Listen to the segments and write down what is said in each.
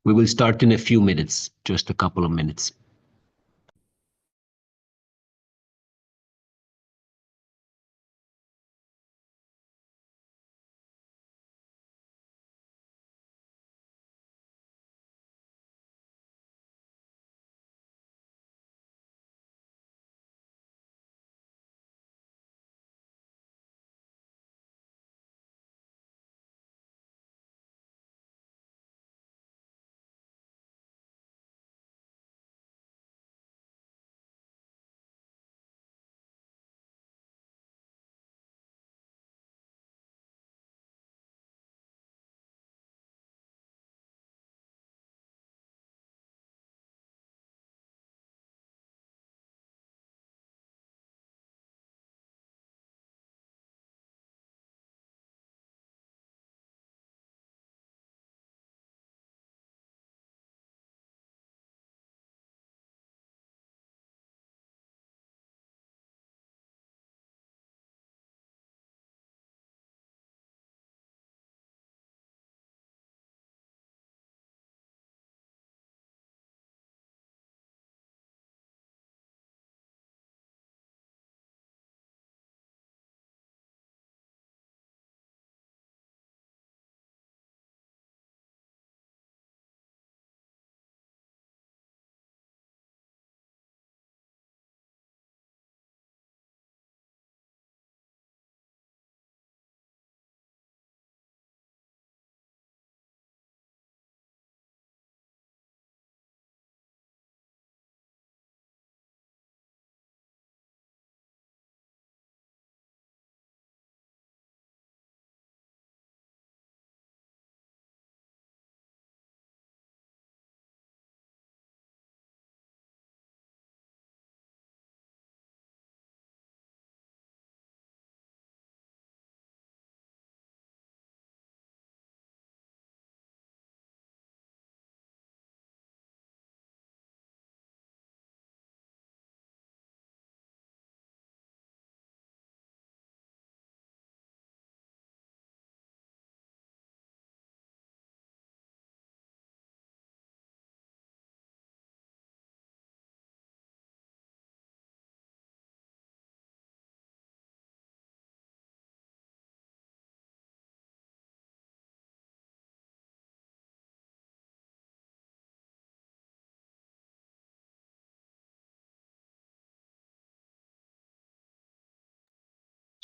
We will start in a few minutes, just a couple of minutes.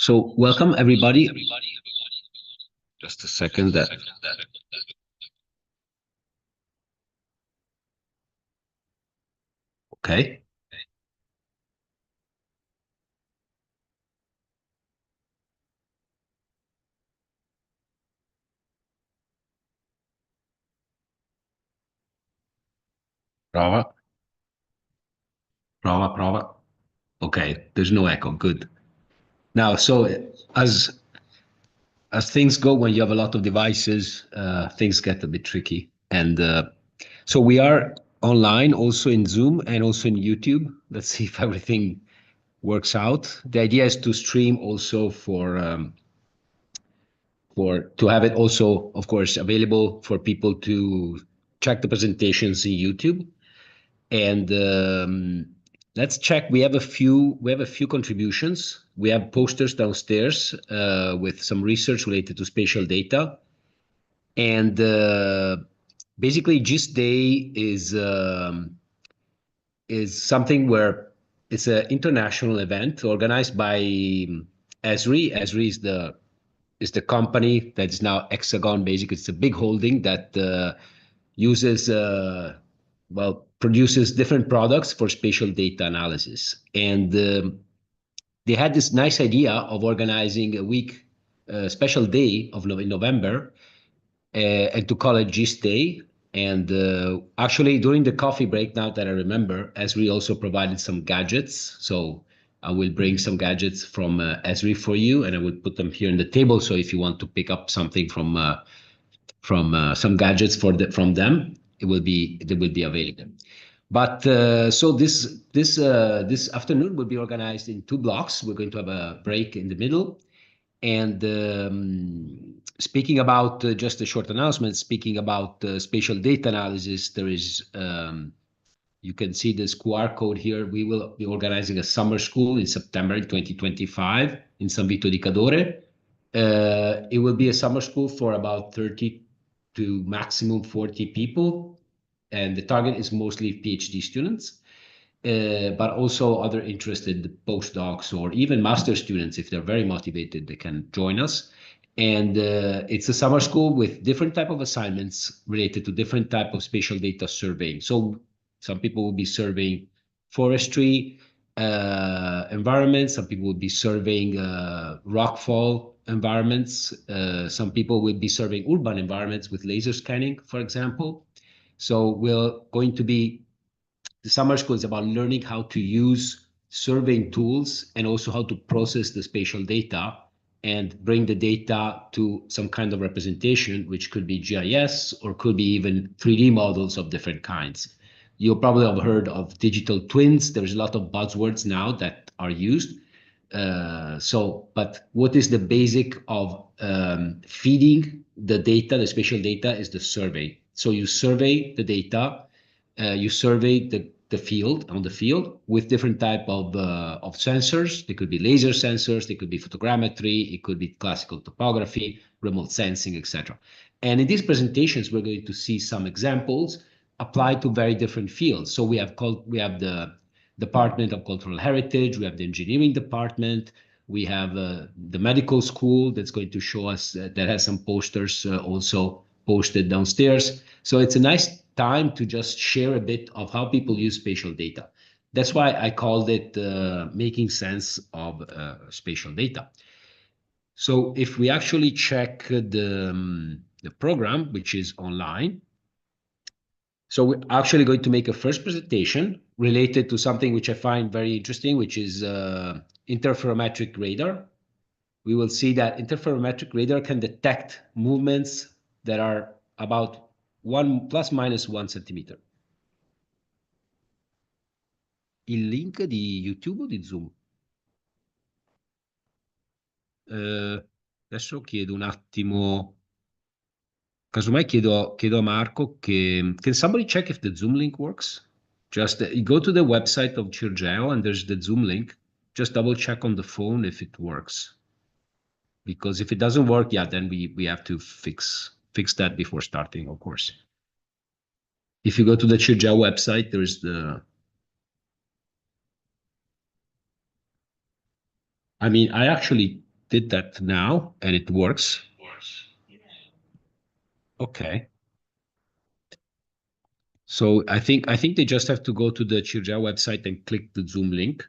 So welcome everybody. Just a second. Okay. Prova. Prova, prova. Okay, there's no echo. Good. Now, so as things go, when you have a lot of devices, things get a bit tricky. And so we are online, also in Zoom and also in YouTube. Let's see if everything works out. The idea is to stream also to have it also, of course, available for people to check the presentations in YouTube. And let's check. We have a few contributions. We have posters downstairs with some research related to spatial data. And basically, Gisday is something where it's an international event organized by Esri. Esri is the company that's now Hexagon. Basically, it's a big holding that uses produces different products for spatial data analysis. And they had this nice idea of organizing a week, special day in November, and to call it Gisday. And actually, during the coffee break, now that I remember, Esri also provided some gadgets. So I will bring some gadgets from Esri for you, and I will put them here on the table. So if you want to pick up something from some gadgets from them, they will be available. But so this afternoon will be organized in two blocks. We're going to have a break in the middle, And speaking about just a short announcement, speaking about spatial data analysis, there is you can see this QR code here. We will be organizing a summer school in September in 2025 in San Vito di Cadore. It will be a summer school for about 30 to maximum 40 people, and the target is mostly PhD students, but also other interested postdocs or even master students. If they're very motivated, they can join us. And it's a summer school with different type of assignments related to different type of spatial data surveying. So some people will be surveying forestry environments. Some people will be surveying rockfall environments. Some people will be surveying urban environments with laser scanning, for example. So we're going to be the summer school is about learning how to use surveying tools and also how to process the spatial data and bring the data to some kind of representation, which could be GIS or could be even 3D models of different kinds. You probably have heard of digital twins. There's a lot of buzzwords now that are used. But what is the basic of feeding the data, the spatial data, is the survey. So you survey the data, you survey the field on the field with different type of sensors. They could be laser sensors, they could be photogrammetry, it could be classical topography, remote sensing, etc. And in these presentations, we're going to see some examples applied to very different fields. So we have the Department of Cultural Heritage, we have the engineering department, we have the medical school that's going to show us that has some posters also posted downstairs. So it's a nice time to just share a bit of how people use spatial data. That's why I called it making sense of spatial data. So if we actually check the program, which is online, so we're actually going to make a first presentation related to something which I find very interesting, which is interferometric radar. We will see that interferometric radar can detect movements that are about one plus minus 1 centimeter. Il link di YouTube o di Zoom? Adesso chiedo un attimo, casomai chiedo a Marco che can somebody check if the Zoom link works? Just you go to the website of Cirgeo and there's the Zoom link. Just double check on the phone if it works. Because if it doesn't work, yeah, then we have to fix that before starting, of course. If you go to the Cirgeo website, there's I mean, I actually did that now and it works. Okay. So I think they just have to go to the Cirgeo website and click the Zoom link.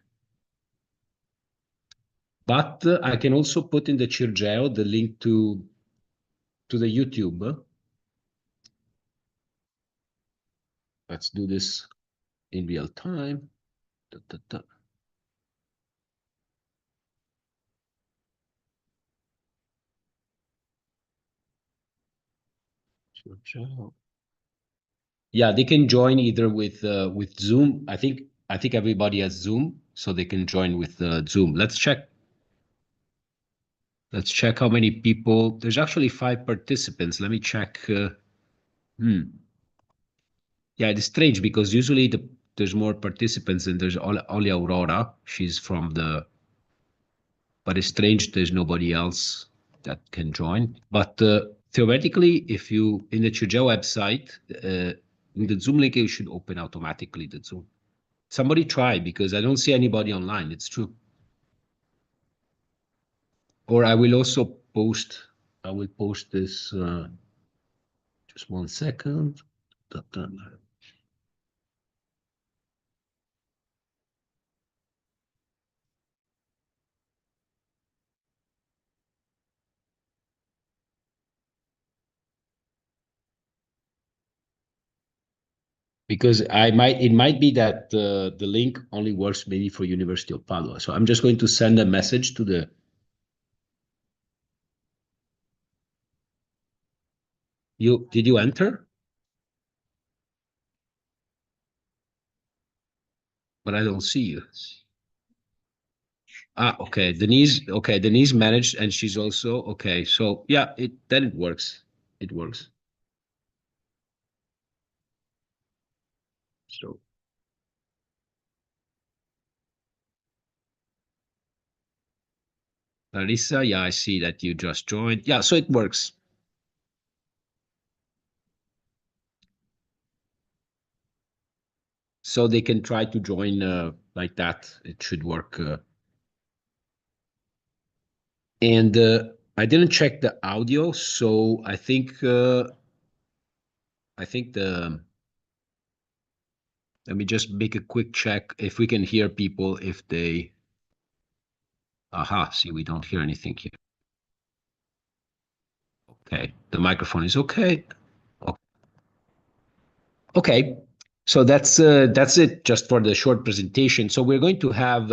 But I can also put in the Cirgeo the link to the YouTube. Let's do this in real time. Da, da, da. Cirgeo. Yeah, they can join either with Zoom. I think everybody has Zoom, so they can join with Zoom. Let's check. Let's check how many people. There's actually 5 participants. Let me check. Yeah, it's strange because usually there's more participants and there's only Aurora. She's from the, but it's strange there's nobody else that can join. But theoretically, if you in the Chujia website, in the Zoom link, you should open automatically the Zoom. Somebody try because I don't see anybody online. It's true. Or I will also post. I will post this. Just 1 second. Da, da, da. Because it might be that the link only works maybe for University of Padua. So I'm just going to send a message to the. Did you enter? But I don't see you. Ah, okay. Denise managed, and she's also okay. So yeah, it works. It works. So Larissa, yeah, I see that you just joined. Yeah, so it works. So they can try to join like that. It should work. And I didn't check the audio, so I think the let me just make a quick check if we can hear people if they. Aha, see, we don't hear anything here. Okay, the microphone is okay. O- Okay, so that's it just for the short presentation. So we're going to have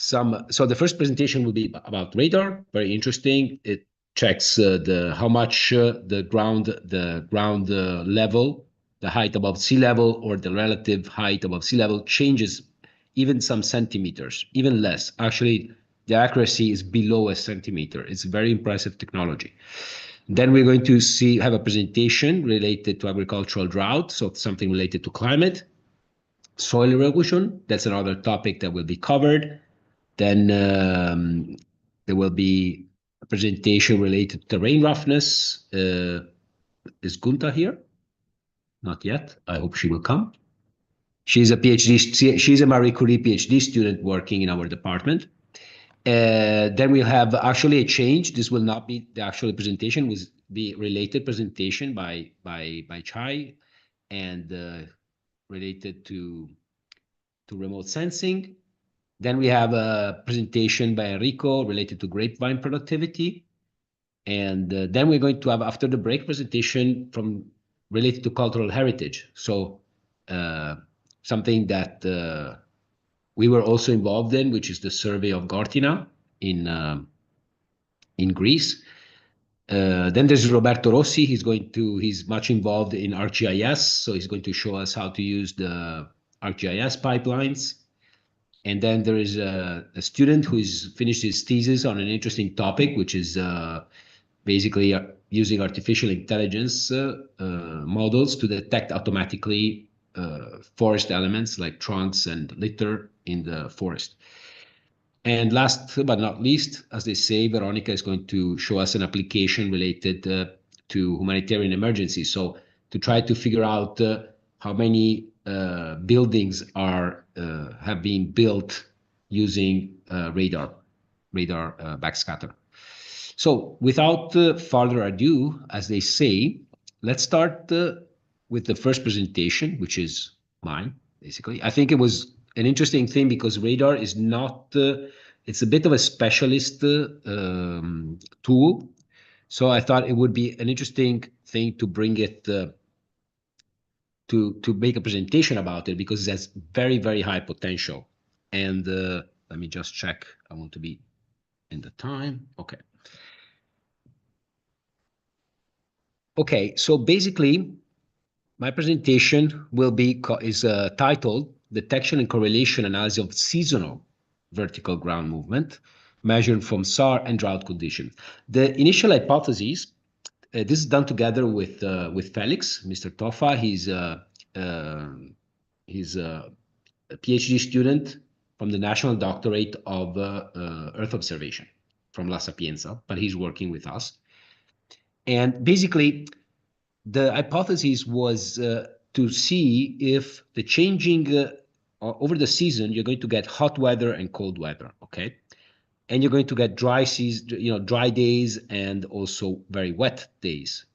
so the first presentation will be about radar, very interesting. It checks the how much the ground level, the height above sea level, or the relative height above sea level changes even some centimeters, even less. Actually, the accuracy is below a centimeter. It's very impressive technology. Then we're going to have a presentation related to agricultural drought, so something related to climate. Soil erosion, that's another topic that will be covered. Then there will be a presentation related to terrain roughness. Is Gunta here? Not yet. I hope she will come. She's a PhD. She's a Marie Curie PhD student working in our department. Then we'll have actually a change. This will not be the actual presentation. Will be related presentation by Chai and related to remote sensing. Then we have a presentation by Enrico related to grapevine productivity. And then we're going to have, after the break, presentation from related to cultural heritage. So uh, something that we were also involved in, which is the survey of Gortina in Greece. Then there's Roberto Rossi. He's much involved in ArcGIS. So he's going to show us how to use the ArcGIS pipelines. And then there is a student who's finished his thesis on an interesting topic, which is basically using artificial intelligence models to detect automatically forest elements like trunks and litter in the forest. And last but not least, as they say, Veronica is going to show us an application related to humanitarian emergencies. So to try to figure out how many buildings have been built using radar backscatter. So without further ado, as they say, let's start with the first presentation, which is mine, basically. I think it was an interesting thing because radar is not, it's a bit of a specialist tool. So I thought it would be an interesting thing to bring it to make a presentation about it because it has very, very high potential. And let me just check. I want to be in the time. Okay. Okay, so basically, my presentation will be is titled "Detection and Correlation Analysis of Seasonal Vertical Ground Movement Measured from SAR and Drought Conditions." The initial hypothesis, this is done together with Felix, Mr. Toffa. Uh, he's a PhD student from the National Doctorate of Earth Observation from La Sapienza, but he's working with us. And basically, the hypothesis was to see if the changing over the season, you're going to get hot weather and cold weather, okay? And you're going to get dry season, dry days and also very wet days.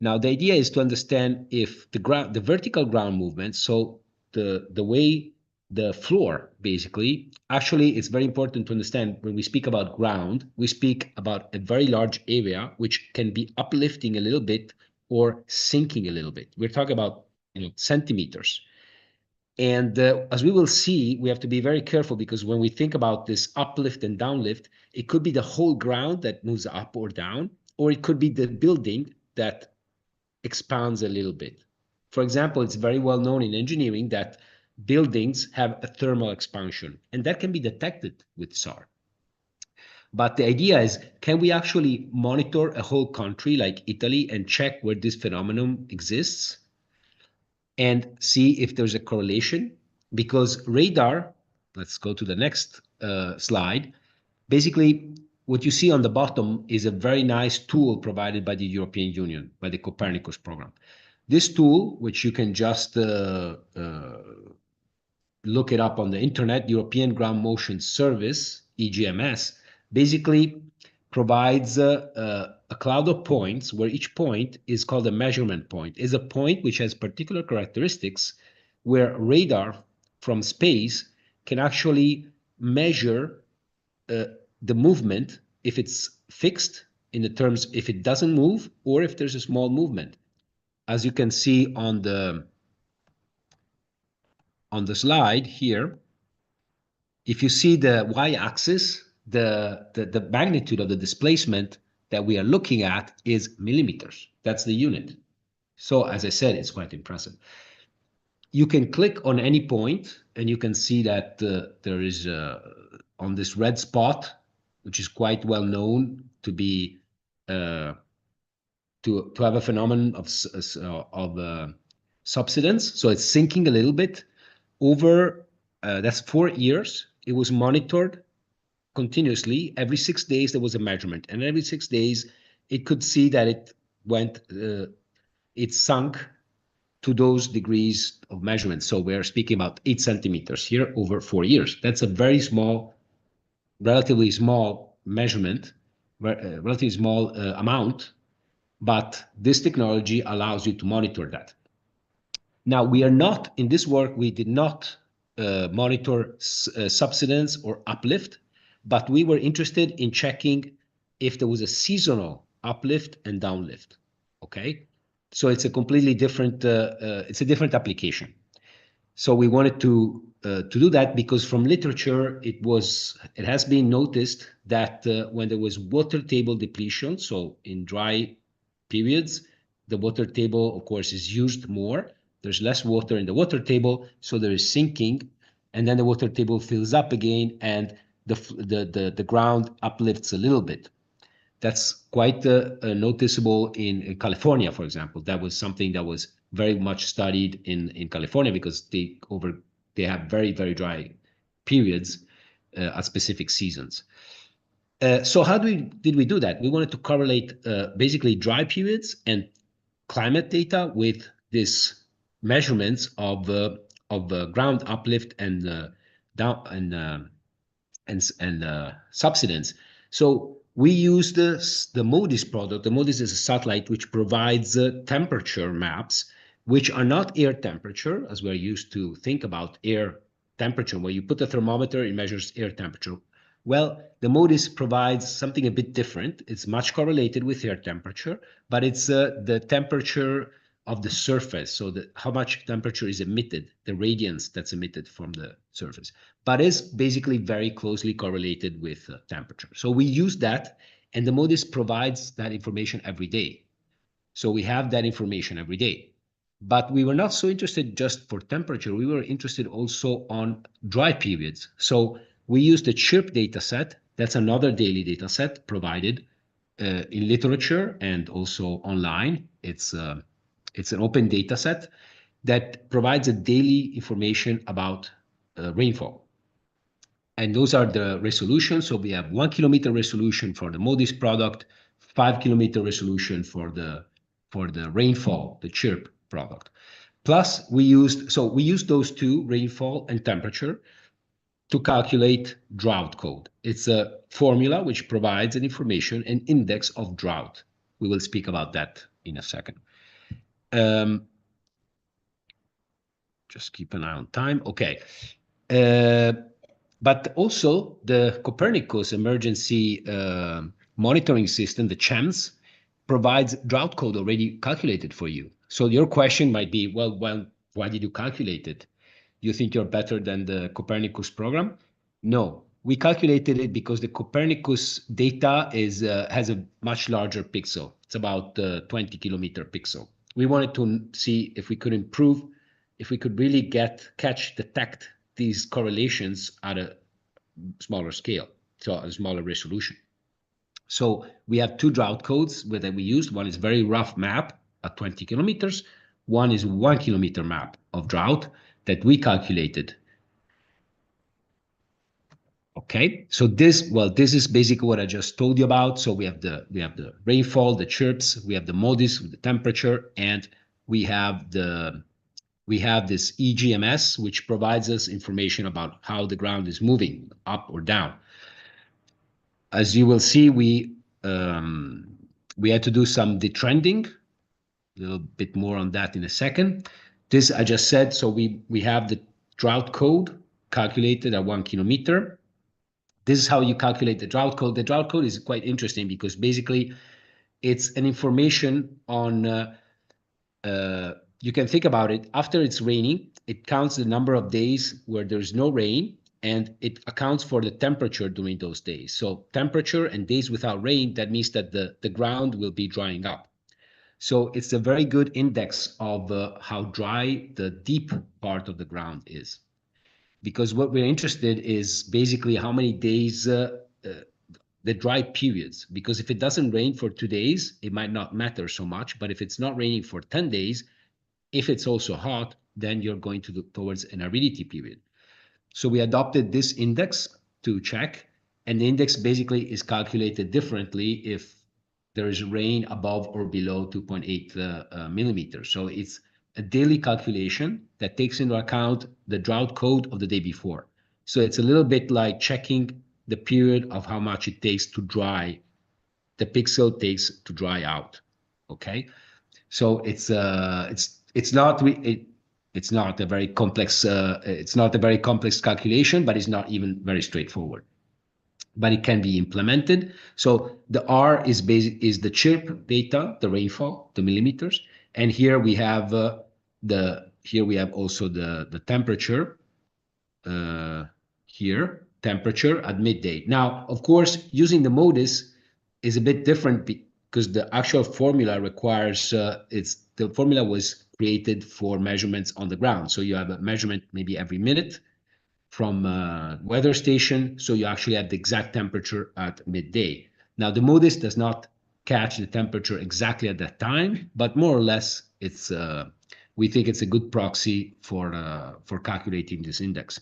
Now, the idea is to understand if the vertical ground movement, so the way the floor, basically, actually, it's very important to understand when we speak about ground, we speak about a very large area which can be uplifting a little bit or sinking a little bit. We're talking about centimeters. And as we will see, we have to be very careful because when we think about this uplift and downlift, it could be the whole ground that moves up or down, or it could be the building that expands a little bit. For example, it's very well known in engineering that buildings have a thermal expansion, and that can be detected with SAR. But the idea is, can we actually monitor a whole country like Italy and check where this phenomenon exists and see if there's a correlation? Because radar, let's go to the next slide. Basically, what you see on the bottom is a very nice tool provided by the European Union, by the Copernicus program. This tool, which you can just look it up on the internet, European Ground Motion Service, EGMS, basically provides a cloud of points where each point is called a measurement point, is a point which has particular characteristics where radar from space can actually measure the movement if it's fixed in the terms if it doesn't move or if there's a small movement. As you can see on the slide here, if you see the y-axis, the magnitude of the displacement that we are looking at is millimeters. That's the unit. So as I said, it's quite impressive. You can click on any point and you can see that there is on this red spot, which is quite well known to be to have a phenomenon of subsidence. So it's sinking a little bit over. That's 4 years. It was monitored continuously. Every 6 days there was a measurement, and every 6 days it could see that it went. It sunk to those degrees of measurement. So we're speaking about 8 centimeters here over 4 years. That's a very small, relatively small measurement, relatively small amount, but this technology allows you to monitor that. Now, we are not, in this work, we did not monitor subsidence or uplift, but we were interested in checking if there was a seasonal uplift and downlift, okay? So it's a completely different, it's a different application. So we wanted to do that because from literature, it has been noticed that when there was water table depletion, so in dry periods, the water table, of course, is used more. There's less water in the water table, so there is sinking, and then the water table fills up again, and the ground uplifts a little bit. That's quite noticeable in California, for example. That was something that was very much studied in California because they have very, very dry periods at specific seasons. So how did we do that? We wanted to correlate basically dry periods and climate data with these measurements of ground uplift and down and subsidence. So we use the MODIS product. The MODIS is a satellite which provides temperature maps, which are not air temperature, as we're used to think about air temperature. Where you put a thermometer, it measures air temperature. Well, the MODIS provides something a bit different. It's much correlated with air temperature, but it's the temperature of the surface, so how much temperature is emitted, the radiance that's emitted from the surface, but is basically very closely correlated with temperature. So we use that, and the MODIS provides that information every day. So we have that information every day. But we were not so interested just for temperature. We were interested also on dry periods. So we used the CHIRP data set. That's another daily data set provided in literature and also online. It's an open data set that provides a daily information about rainfall. And those are the resolutions. So we have 1 kilometer resolution for the MODIS product, 5 kilometer resolution for the rainfall, the CHIRP product. Plus we used those two, rainfall and temperature, to calculate drought code. It's a formula which provides an information, an index of drought. We will speak about that in a second. Just keep an eye on time. Okay. But also the Copernicus emergency monitoring system, the CHEMS, provides drought code already calculated for you. So your question might be, well, why did you calculate it? You think you're better than the Copernicus program? No, we calculated it because the Copernicus data has a much larger pixel. It's about 20 kilometer pixel. We wanted to see if we could improve if we could really detect these correlations at a smaller scale, so a smaller resolution. So we have two drought codes that we used. One is very rough map at 20 kilometers. One is 1 kilometer map of drought that we calculated. Okay, so this is basically what I just told you about. So we have the rainfall, the chirps, we have the MODIS, the temperature, and we have this EGMS, which provides us information about how the ground is moving up or down. As you will see, we had to do some detrending, a little bit more on that in a second. This I just said, so we have the drought code calculated at 1 kilometer. This is how you calculate the drought code. The drought code is quite interesting because basically it's an information on, you can think about it, after it's raining, it counts the number of days where there's no rain, and it accounts for the temperature during those days. So temperature and days without rain, that means that the ground will be drying up. So it's a very good index of how dry the deep part of the ground is. Because what we're interested is basically how many days, the dry periods. Because if it doesn't rain for 2 days, it might not matter so much. But if it's not raining for 10 days, if it's also hot, then you're going to look towards an aridity period. So we adopted this index to check, and the index basically is calculated differently if there is rain above or below 2.8 millimeters. So it's a daily calculation that takes into account the drought code of the day before. So it's a little bit like checking the period of how much it takes to dry, the pixel takes to dry out. Okay, so it's not it's not a very complex calculation, but it's not even very straightforward. But it can be implemented. So the R is the chirp data, the rainfall, the millimeters, and here we have also the temperature. Here, temperature at midday. Now, of course, using the MODIS is a bit different because the actual formula requires the formula was created for measurements on the ground. So you have a measurement maybe every minute from a weather station, so you actually have the exact temperature at midday. Now, the MODIS does not catch the temperature exactly at that time, but more or less, we think it's a good proxy for calculating this index.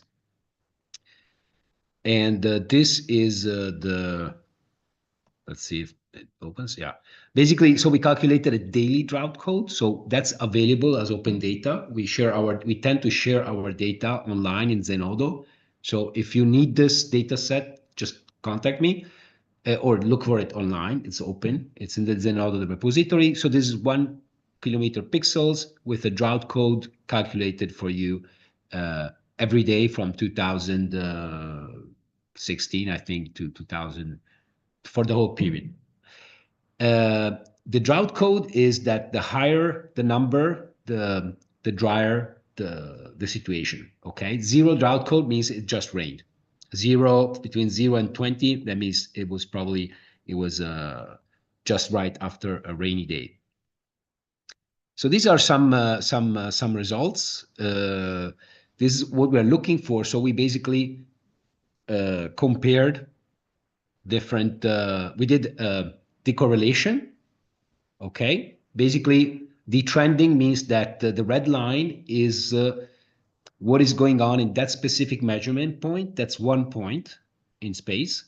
And this is let's see if it opens. Yeah. Basically, so we calculated a daily drought code. So that's available as open data. We tend to share our data online in Zenodo. So if you need this data set, just contact me or look for it online. It's open. It's in the Zenodo repository. So this is 1 kilometer pixels with a drought code calculated for you every day from 2016, I think, to 2000 for the whole period. The drought code is that the higher the number, the drier the situation. Okay, 0 drought code means it just rained. Between 0 and 20, that means it was just right after a rainy day. So these are some results. This is what we're looking for. So we basically compared different. We did decorrelation. Okay, basically detrending means that the red line is what is going on in that specific measurement point. That's one point in space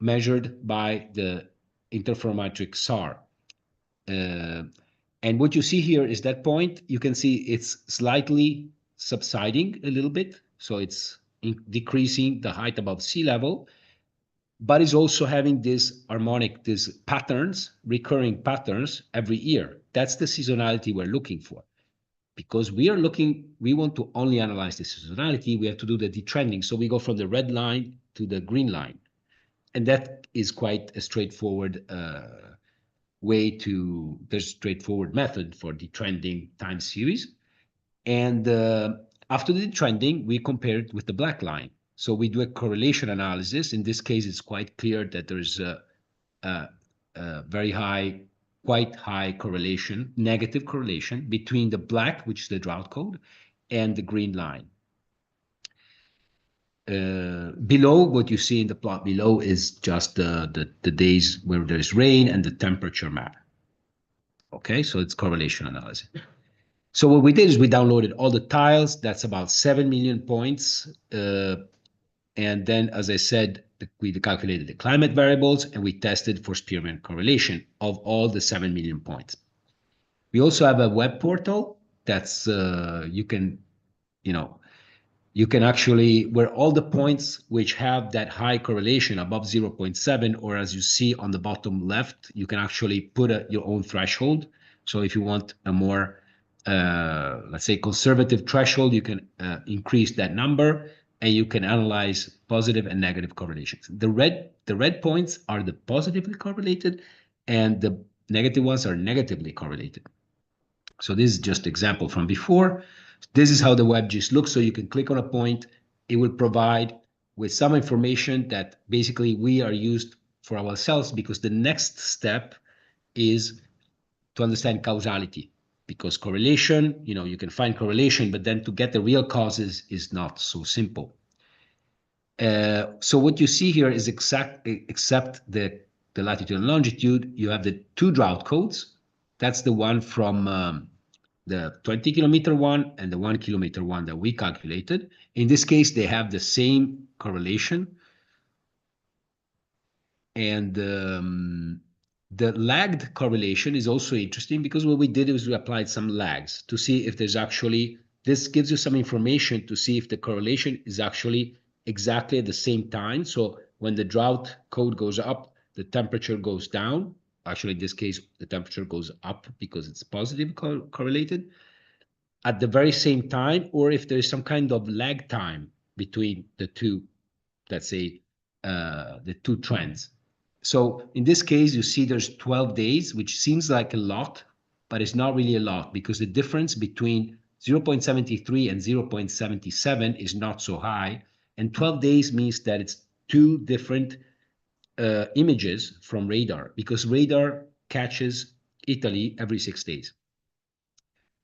measured by the interferometric SAR. And what you see here is that point. You can see it's slightly subsiding a little bit. So it's decreasing the height above sea level, but is also having these patterns, recurring patterns every year. That's the seasonality we're looking for. Because we want to only analyze the seasonality, we have to do the detrending. So we go from the red line to the green line. And that is quite a straightforward straightforward method for detrending time series. And after the detrending, we compare it with the black line. So we do a correlation analysis. In this case, it's quite clear that there's a quite high correlation, negative correlation between the black, which is the drought code, and the green line. Below, what you see in the plot below is just the days where there's rain and the temperature map. Okay, so it's correlation analysis. So what we did is we downloaded all the tiles. That's about 7 million points. And then, as I said, we calculated the climate variables and we tested for Spearman correlation of all the 7 million points. We also have a web portal that's you can, you can actually, where all the points which have that high correlation above 0.7, or as you see on the bottom left, you can actually put your own threshold. So if you want a more, let's say, conservative threshold, you can increase that number, and you can analyze positive and negative correlations. The red points are the positively correlated, and the negative ones are negatively correlated. So this is just example from before. This is how the WebGIS looks. So you can click on a point. It will provide with some information that basically we are used for ourselves, because the next step is to understand causality, because correlation, you can find correlation, but then to get the real causes is not so simple. So what you see here is except the latitude and longitude, you have the two drought codes. That's the one from the 20-kilometer one and the 1-kilometer one that we calculated. In this case, they have the same correlation. And the lagged correlation is also interesting, because what we did is we applied some lags to see if there's actually, this gives you some information to see if the correlation is actually exactly at the same time. So when the drought code goes up, the temperature goes down. Actually, in this case, the temperature goes up because it's positive correlated at the very same time, or if there is some kind of lag time between the two, let's say, the two trends. So in this case, you see there's 12 days, which seems like a lot, but it's not really a lot, because the difference between 0.73 and 0.77 is not so high. And 12 days means that it's two different images from radar, because radar catches Italy every 6 days,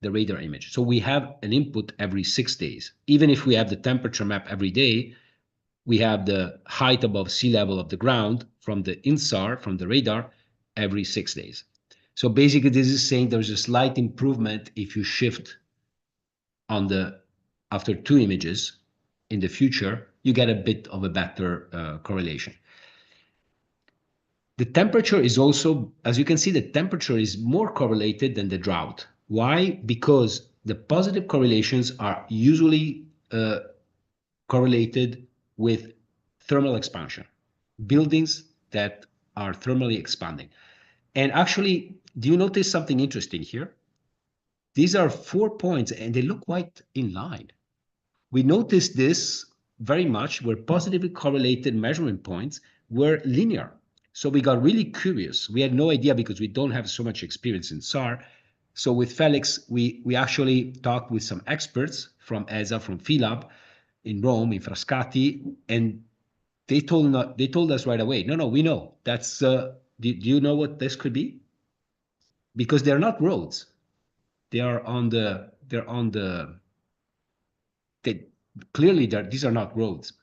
the radar image. So we have an input every 6 days. Even if we have the temperature map every day, we have the height above sea level of the ground from the INSAR, from the radar, every 6 days. So basically, this is saying there's a slight improvement if you shift on after two images in the future, you get a bit of a better correlation. The temperature is also, as you can see, the temperature is more correlated than the drought. Why? Because the positive correlations are usually correlated with thermal expansion, buildings that are thermally expanding. And actually, do you notice something interesting here? These are 4 points and they look quite in line. We noticed this very much where positively correlated measurement points were linear. So we got really curious. We had no idea because we don't have so much experience in SAR. So with Felix, we actually talked with some experts from ESA, from Philab in Rome, in Frascati, and they told us right away, no, we know. That's, do you know what this could be? Because they're not roads. Clearly these are not roads.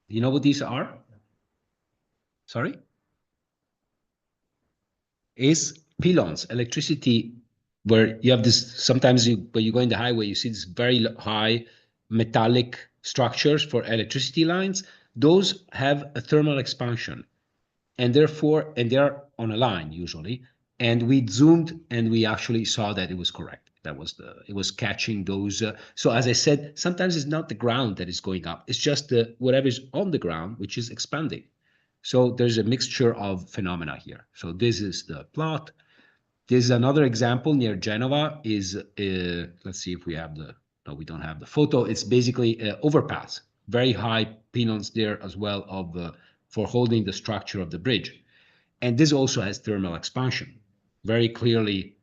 You know what these are? Sorry? Is pylons, electricity, where you have this, sometimes when you go in the highway, you see this very high metallic structures for electricity lines. Those have a thermal expansion, and therefore, and they're on a line usually. And we zoomed and we actually saw that it was correct. It was catching those. So as I said, sometimes it's not the ground that is going up. It's just whatever is on the ground, which is expanding. So there's a mixture of phenomena here. So this is the plot. This is another example near Genova. Let's see if we have no, we don't have the photo. It's basically overpass, very high pylons there as well for holding the structure of the bridge. And this also has thermal expansion, very clearly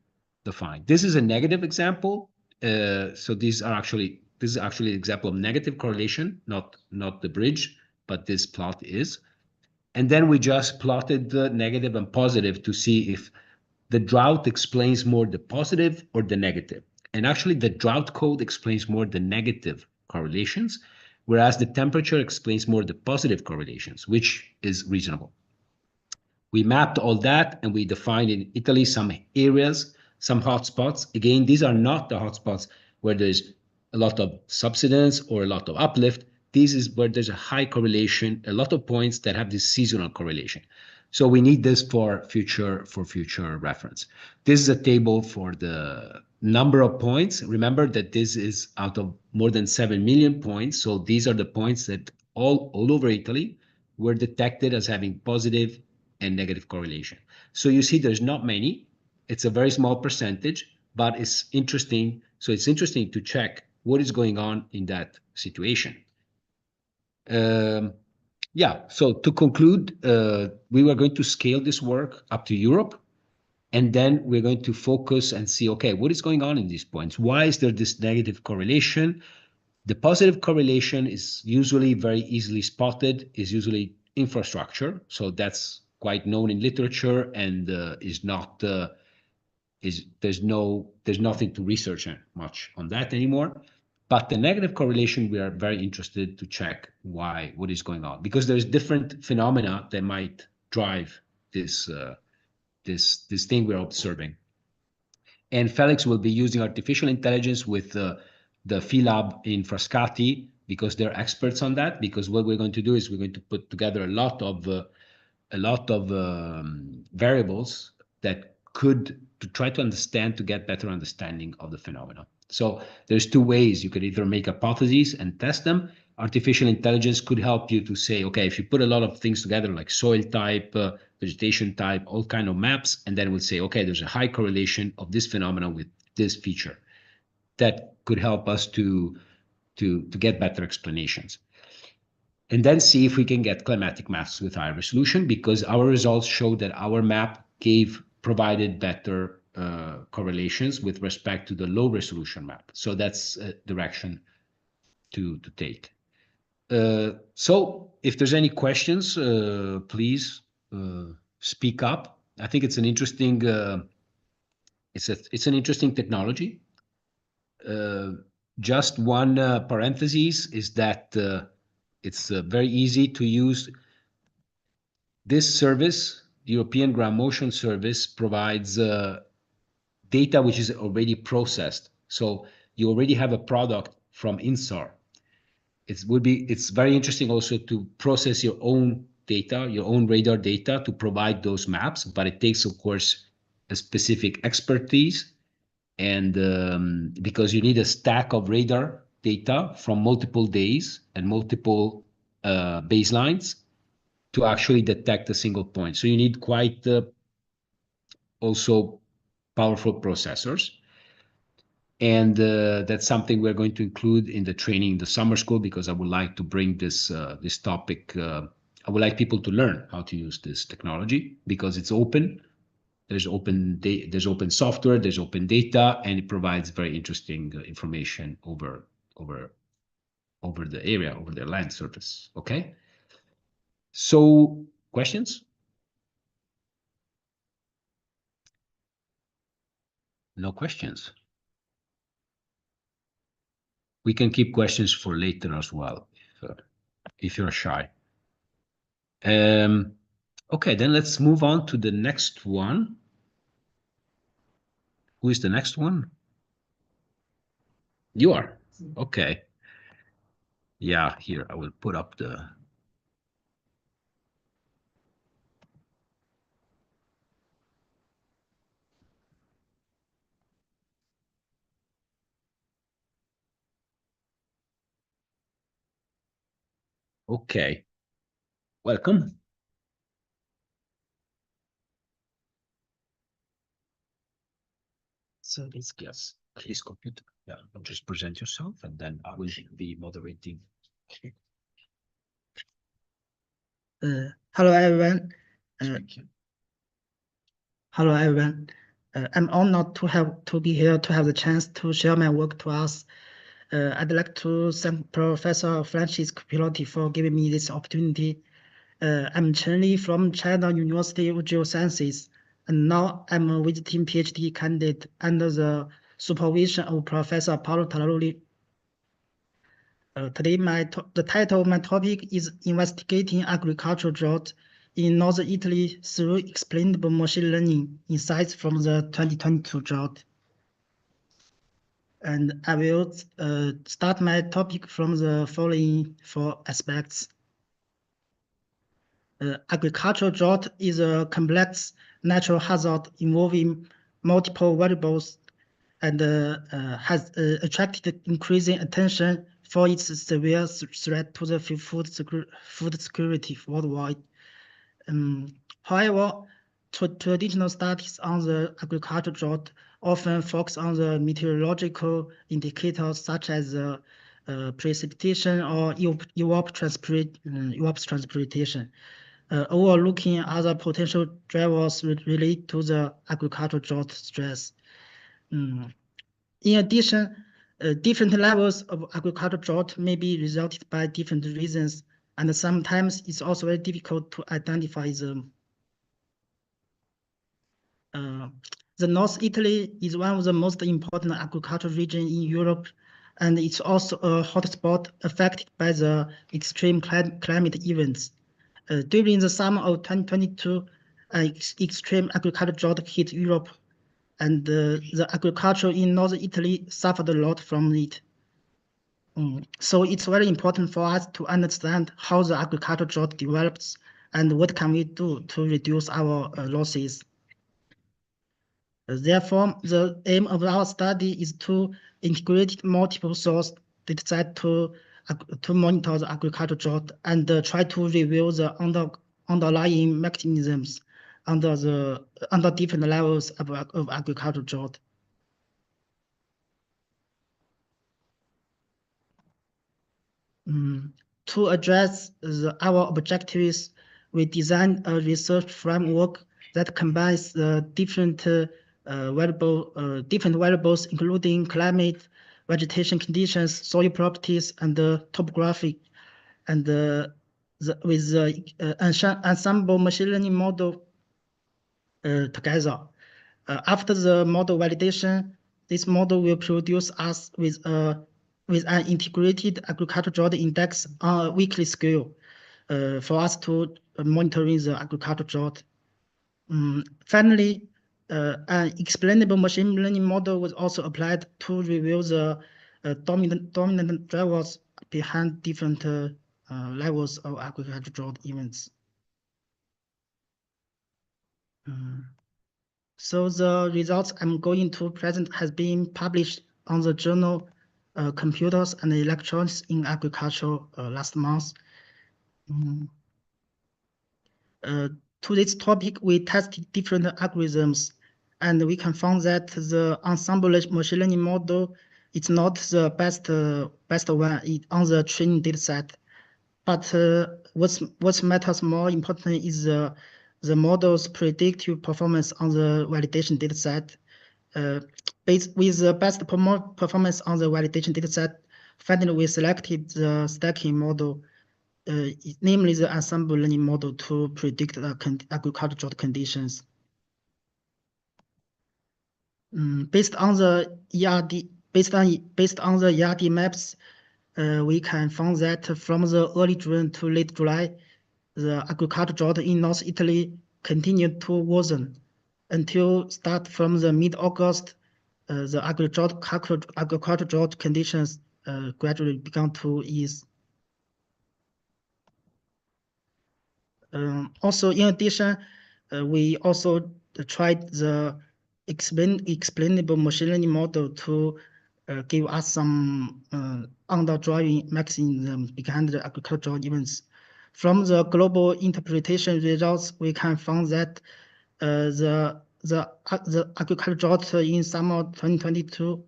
defined. This is a negative example. So this is actually an example of negative correlation, not the bridge, but this plot is. And then we just plotted the negative and positive to see if the drought explains more the positive or the negative. And actually, the drought code explains more the negative correlations, whereas the temperature explains more the positive correlations, which is reasonable. We mapped all that and we defined in Italy some areas, some hotspots. Again, these are not the hotspots where there's a lot of subsidence or a lot of uplift. This is where there's a high correlation, a lot of points that have this seasonal correlation. So we need this for future reference. This is a table for the number of points. Remember that this is out of more than 7 million points. So these are the points that all over Italy were detected as having positive and negative correlation. So you see there's not many. It's a very small percentage, but it's interesting. So it's interesting to check what is going on in that situation. Yeah, so to conclude, we were going to scale this work up to Europe, and then we're going to focus and see, okay, what is going on in these points? Why is there this negative correlation? The positive correlation is usually very easily spotted, is usually infrastructure. So that's quite known in literature and is not, there's nothing to research much on that anymore. But the negative correlation, we are very interested to check what is going on, because there's different phenomena that might drive this, this thing we're observing. And Felix will be using artificial intelligence with the Philab in Frascati, because they're experts on that. Because what we're going to do is we're going to put together a lot of variables that could to try to understand, to get better understanding of the phenomena. So there's two ways. You could either make hypotheses and test them. Artificial intelligence could help you to say, okay, if you put a lot of things together, like soil type, vegetation type, all kind of maps, and then we'll say, okay, there's a high correlation of this phenomenon with this feature. That could help us to get better explanations. And then see if we can get climatic maps with higher resolution, because our results show that our map provided better correlations with respect to the low resolution map. So that's a direction to take. So if there's any questions, please speak up. I think it's an interesting it's an interesting technology. Just one parenthesis is that it's very easy to use. This service, the European Ground Motion Service, provides data which is already processed. So you already have a product from INSAR. It's very interesting also to process your own data, your own radar data, to provide those maps, but it takes, of course, a specific expertise, and because you need a stack of radar data from multiple days and multiple baselines to actually detect a single point. So you need quite also powerful processors. And that's something we're going to include in the training in the summer school, because I would like to bring this this topic. I would like people to learn how to use this technology, because it's open. There's open software, there's open data, and it provides very interesting information over the area, over the land surface. Okay. So questions? No questions. We can keep questions for later as well, if you're shy. Okay, then let's move on to the next one. Who is the next one? You are. Okay. Yeah, here, I will put up the... Okay. Welcome. So let's guess. Please computer. Yeah, just present yourself, and then I will be moderating. Hello everyone. Thank you. Hello everyone. I'm honored to be here to have the chance to share my work to us. I'd like to thank Professor Francisco Pilotti for giving me this opportunity. I'm Chen Li from China University of Geosciences, and now I'm a visiting PhD candidate under the supervision of Professor Paolo Tarulli. Today, the title of my topic is Investigating Agricultural Drought in Northern Italy through Explainable Machine Learning Insights from the 2022 Drought. And I will start my topic from the following 4 aspects. Agricultural drought is a complex natural hazard involving multiple variables and has attracted increasing attention for its severe threat to the food security worldwide. However, traditional studies on the agricultural drought often focus on the meteorological indicators such as precipitation or Europe transportation, overlooking other potential drivers related to the agricultural drought stress. In addition, different levels of agricultural drought may be resulted by different reasons, and sometimes it's also very difficult to identify them. The North Italy is one of the most important agricultural regions in Europe, and it's also a hotspot affected by the extreme climate events. During the summer of 2022, extreme agricultural drought hit Europe, and the agriculture in northern Italy suffered a lot from it. So it's very important for us to understand how the agricultural drought develops and what can we do to reduce our losses. Therefore, the aim of our study is to integrate multiple source dataset to monitor the agricultural drought and try to reveal the underlying mechanisms under different levels of agricultural drought. To address our objectives, we designed a research framework that combines the different variables, including climate, vegetation conditions, soil properties, and topography, and with the ensemble machine learning model together. After the model validation, this model will produce us with an integrated agricultural drought index on a weekly scale for us to monitoring the agricultural drought. Finally, an explainable machine learning model was also applied to reveal the dominant drivers behind different levels of agricultural drought events. So the results I'm going to present has been published on the journal Computers and Electronics in Agriculture last month. To this topic, we tested different algorithms, and we can find that the ensemble machine learning model is not the best one on the training dataset. But what matters more important is the model's predictive performance on the validation dataset. With the best performance on the validation dataset, finally we selected the stacking model, namely the ensemble learning model, to predict the agricultural drought conditions. Based on the ERD maps, we can find that from the early June to late July, the agricultural drought in North Italy continued to worsen until start from the mid-August. The agricultural drought conditions gradually began to ease. Also, in addition, we also tried the explainable machine learning model to give us some underdriving mechanisms behind the agricultural events. From the global interpretation results, we can find that the agricultural drought in summer 2022,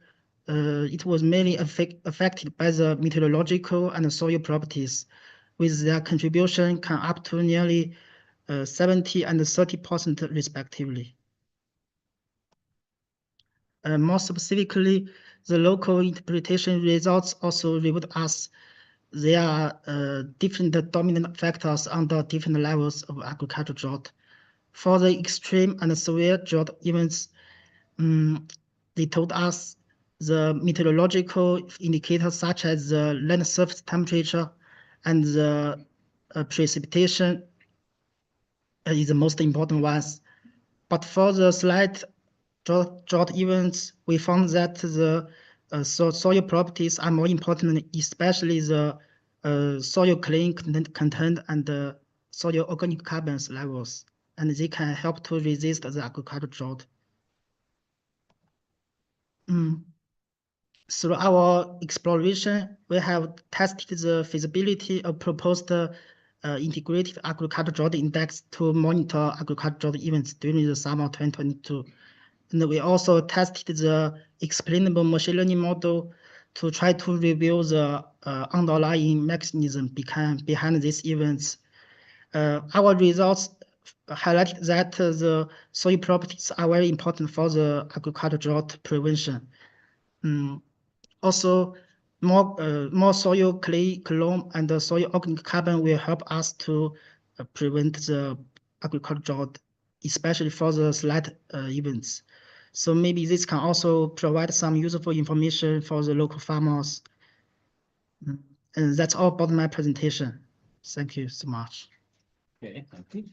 it was mainly affected by the meteorological and soil properties, with their contribution can up to nearly 70 and 30% respectively. More specifically, the local interpretation results also revealed us there are different dominant factors under different levels of agricultural drought. For the extreme and severe drought events, they told us the meteorological indicators such as the land surface temperature and the precipitation is the most important ones. But for the slight drought events, we found that the soil properties are more important, especially the soil clay content and the soil organic carbons levels, and they can help to resist the agricultural drought. Through our exploration, we have tested the feasibility of proposed integrated agricultural drought index to monitor agricultural drought events during the summer of 2022. And we also tested the explainable machine learning model to try to reveal the underlying mechanism behind these events. Our results highlight that the soil properties are very important for the agricultural drought prevention. Also, more soil clay, loam, and the soil organic carbon will help us to prevent the agricultural drought, especially for the slight events. So maybe this can also provide some useful information for the local farmers. And that's all about my presentation. Thank you so much. Okay, thank you.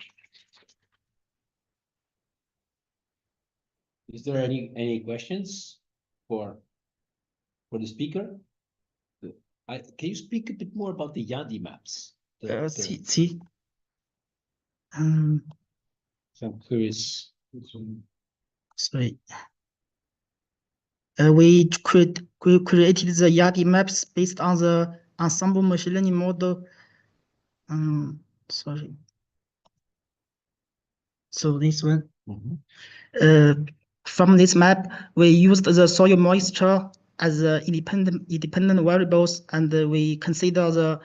Is there any questions for the speaker? Can you speak a bit more about the Yadi maps? See. So I'm curious. Sorry. We created the Yadi maps based on the ensemble machine learning model. Sorry. So this one. From this map, we used the soil moisture as independent variables, and we consider the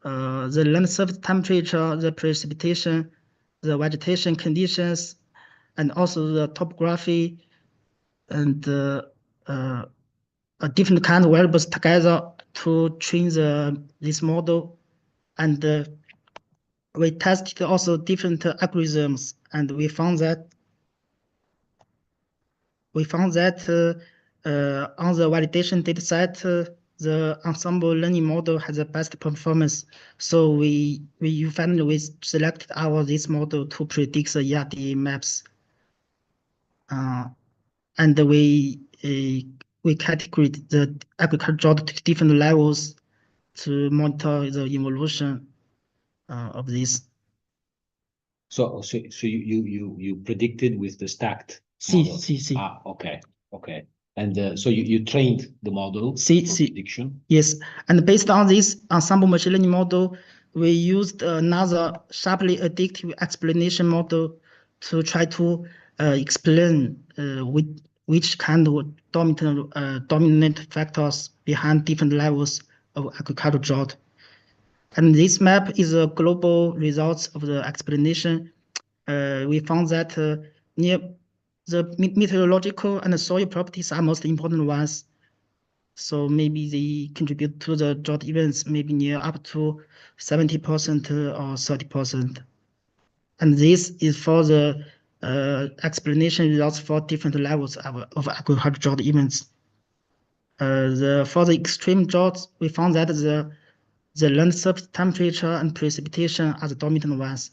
land surface temperature, the precipitation, the vegetation conditions, and also the topography, and different kind of variables together to train this model. And we tested also different algorithms, and we found that on the validation dataset, the ensemble learning model has the best performance. So we finally selected this model to predict the Yadi maps. And we categorized the agricultural drought to different levels to monitor the evolution of this. So you predicted with the stacked model. See. Okay. And so you trained the model for prediction? Yes, and based on this ensemble machine learning model, we used another sharply addictive explanation model to try to explain which kind of dominant factors behind different levels of agricultural drought. And this map is a global results of the explanation. We found that near the meteorological and the soil properties are most important ones. So maybe they contribute to the drought events, maybe near up to 70% or 30%. And this is for the explanation results for different levels of agricultural drought events. For the extreme droughts, we found that the land surface temperature and precipitation are the dominant ones.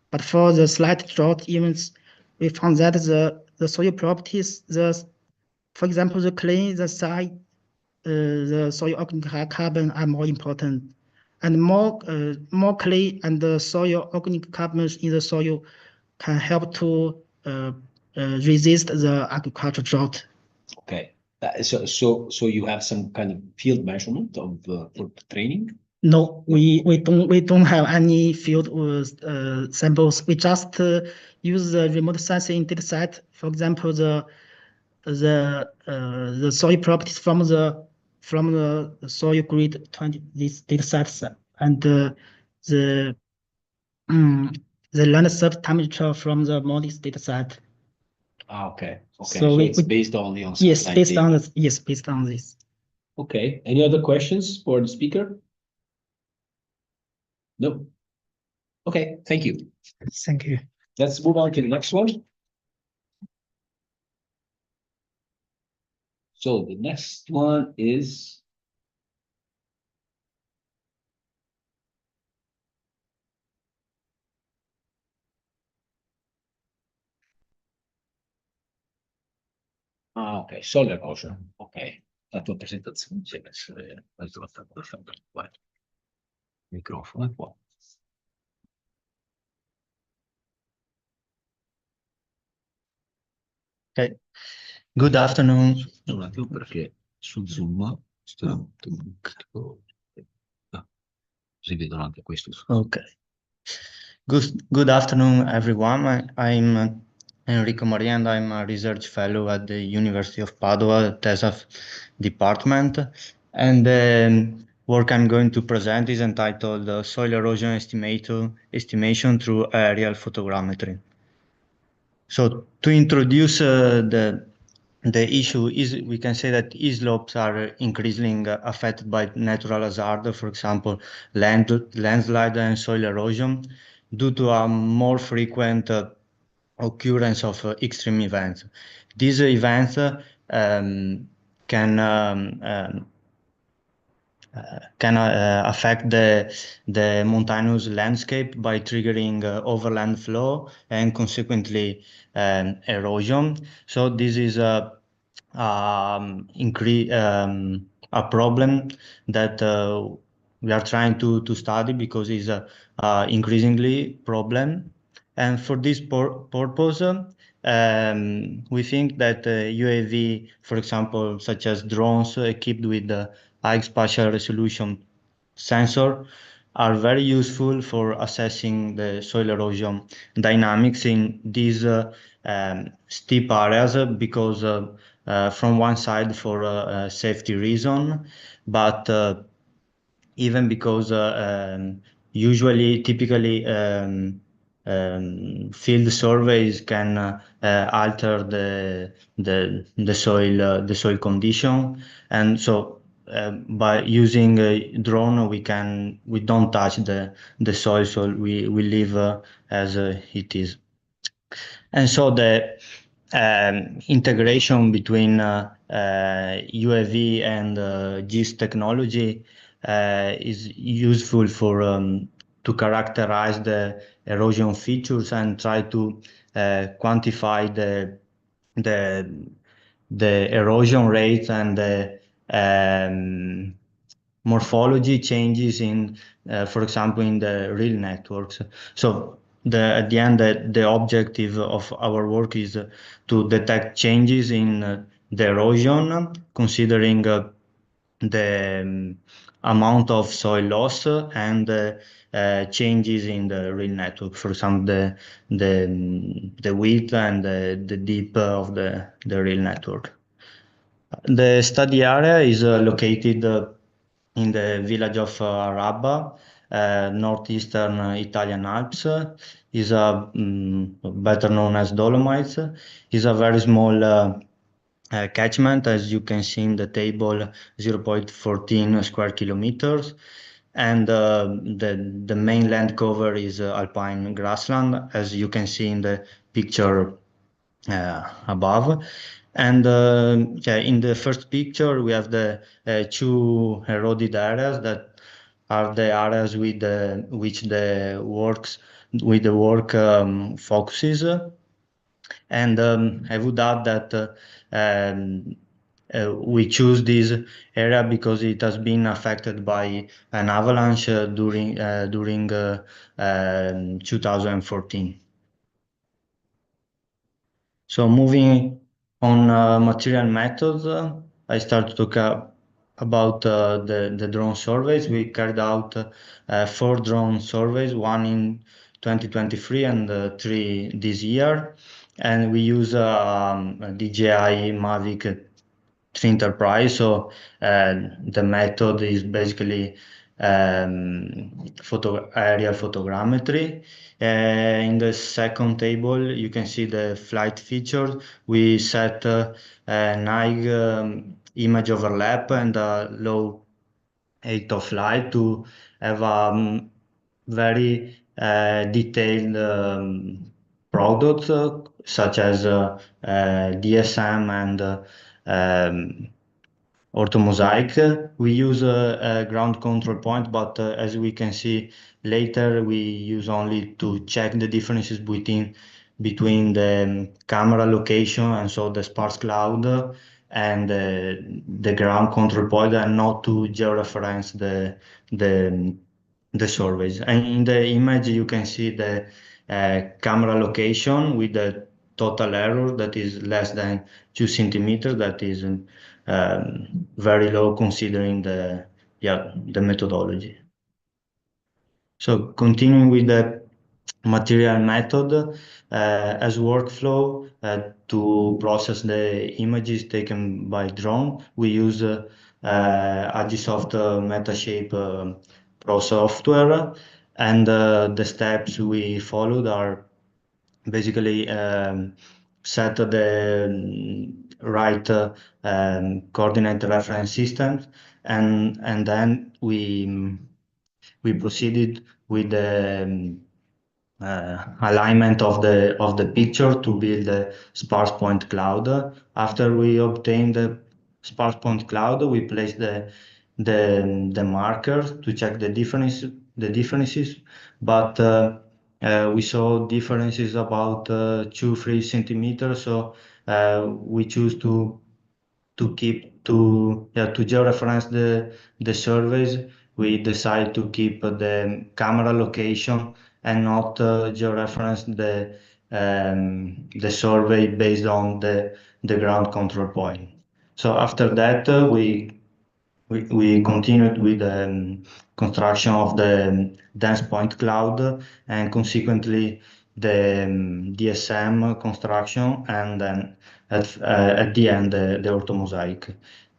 But for the slight drought events, we found that the soil properties, for example, the clay, the site, the soil organic carbon are more important, and more clay and the soil organic carbons in the soil can help to resist the agricultural drought. Okay. So you have some kind of field measurement of for training? No, we don't have any field samples. We just use the remote sensing dataset. For example, the soil properties from the soil grid 20 these datasets, and the land surface temperature from the MODIS dataset. Okay. So it's based only on yes, based on this. Yes, based on this. Okay. Any other questions for the speaker? No. Okay. Thank you. Thank you. Let's move on to the next one. So the next one is ok, solar ocean. Ok, la tua presentazione deve essere vai. Microfono è qua. Okay. Good afternoon. Un attimo perché su Zoom sto ah, si vedono anche questo. Okay. Good afternoon, everyone. I'm Enrico Maria, and I'm a research fellow at the University of Padua, TESAF department. And the work I'm going to present is entitled Soil Erosion Estimation through Aerial Photogrammetry. So to introduce the issue is we can say that slopes are increasingly affected by natural hazard, for example, landslide and soil erosion, due to a more frequent occurrence of extreme events. These events can affect the mountainous landscape by triggering overland flow and consequently erosion. So this is a problem that we are trying to study because it's increasingly problem. And for this purpose, we think that UAV, for example, such as drones equipped with high spatial resolution sensor, are very useful for assessing the soil erosion dynamics in these steep areas because from one side for safety reason, but even because typically field surveys can alter the soil condition, and so by using a drone we don't touch the soil, so we leave as it is. And so the integration between UAV and GIS technology is useful for to characterize the erosion features and try to quantify the the erosion rates and the morphology changes in, for example, in the real networks. So at the end, the objective of our work is to detect changes in the erosion, considering the amount of soil loss and changes in the real network. For example, the width and the depth of the real network. The study area is located in the village of Rabba, northeastern Italian Alps. Is better known as Dolomites. Is a very small catchment, as you can see in the table, 0.14 square kilometers. And the main land cover is alpine grassland, as you can see in the picture above. And yeah, in the first picture, we have the two eroded areas that are the areas with which the work focuses. And I would add that we choose this area because it has been affected by an avalanche during 2014. So moving on material methods, I start to talk about the drone surveys. We carried out 4 drone surveys, one in 2023 and 3 this year. And we use a DJI Mavic 3 Enterprise. So the method is basically aerial photogrammetry. In the second table, you can see the flight features. We set an high image overlap and a low rate of light to have a very detailed products such as DSM and orthomosaic. We use a ground control point, but as we can see later, we use only to check the differences between the camera location and so the sparse cloud and the ground control point, and not to georeference the the surveys. And in the image, you can see the camera location with the total error that is less than 2 centimeters. That is very low considering the methodology. So continuing with the material method as workflow to process the images taken by drone, we use Agisoft Metashape Pro software, and the steps we followed are basically set the right coordinate reference system, and then we proceeded with the alignment of the picture to build a sparse point cloud. After we obtained the sparse point cloud, we placed the marker to check the differences, but we saw differences about 2-3 centimeters. So we choose to keep to georeference the surveys. We decide to keep the camera location and not georeference the survey based on the ground control point. So after that, we continued with the construction of the dense point cloud, and consequently the DSM construction, and then at the end the orthomosaic.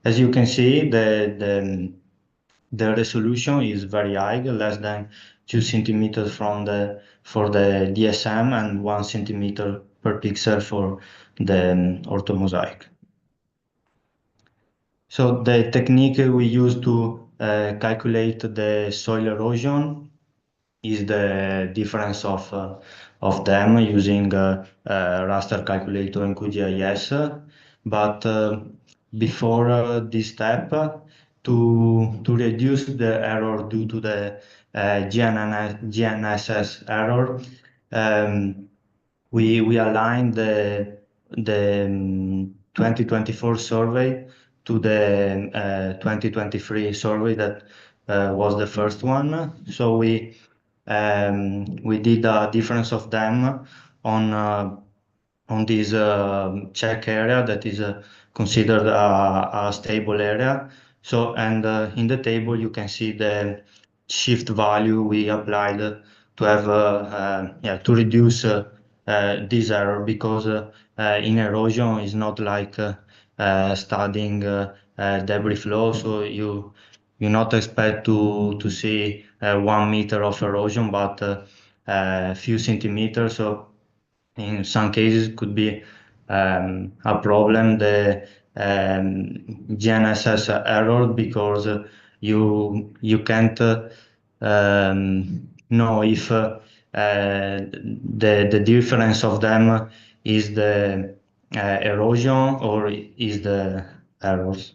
As you can see, the resolution is very high, less than 2 centimeters for the DSM and 1 centimeter per pixel for the orthomosaic. So the technique we use to calculate the soil erosion is the difference of them using raster calculator in QGIS. But before this step, to reduce the error due to the GNSS error, we aligned the 2024 survey to the 2023 survey that was the first one. So we did a difference of them on this check area that is considered a stable area. So, and in the table you can see the shift value we applied to have to reduce this error, because in erosion is not like studying debris flow, so you not expect to see 1 meter of erosion, but a few centimeters. So in some cases could be a problem, the GNSS error, because you can't know if the difference of them is the erosion or is the errors.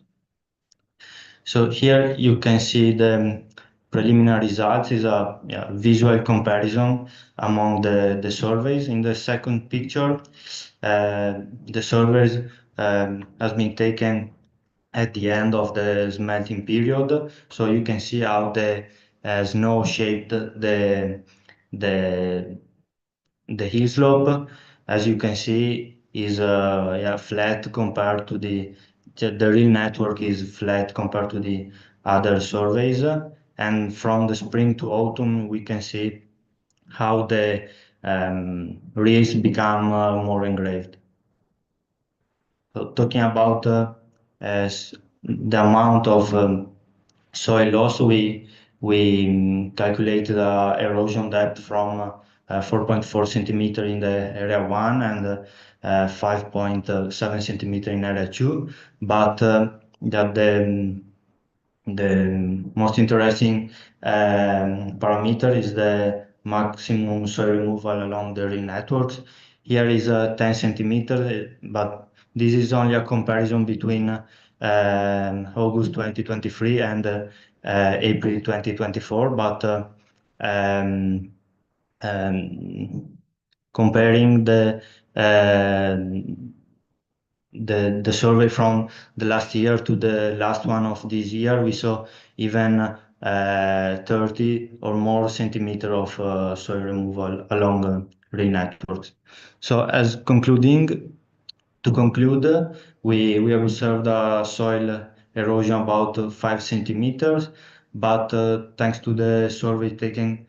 So here you can see the preliminary results is a visual comparison among the surveys. In the second picture, the surveys has been taken at the end of the smelting period. So you can see how the snow shaped the hill slope. As you can see, is flat compared to the real network is flat compared to the other surveys. And from the spring to autumn, we can see how the reels become more engraved. So talking about the amount of soil loss, we calculated erosion depth from 4.4 centimeter in the area 1 and 5.7 centimeter in area 2. But that the most interesting parameter is the maximum soil removal along the real networks. Here is 10 centimeter, but this is only a comparison between August 2023 and April 2024, but comparing the survey from the last year to the last one of this year, we saw even 30 or more centimeter of soil removal along rail networks. So to conclude, we have observed soil erosion about 5 centimeters, but thanks to the survey taken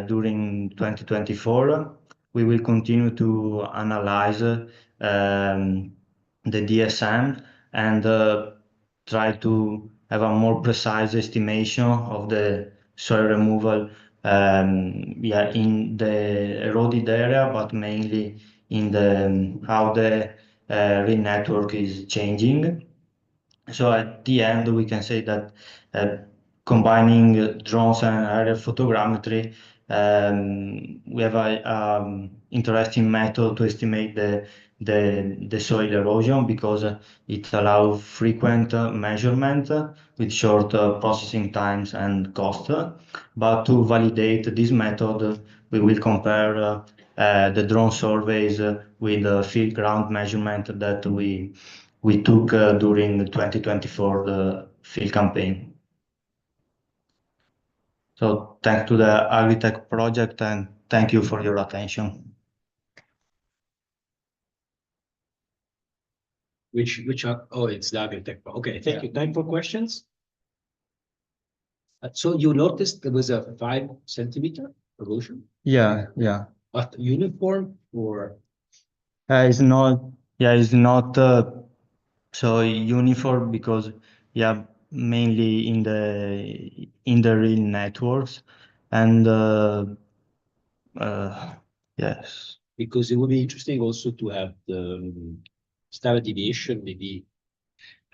during 2024, we will continue to analyze the DSM and try to have a more precise estimation of the soil removal in the eroded area, but mainly in the how the rail network is changing. So at the end, we can say that uh, combining drones and aerial photogrammetry, we have a interesting method to estimate the soil erosion because it allows frequent measurement with short processing times and cost. But to validate this method, we will compare the drone surveys with the field ground measurement that we took during the 2024 the field campaign. So thanks to the Agritech project and thank you for your attention. Oh, it's the Agritech. Okay, thank you. Time for questions? So you noticed there was a 5 centimeter erosion, Yeah. but uniform or It's not so uniform because mainly in the real networks and yes. because it would be interesting also to have the standard deviation, maybe.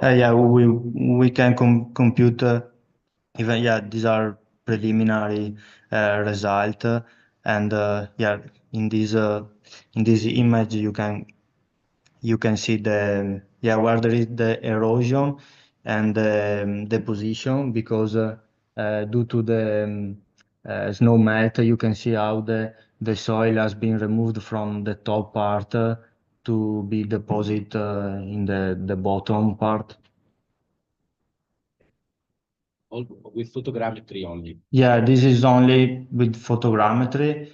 We can compute even these are preliminary result and in this image you can see where there is the erosion and the position because due to the snow melt you can see how the soil has been removed from the top part to be deposited in the bottom part. With photogrammetry only. Yeah, this is only with photogrammetry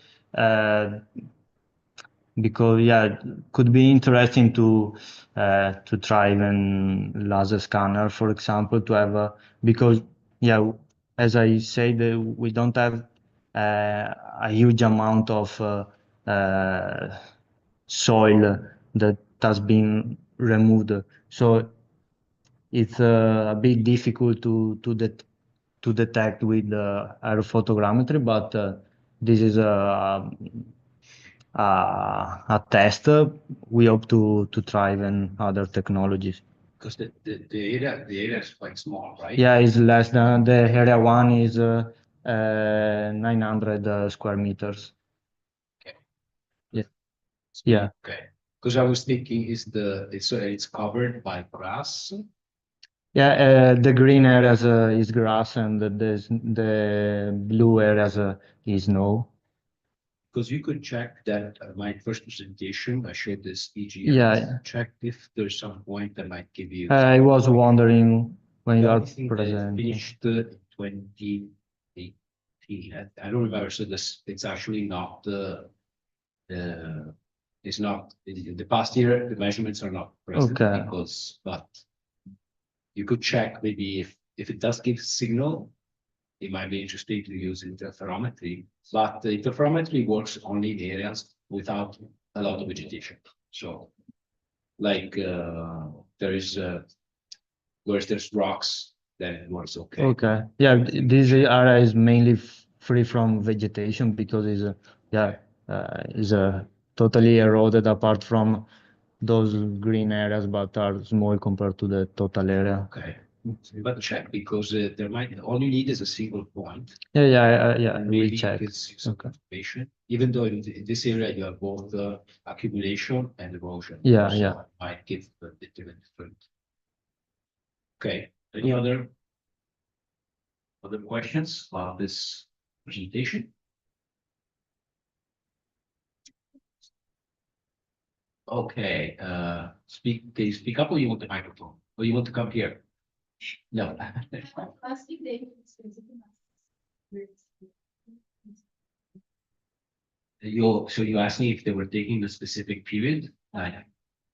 because could be interesting to try even laser scanner, for example, to have because as I said, we don't have a huge amount of soil that has been removed, so it's a bit difficult to detect with aerophotogrammetry, but this is a test. We hope to try even other technologies. Because the area is quite small, right? Yeah, it's less than the area one is 900 square meters. Okay. Yeah. Okay. Because I was thinking, it's covered by grass. The green areas is grass and the blue areas is snow. Because you could check that my first presentation, I showed this EGM. Yeah. Check if there's some point that might give you. I was wondering when you are Everything that presenting. finished 2018. I don't remember. So it's actually not it's not the past year. The measurements are not present Okay. but you could check maybe if it does give signal, it might be interesting to use interferometry. But the interferometry works only in areas without a lot of vegetation. So, like there is where there's rocks, then it works okay. Okay. Yeah, this area is mainly free from vegetation because is totally eroded apart from those green areas, but are small compared to the total area. Okay. But check because there might all you need is a single point. Yeah. We Maybe check. it's some Okay. information, even though in this area you have both accumulation and erosion. Yeah, so yeah. it might give a different. Okay. Any other questions about this presentation? Okay. Can you speak up or you want the microphone? Or you want to come here? No. So you asked me if they were taking a specific period, like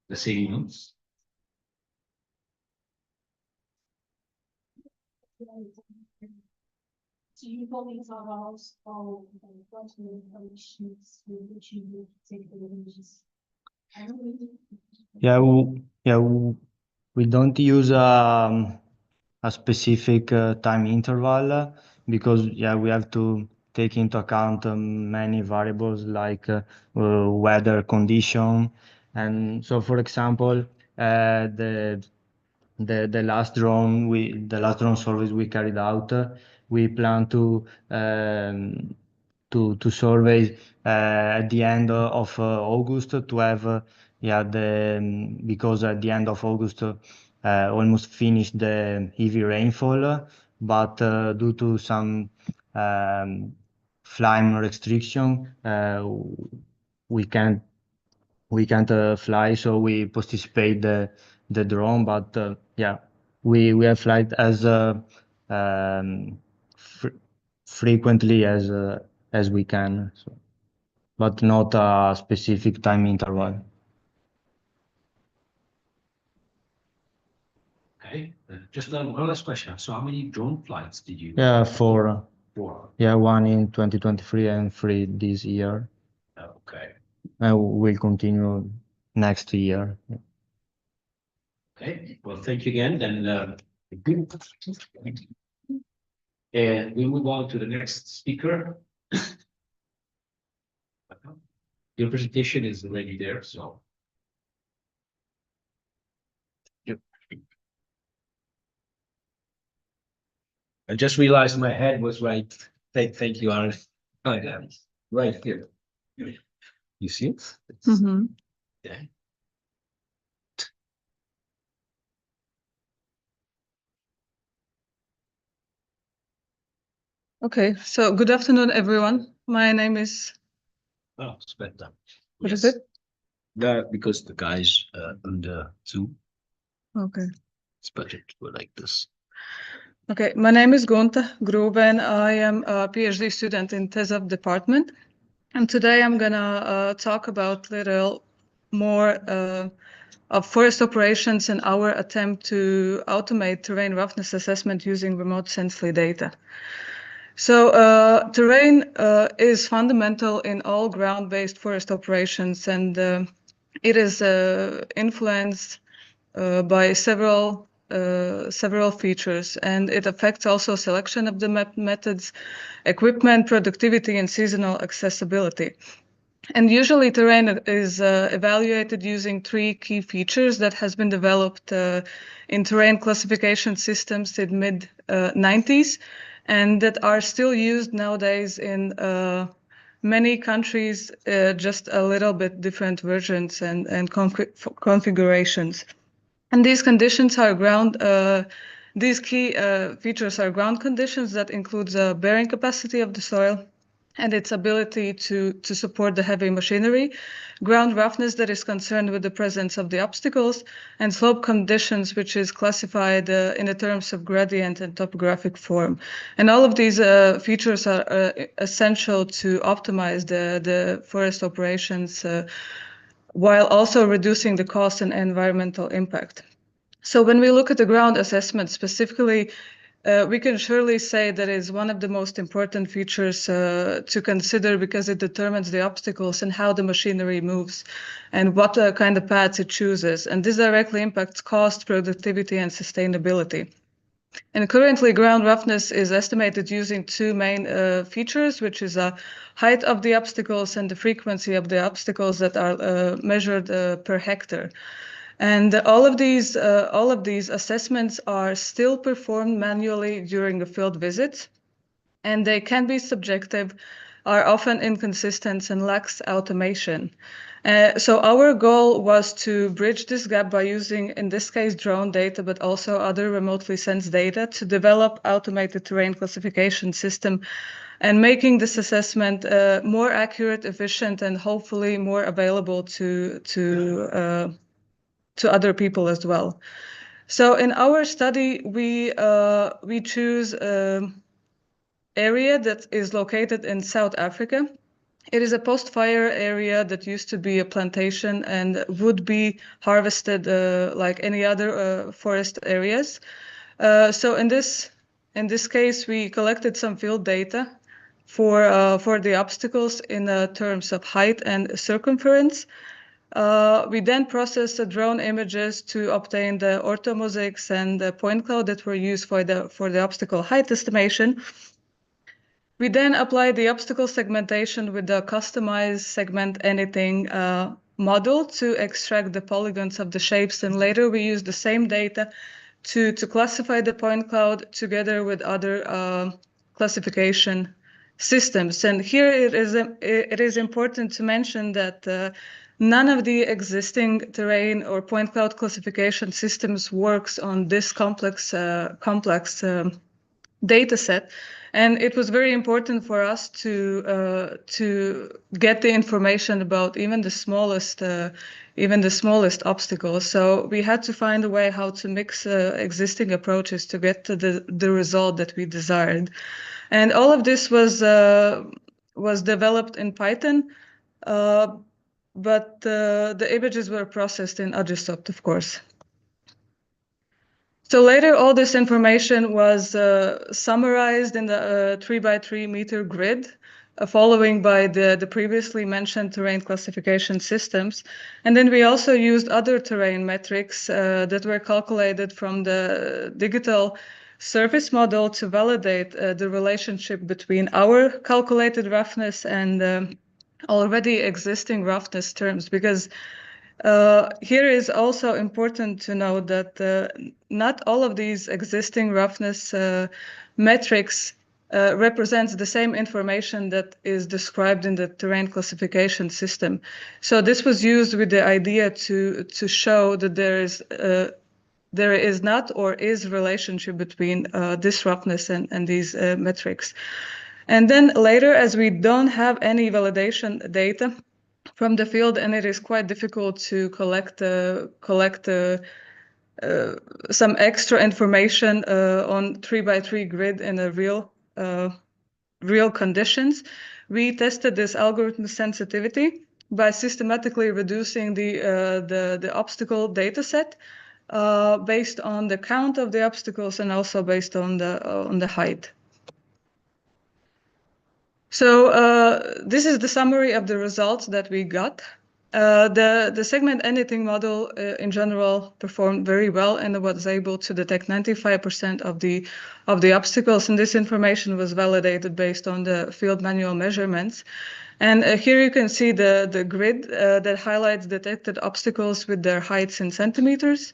the same months? So you probably are also conditions which you would take the images. We don't use a specific time interval because we have to take into account many variables like weather condition, and so for example the last drone service we carried out, we plan to survey at the end of August to have because at the end of August almost finished the heavy rainfall, but due to some flying restriction we can't fly, so we participate the drone, but we have flight as fr frequently as we can, so, but not a specific time interval. Okay. Just one last question. So how many drone flights did you? Four. One in 2023 and 3 this year. Okay. We'll continue next year. Okay. Well, thank you again. Then and we move on to the next speaker. Your presentation is already there, so. Yep. I just realized my head was right. Thank you, Aaron. Right here. You see it? Yeah. Okay, so good afternoon, everyone. My name is. Oh, it's better. What is it? Because the guys on the Zoom. Okay. It's better to go like this. Okay, my name is Gonta Gruben. I am a PhD student in TESAP department. And today I'm gonna talk about a little more of forest operations and our attempt to automate terrain roughness assessment using remote sensely data. So terrain is fundamental in all ground-based forest operations, and it is influenced by several features, and it affects also selection of the methods, equipment, productivity, and seasonal accessibility. And usually terrain is evaluated using 3 key features that has been developed in terrain classification systems in mid-90s and that are still used nowadays in many countries, just a little bit different versions and configurations. And these conditions are these key features are ground conditions that includes the bearing capacity of the soil and its ability to support the heavy machinery, ground roughness that is concerned with the presence of the obstacles, and slope conditions, which is classified in the terms of gradient and topographic form. And all of these features are essential to optimize the forest operations while also reducing the cost and environmental impact. So when we look at the ground assessment specifically, we can surely say that is one of the most important features to consider because it determines the obstacles and how the machinery moves and what kind of paths it chooses. And this directly impacts cost, productivity, and sustainability. And currently, ground roughness is estimated using 2 main features, which is a height of the obstacles and the frequency of the obstacles that are measured per hectare. And all of these assessments are still performed manually during a field visit, and they can be subjective, are often inconsistent, and lacks automation. So our goal was to bridge this gap by using, in this case, drone data, but also other remotely sensed data to develop automated terrain classification system and making this assessment more accurate, efficient, and hopefully more available to other people as well. So in our study, we choose area that is located in South Africa. It is a post-fire area that used to be a plantation and would be harvested like any other forest areas. So in this case, we collected some field data for the obstacles in terms of height and circumference. We then processed the drone images to obtain the orthomosaics and the point cloud that were used for the obstacle height estimation. We then applied the obstacle segmentation with the customized segment anything model to extract the polygons of the shapes, and later we used the same data to classify the point cloud together with other classification systems. And here it is important to mention that none of the existing terrain or point cloud classification systems works on this complex data set. And it was very important for us to get the information about even the smallest obstacles. So we had to find a way how to mix existing approaches to get to the result that we desired. And all of this was developed in Python, but the images were processed in Agisoft, of course. So later, all this information was summarized in the 3x3 meter grid, following by the previously mentioned terrain classification systems. And then we also used other terrain metrics that were calculated from the digital surface model to validate the relationship between our calculated roughness and already existing roughness terms, because here is also important to note that not all of these existing roughness metrics represents the same information that is described in the terrain classification system. So this was used with the idea to show that there is not or is relationship between this roughness and these metrics. And then later, as we don't have any validation data from the field, and it is quite difficult to collect some extra information on 3x3 grid in a real conditions. We tested this algorithm sensitivity by systematically reducing the obstacle data set based on the count of the obstacles and also based on the height. So this is the summary of the results that we got. The segment anything model in general performed very well and was able to detect 95% of the obstacles, and this information was validated based on the field manual measurements. And here you can see the grid that highlights detected obstacles with their heights in centimeters,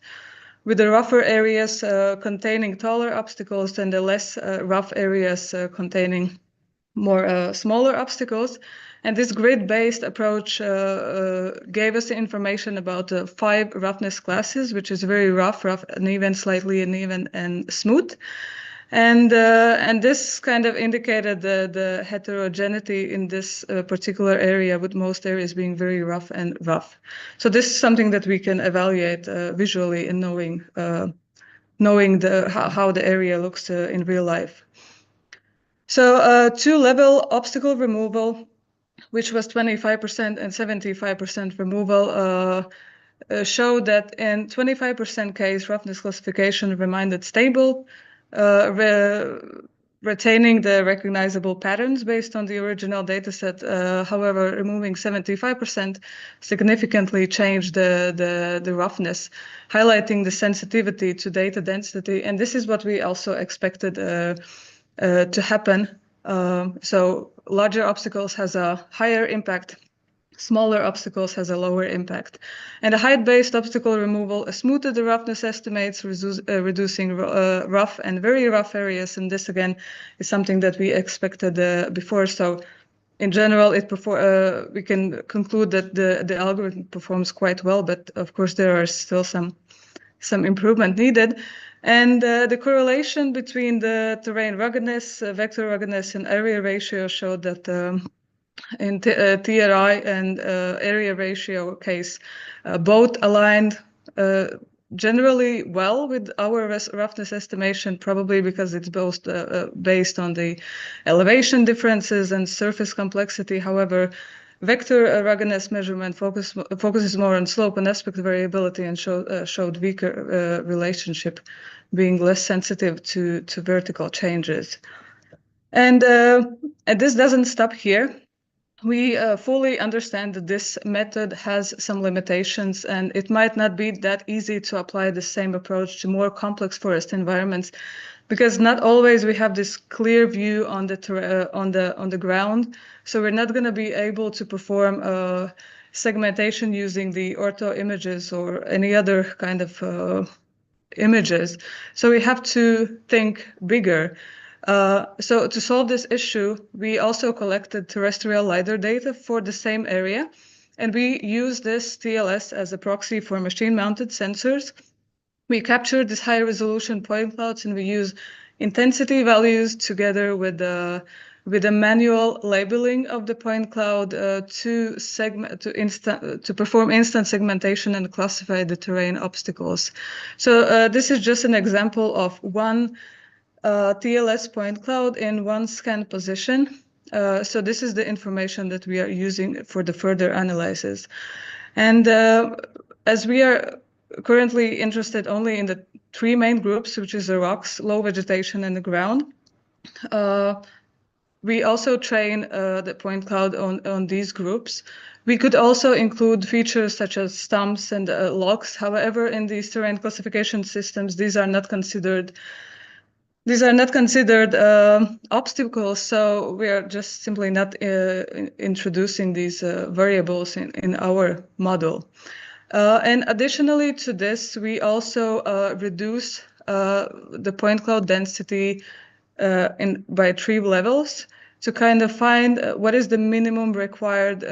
with the rougher areas containing taller obstacles and the less rough areas containing more smaller obstacles. And this grid-based approach gave us the information about the 5 roughness classes, which is very rough, uneven, slightly uneven, and smooth. And this kind of indicated the heterogeneity in this particular area, with most areas being very rough and rough. So this is something that we can evaluate visually in knowing how the area looks in real life. So 2-level obstacle removal, which was 25% and 75% removal, showed that in 25% case, roughness classification remained stable, retaining the recognizable patterns based on the original dataset. However, removing 75% significantly changed the roughness, highlighting the sensitivity to data density. And this is what we also expected to happen. So larger obstacles has a higher impact smaller obstacles has a lower impact. And a height-based obstacle removal smoothed the roughness estimates, reducing rough and very rough areas. And this, again, is something that we expected before. So in general, we can conclude that the algorithm performs quite well, but of course there are still some improvement needed. And the correlation between the terrain ruggedness, vector ruggedness, and area ratio showed that in TRI and area ratio case, both aligned generally well with our roughness estimation, probably because it's both based on the elevation differences and surface complexity. However, vector ruggedness measurement focuses more on slope and aspect variability and showed weaker relationship, being less sensitive to vertical changes. And this doesn't stop here. We fully understand that this method has some limitations, and it might not be that easy to apply the same approach to more complex forest environments, because not always we have this clear view on the ground. So we're not going to be able to perform segmentation using the ortho images or any other kind of images. So we have to think bigger. So to solve this issue, we also collected terrestrial LiDAR data for the same area, and we use this TLS as a proxy for machine-mounted sensors. We capture these high-resolution point clouds, and we use intensity values together with the manual labeling of the point cloud to perform instant segmentation and classify the terrain obstacles. So this is just an example of one TLS point cloud in one scan position. So this is the information that we are using for the further analysis. And as we are currently interested only in the three main groups, which is the rocks, low vegetation, and the ground, we also train the point cloud on these groups. We could also include features such as stumps and logs. However, in these terrain classification systems, these are not considered obstacles, so we are just simply not introducing these variables in our model. And additionally to this, we also reduce the point cloud density by 3 levels to kind of find what is the minimum required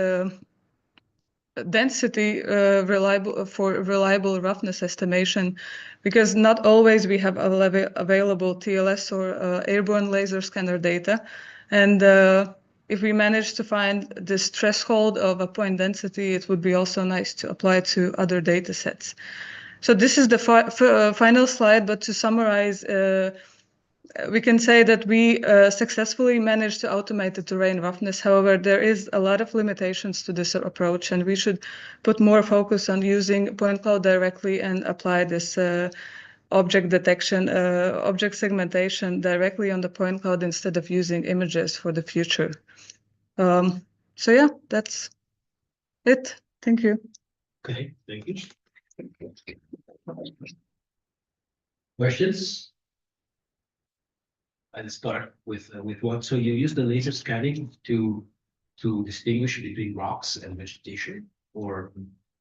density for reliable roughness estimation, because not always we have available TLS or airborne laser scanner data. And if we manage to find this threshold of a point density, it would be also nice to apply to other data sets. So this is the final slide, but to summarize, we can say that we successfully managed to automate the terrain roughness. However, there is a lot of limitations to this approach, and we should put more focus on using point cloud directly and apply this object detection, object segmentation directly on the point cloud instead of using images for the future. So yeah, that's it. Thank you. Okay, thank you. Questions? I'll start with one. So you use the laser scanning to distinguish between rocks and vegetation, or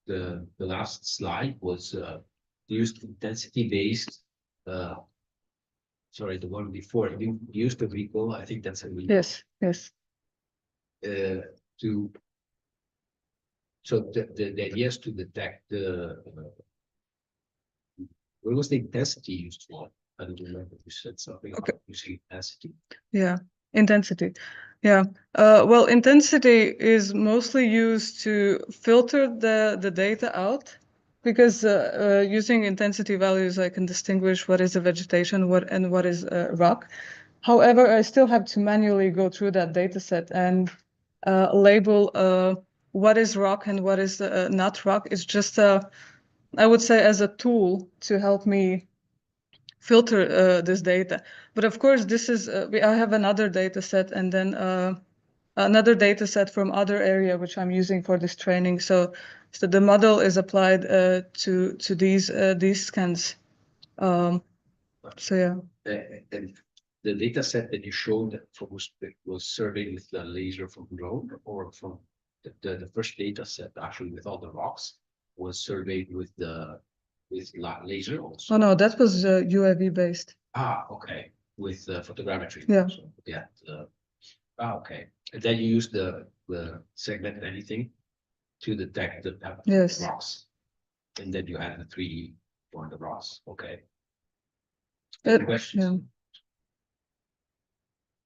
the last slide was used intensity-based. Sorry, the one before you used the recall. I think that's a recall. Yes. So the idea is to detect what was the intensity used for? I don't remember. You said something about using intensity. Yeah, intensity. Yeah. Well, intensity is mostly used to filter the data out, because using intensity values, I can distinguish what is a vegetation, what is rock. However, I still have to manually go through that data set and label what is rock and what is not rock. It's just I would say as a tool to help me filter this data. But of course, this is I have another data set, and then another data set from other area which I'm using for this training. So the model is applied to these scans. So yeah. And the data set that you showed was surveyed with the laser from drone or from the first data set actually with all the rocks was surveyed with laser also. Oh no, that was UAV based. Ah, okay. With photogrammetry. Yeah. So, yeah. Okay. And then you use the segment anything to detect the Yes. rocks. And then you add the 3D for the rocks. Okay. Yeah. Questions?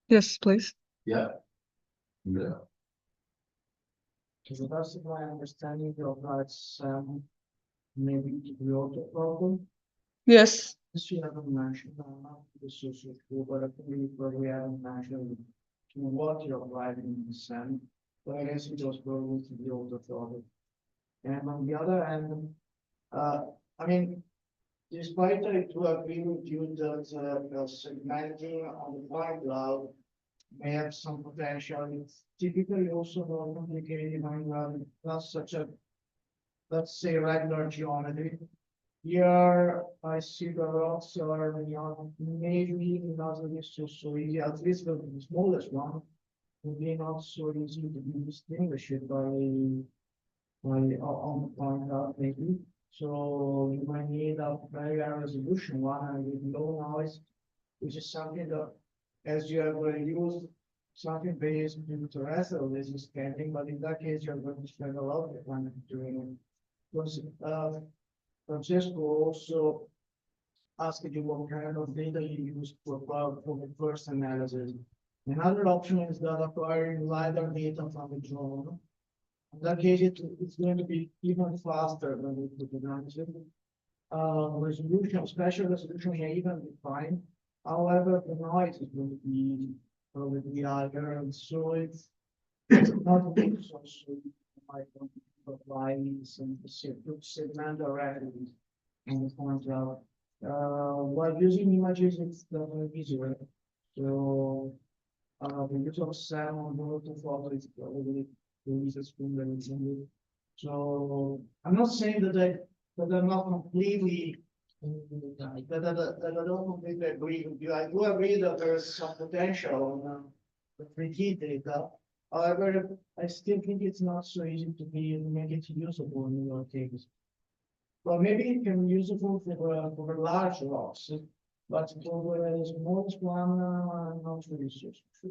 Yes, please. Yeah. Yeah. To the best of my understanding of that's maybe the auto problem. Yes. This you haven't mentioned, not the social school, but I believe where we haven't mentioned to what you're driving in the sun. But I guess it was probably to the auto problem. And on the other hand, I mean, despite I do agree with you that segmenting on the point cloud may have some potential. It's typically also more complicated when you have not such a, let's say, regular geometry. Here, I see the rocks are, maybe not really so easy, at least the smallest one, would be not so easy to be distinguished on the point cloud maybe. So you might need a very high resolution one and with low noise, which is something that, as you have used something based in terrestrial laser scanning, but in that case, you're going to spend a lot of time doing it. Because Francesco also asked you what kind of data you use for the first analysis. Another option is that acquiring LiDAR data from the drone. In that case, it's going to be even faster than with the photogrammetry. Resolution, special resolution may even be fine. However, the noise is going to be probably higher, and so it's not good. So you might want to apply some segment directly on the point cloud. While using images, it's definitely easier. So the use of sound or to photo is probably the easiest thing that is needed. So I'm not saying that I'm not completely that I don't completely agree with you. I do agree that there is some potential on the 3D data. However, I still think it's not so easy to make it usable in your case. Well, maybe it can be useful for large rocks, but for the smallest one, not really so sure.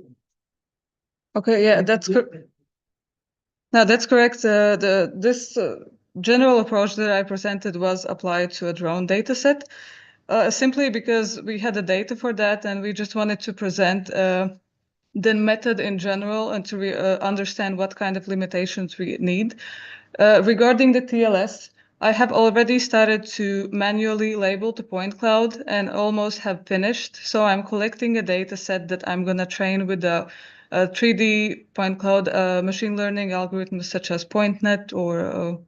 Okay, yeah, that's good. No, that's correct. This general approach that I presented was applied to a drone data set, simply because we had the data for that and we just wanted to present the method in general and to understand what kind of limitations we need. Regarding the TLS, I have already started to manually label the point cloud and almost have finished. So I'm collecting a data set that I'm going to train with the 3D point cloud machine learning algorithms such as PointNet or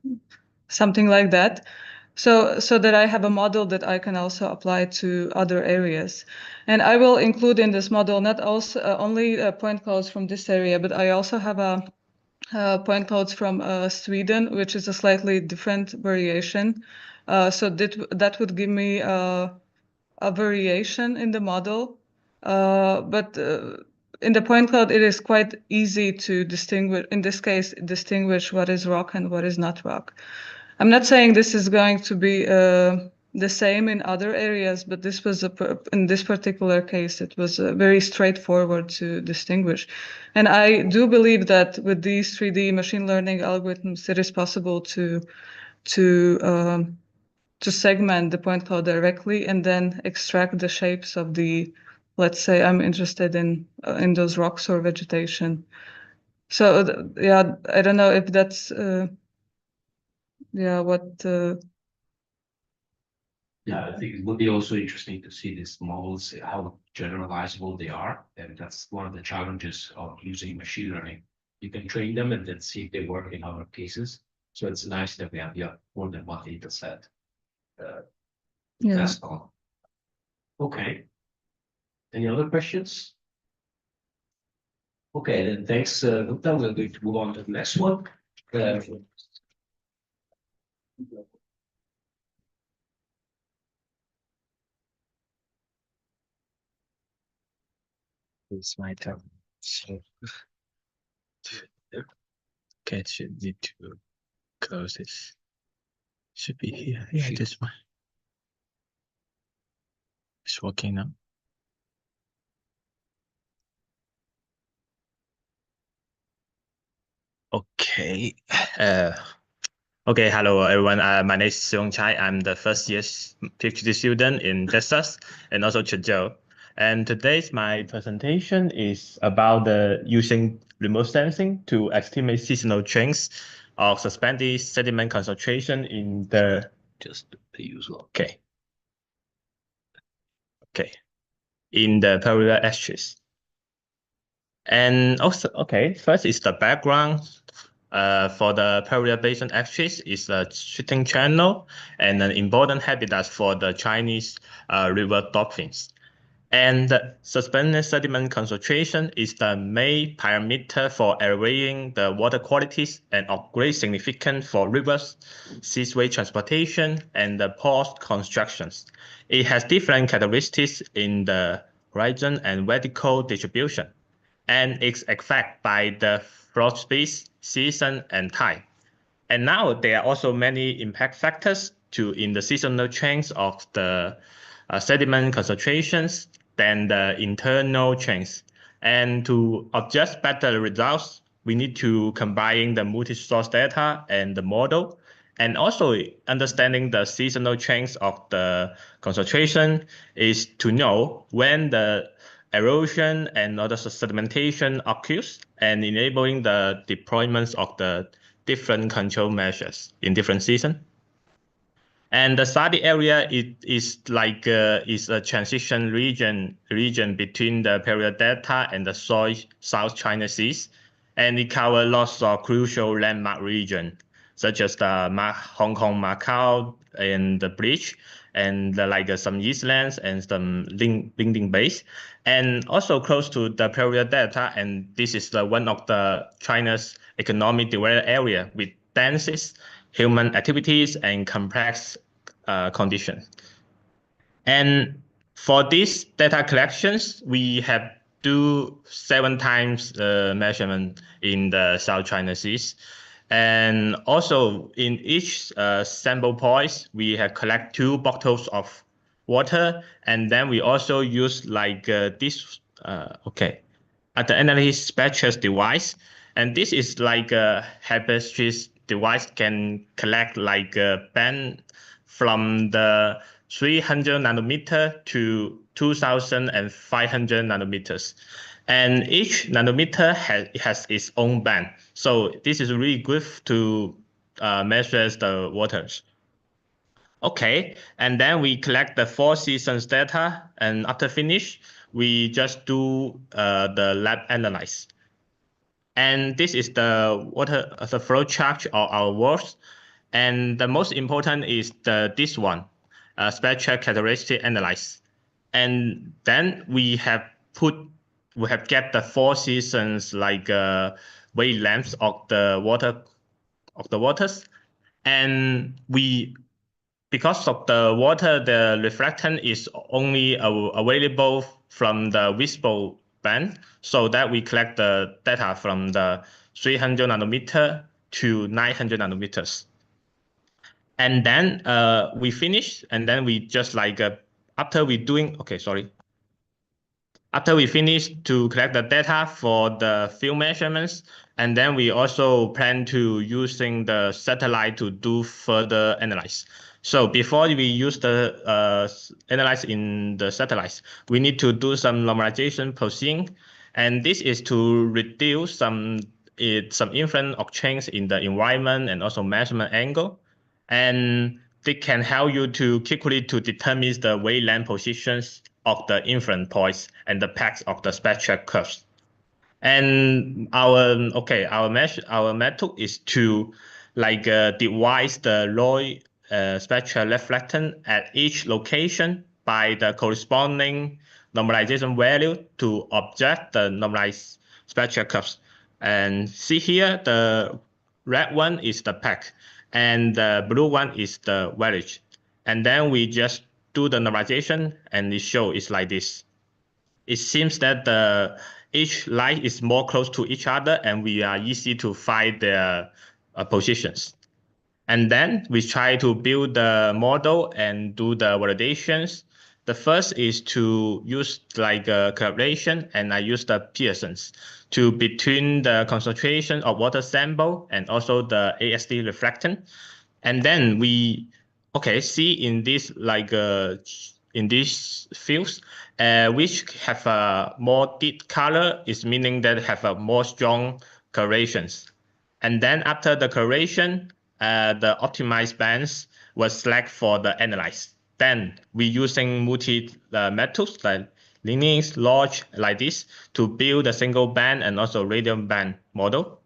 something like that. So that I have a model that I can also apply to other areas. And I will include in this model not also only point clouds from this area, but I also have a point clouds from Sweden, which is a slightly different variation. So that would give me a variation in the model. But in the point cloud, it is quite easy to distinguish, in this case, distinguish what is rock and what is not rock. I'm not saying this is going to be the same in other areas, but this was in this particular case, it was very straightforward to distinguish. And I do believe that with these 3D machine learning algorithms, it is possible to segment the point cloud directly and then extract the shapes of the, let's say I'm interested in those rocks or vegetation. So yeah, I don't know if that's what. Yeah, I think it would be also interesting to see these models, how generalizable they are. And that's one of the challenges of using machine learning. You can train them and then see if they work in other cases. So it's nice that we have more than one data set. That's all. Okay. Any other questions? Okay, then thanks, Gupta. We're going to move on to the next one. It's my turn. So, Okay, should need to close this. Should be here. Yeah, this one. It's working now. Okay. Okay, hello everyone. My name is Seung Chai. I'm the first year PhD student in Texas and also Chuzhou. And today's my presentation is about using remote sensing to estimate seasonal trends of suspended sediment concentration in the Just the usual. okay in the polar ashes. And also, okay, first is the background. For the Polar Basin axis is a shooting channel and an important habitat for the Chinese river dolphins. And suspended sediment concentration is the main parameter for evaluating the water qualities and of great significance for rivers, seaway transportation, and the port constructions. It has different characteristics in the horizon and vertical distribution, and is affected by the flow speed, season, and time. And now there are also many impact factors in the seasonal change of the sediment concentrations than the internal change. And to adjust better results, we need to combine the multi-source data and the model, and also understanding the seasonal change of the concentration is to know when the erosion and other sedimentation occurs, and enabling the deployments of the different control measures in different seasons. And the study area is a transition region between the Imperial Delta and the South China Seas, and it covers lots of crucial landmark regions such as the Hong Kong, Macau, and the bridge, and some islands and some Lingding base, and also close to the Imperial Delta. And this is one of the China's economic developed area with densest human activities and complex conditions. And for these data collections, we have do 7 times measurement in the South China Seas. And also in each sample points, we have collect 2 bottles of water. And then we also use this, the analysis spectral device. And this is like a hyperstretch device can collect like a band from the 300 nanometer to 2500 nanometers. And each nanometer has its own band. So this is really good to measure the waters. Okay, and then we collect the 4 seasons data, and after finish, we just do the lab analysis. And this is the flow chart of our works. And the most important is this one, spectral characteristic analysis. And then we have get the 4 seasons wavelengths of the waters, and because of the water, the reflectance is only available from the visible band, so that we collect the data from the 300 nanometer to 900 nanometers. And then we finish, and then we just after we finish to collect the data for the field measurements, and then we also plan to using the satellite to do further analysis. So before we use the analyze in the satellites, we need to do some normalization processing, and this is to reduce some influence of change in the environment and also measurement angle, and they can help you to quickly to determine the wavelength positions of the influence points and the packs of the spectral curves. And our method is to devise the raw spectral reflectance at each location by the corresponding normalization value to object the normalized spectral curves. And see here, the red one is the pack, and the blue one is the average. And then we just do the normalization, and it shows it's like this. It seems that each light is more close to each other, and we are easy to find their positions. And then we try to build the model and do the validations. The first is to use like a collaboration, and I use the Pearsons to between the concentration of water sample and also the ASD reflectant. And then we see in this like in these fields which have a more deep color is meaning that have a more strong correlations. And then after the correlation, the optimized bands was selected for the analyze. Then we using multi methods like linear, log like this to build a single band and also radial band model.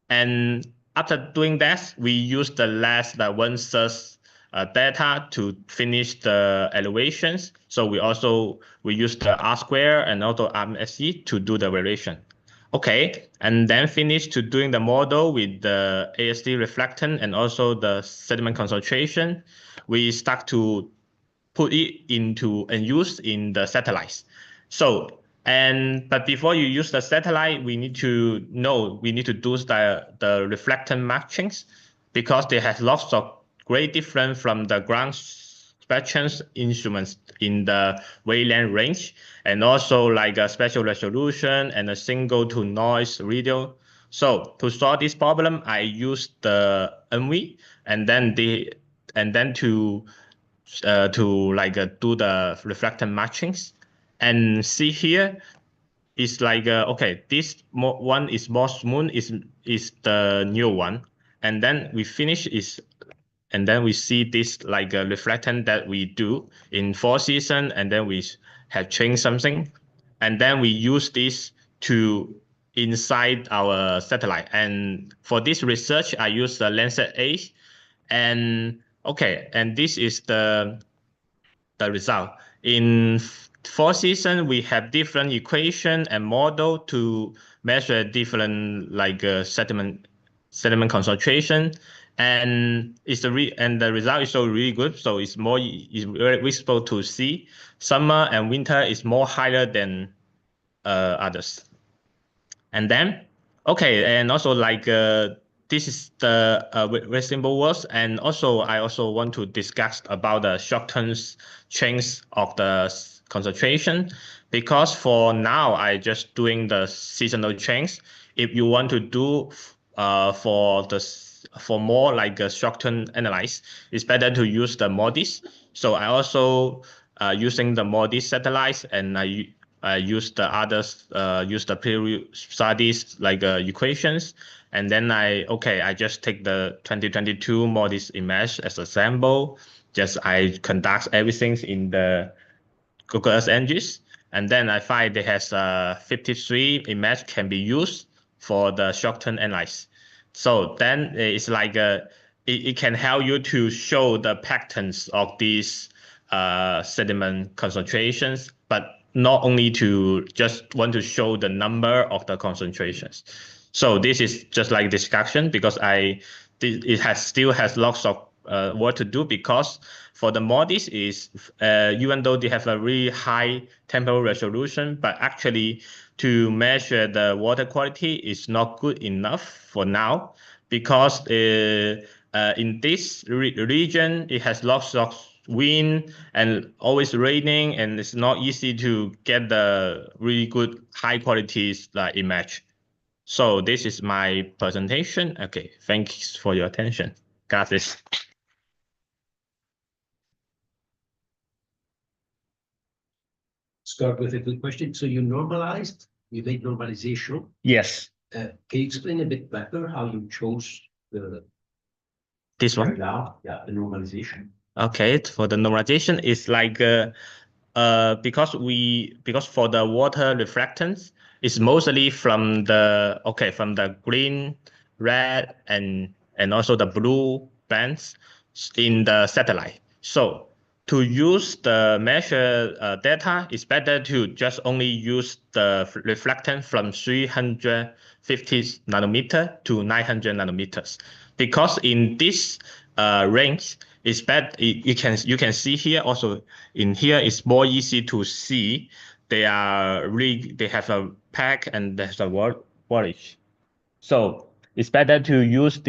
And after doing that, we use the last one source data to finish the elevations. So we use the R square and also RMSE to do the variation. Okay, and then finish to doing the model with the ASD reflectant and also the sediment concentration. We start to put it into and use in the satellites. So, but before you use the satellite, we need to do the reflectant matchings because they have lots of great difference from the ground spectrum instruments in the wavelength range, and also like a spatial resolution and a single to noise radio. So to solve this problem, I use the NV and then to do the reflectant matchings. And see here is like this one is more smooth is the new one, and then we finish and then we see this like a reflectant that we do in 4 season, and then we have changed something, and then we use this to inside our satellite. And for this research, I use the Lancet A, and this is the result. In 4 seasons, we have different equation and model to measure different like sediment concentration, and the result is so really good. So it's very visible to see. Summer and winter is more higher than others. And then and also like this is the very simple words. And also I also want to discuss about the short-term change of the concentration, because for now I just doing the seasonal change. If you want to do for more like a short-term analyze, it's better to use the MODIS. So I also using the MODIS satellites, and I use the others, use the previous studies like equations, and then I just take the 2022 MODIS image as a sample. Just I conduct everything in the Google Earth engines, and then I find it has 53 image can be used for the short-term analysis. So then it's like it can help you to show the patterns of these sediment concentrations, but not only to just want to show the number of the concentrations. So this is just like discussion, because it still has lots of work to do, because for the MODIS is even though they have a really high temporal resolution, but actually to measure the water quality is not good enough for now, because in this region it has lots of wind and always raining, and it's not easy to get the really good high quality image. So this is my presentation. Okay, thanks for your attention. Got this. Start with a good question. So you made normalization. Yes. Can you explain a bit better how you chose this one? The normalization. Okay, for the normalization, it's like because for the water reflectance, it's mostly from the green, red, and also the blue bands in the satellite. So to use the measure data, it's better to just only use the reflectance from 350 nanometer to 900 nanometers, because in this range, it's bad. You can see here also in here it's more easy to see they have a pack and there's a wattage. So it's better to use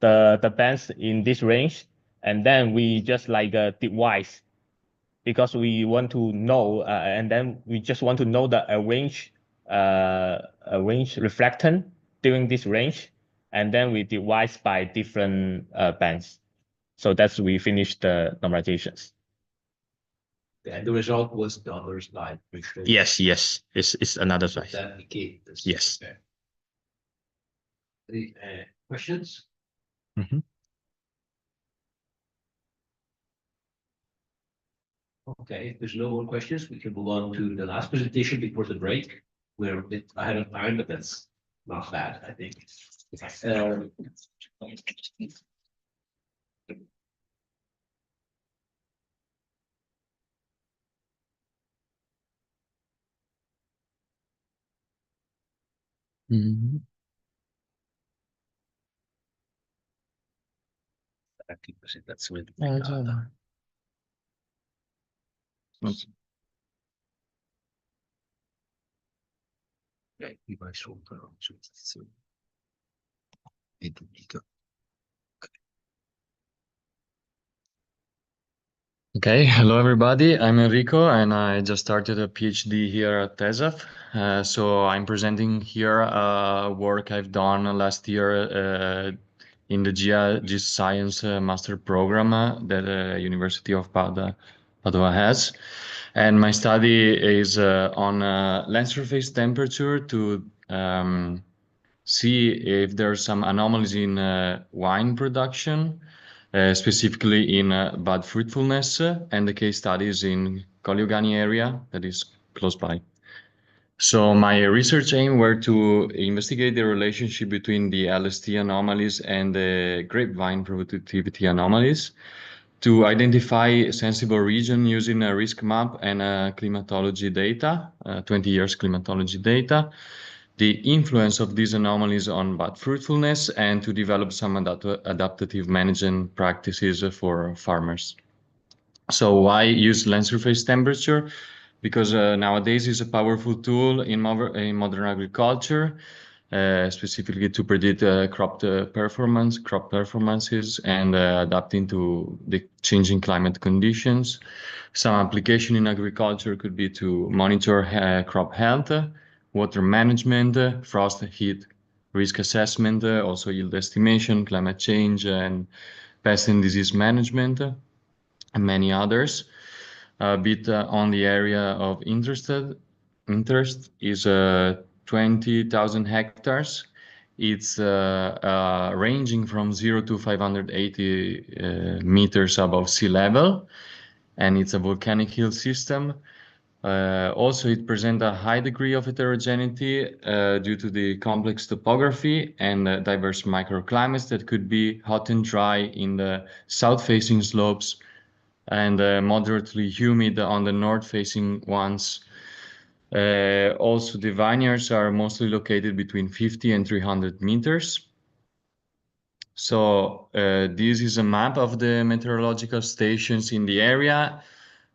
the bands in this range, and then we just like divide, because we want to know, and then we just want to know the range reflectance during this range, and then we divide by different bands. So that's we finish the normalizations. And the result was the other slide. Yes, it's another slide. That became this. Yes. Okay. Any questions? Mhm. Okay, if there's no more questions, we can move on to the last presentation before the break. We're a bit ahead of time, but that's not bad, I think. That's really okay, you guys will put on so Okay, hello everybody. I'm Enrico and I just started a PhD here at TESAF. So I'm presenting here work I've done last year in the GIS Science Master Program that University of Padua has. And my study is on land surface temperature to see if there are some anomalies in wine production, specifically in bud fruitfulness, and the case studies in Koliogani area that is close by. So my research aim were to investigate the relationship between the LST anomalies and the grapevine productivity anomalies, to identify sensible region using a risk map and climatology data, 20 years climatology data, the influence of these anomalies on bud fruitfulness, and to develop some adaptive management practices for farmers. So why use land surface temperature? Because nowadays it's a powerful tool in modern agriculture, specifically to predict crop performances and adapting to the changing climate conditions. Some application in agriculture could be to monitor crop health, water management, frost, heat, risk assessment, also yield estimation, climate change, and pest and disease management, and many others. A bit on the area of interest is 20,000 hectares. It's ranging from 0 to 580 meters above sea level, and it's a volcanic hill system. Also, it presents a high degree of heterogeneity due to the complex topography and diverse microclimates that could be hot and dry in the south-facing slopes and moderately humid on the north-facing ones. Also, the vineyards are mostly located between 50 and 300 meters. So this is a map of the meteorological stations in the area,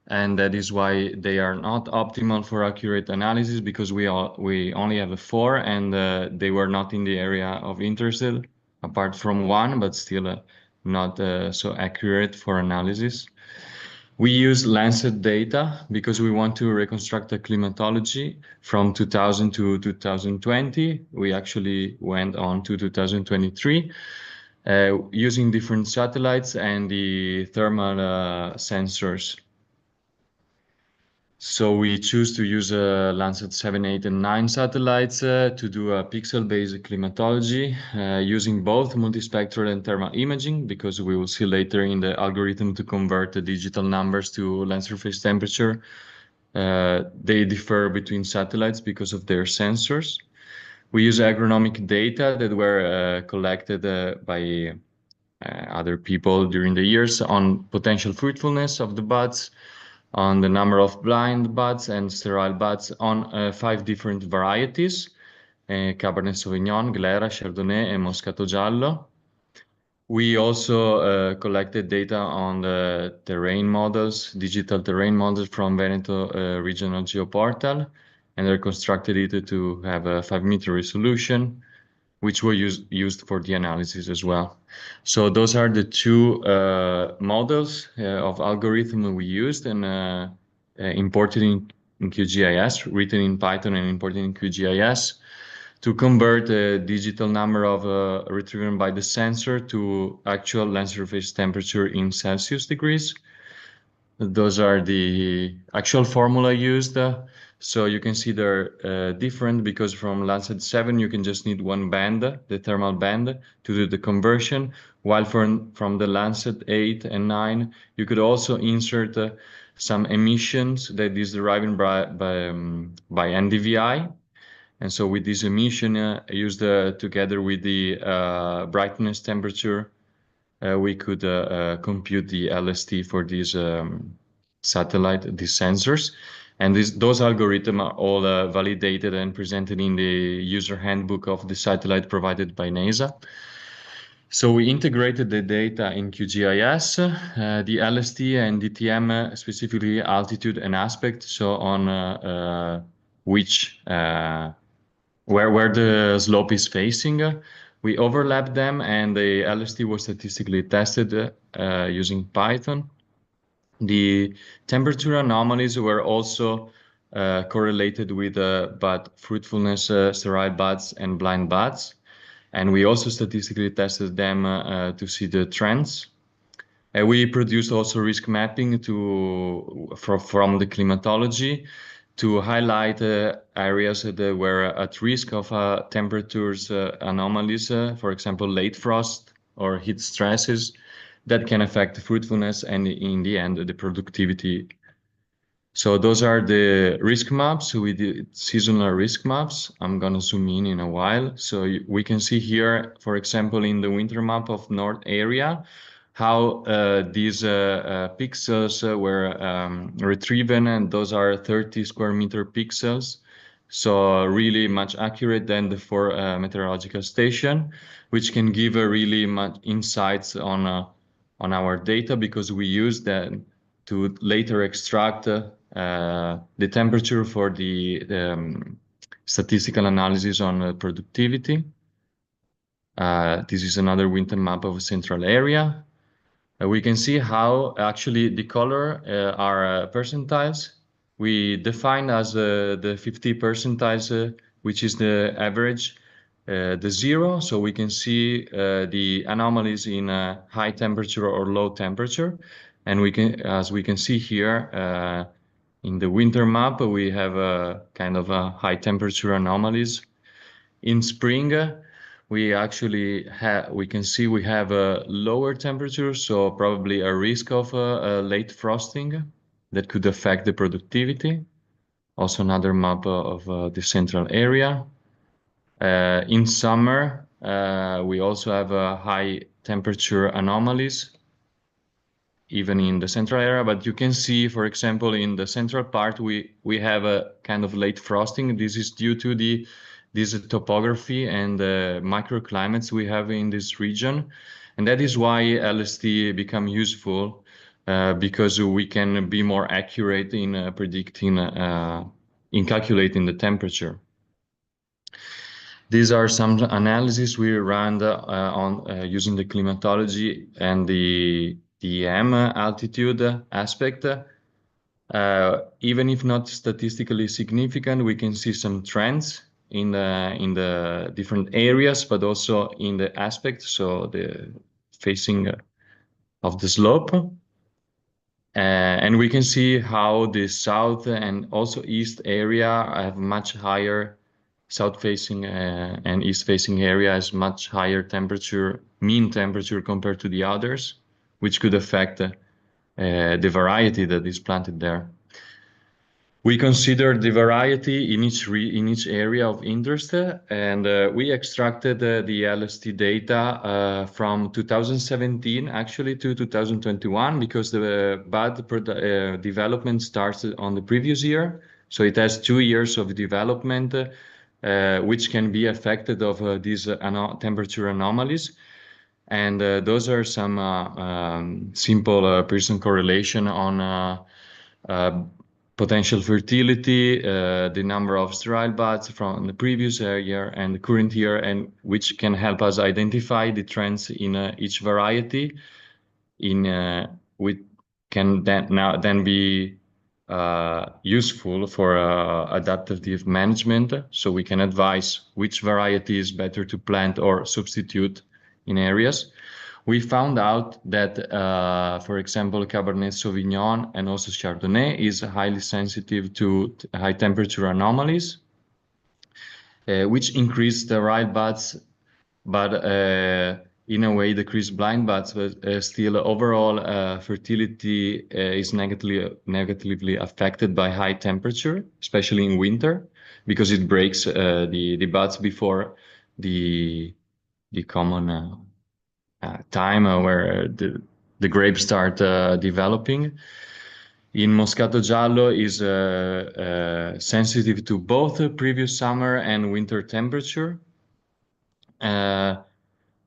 and that is why they are not optimal for accurate analysis, because we only have 4, and they were not in the area of interest, apart from one, but still not so accurate for analysis. We use Lancet data because we want to reconstruct the climatology from 2000 to 2020. We actually went on to 2023 using different satellites and the thermal sensors. So we choose to use Landsat 7, 8, and 9 satellites to do a pixel-based climatology using both multispectral and thermal imaging, because we will see later in the algorithm to convert the digital numbers to land surface temperature. They differ between satellites because of their sensors. We use agronomic data that were collected by other people during the years on potential fruitfulness of the buds, on the number of blind buds and sterile buds on 5 different varieties, Cabernet Sauvignon, Glera, Chardonnay, and Moscato Giallo. We also collected data on the terrain models, digital terrain models from Veneto Regional Geoportal, and reconstructed it to have a 5-meter resolution, which were used for the analysis as well. So those are the two models of algorithm we used and imported in QGIS, written in Python and imported in QGIS, to convert the digital number of retrieved by the sensor to actual land surface temperature in Celsius degrees. Those are the actual formula used. So you can see they're different because from Landsat 7 you can just need one band, the thermal band, to do the conversion, while from the Landsat 8 and 9 you could also insert some emissions that is derived by NDVI. And so with this emission used together with the brightness temperature, we could compute the LST for these satellite, these sensors. And those algorithms are all validated and presented in the user handbook of the satellite provided by NASA. So we integrated the data in QGIS, the LST and DTM, specifically altitude and aspect. So on which where the slope is facing. We overlapped them, and the LST was statistically tested using Python. The temperature anomalies were also correlated with bud fruitfulness, sterile buds, and blind buds. And we also statistically tested them to see the trends. We produced also risk mapping from the climatology to highlight areas that were at risk of temperatures anomalies, for example, late frost or heat stresses that can affect fruitfulness and in the end, the productivity. So those are the risk maps. We did seasonal risk maps. I'm going to zoom in a while. So we can see here, for example, in the winter map of North area, how these pixels were retrieved, and those are 30 square meter pixels. So really much accurate than the 4 meteorological station, which can give a really much insights on our data, because we use that to later extract the temperature for the statistical analysis on productivity. This is another winter map of a central area. We can see how actually the color are percentiles. We define as the 50 percentiles, which is the average, the 0. So we can see the anomalies in high temperature or low temperature. And we can, as we can see here, in the winter map, we have a kind of a high temperature anomalies. In spring, we actually we can see we have a lower temperature, so probably a risk of a late frosting that could affect the productivity. Also another map of the central area. In summer, we also have high temperature anomalies, even in the central area, but you can see, for example, in the central part, we have a kind of late frosting. This is due to this topography and the microclimates we have in this region. And that is why LST become useful, because we can be more accurate in predicting, in calculating the temperature. These are some analyses we ran on using the climatology and the EM altitude aspect. Even if not statistically significant, we can see some trends in the different areas, but also in the aspect, so the facing of the slope. And we can see how the south and also east area have much higher, south facing and east facing area has much higher temperature, mean temperature compared to the others, which could affect the variety that is planted there. We consider the variety in each area of interest, and we extracted the LST data from 2017 actually to 2021, because the bud development started on the previous year. So it has 2 years of development, which can be affected of these temperature anomalies. And those are some simple Pearson correlation on potential fertility, the number of sterile buds from the previous year and the current year, and which can help us identify the trends in each variety. Which can then be useful for adaptive management, so we can advise which variety is better to plant or substitute in areas. We found out that, for example, Cabernet Sauvignon and also Chardonnay is highly sensitive to high temperature anomalies, which increase sterile buds, but in a way decrease blind buds, but still overall fertility is negatively affected by high temperature, especially in winter, because it breaks the buds before the common time where the grapes start developing. In Moscato Giallo is sensitive to both previous summer and winter temperature.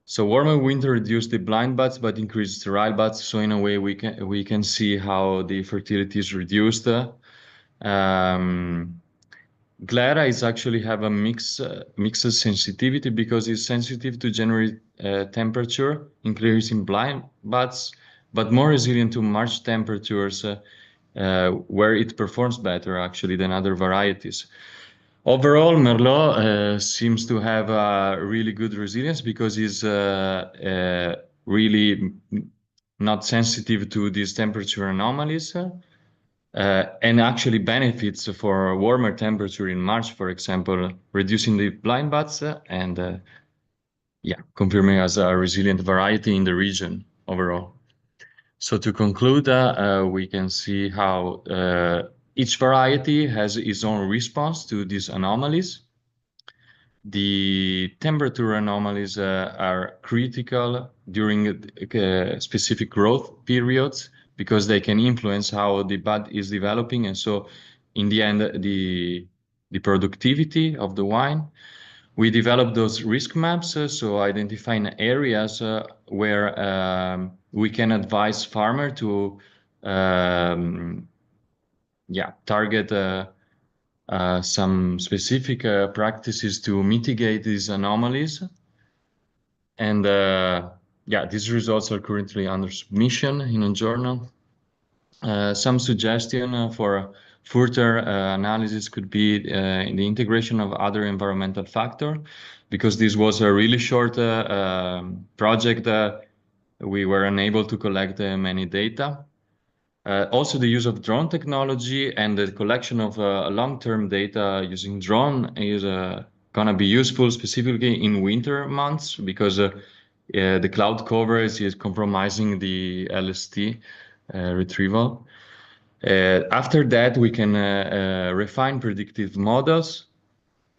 So warmer winter reduced the blind buds but increased sterile buds. So in a way we can see how the fertility is reduced. Glera is actually have a mixed sensitivity because it's sensitive to January temperature, increasing blind buds, but more resilient to March temperatures, where it performs better actually than other varieties. Overall, Merlot seems to have a really good resilience because it's really not sensitive to these temperature anomalies. And actually benefits for warmer temperature in March, for example, reducing the blind buds and confirming as a resilient variety in the region overall. So to conclude, we can see how each variety has its own response to these anomalies. The temperature anomalies are critical during specific growth periods because they can influence how the bud is developing, and so in the end the productivity of the wine. We develop those risk maps, so identifying areas where we can advise farmer to target some specific practices to mitigate these anomalies. And these results are currently under submission in a journal. Some suggestion for further analysis could be in the integration of other environmental factors, because this was a really short project. We were unable to collect many data. Also, the use of drone technology and the collection of long-term data using drone is going to be useful specifically in winter months, because the cloud coverage is compromising the LST retrieval. After that, we can refine predictive models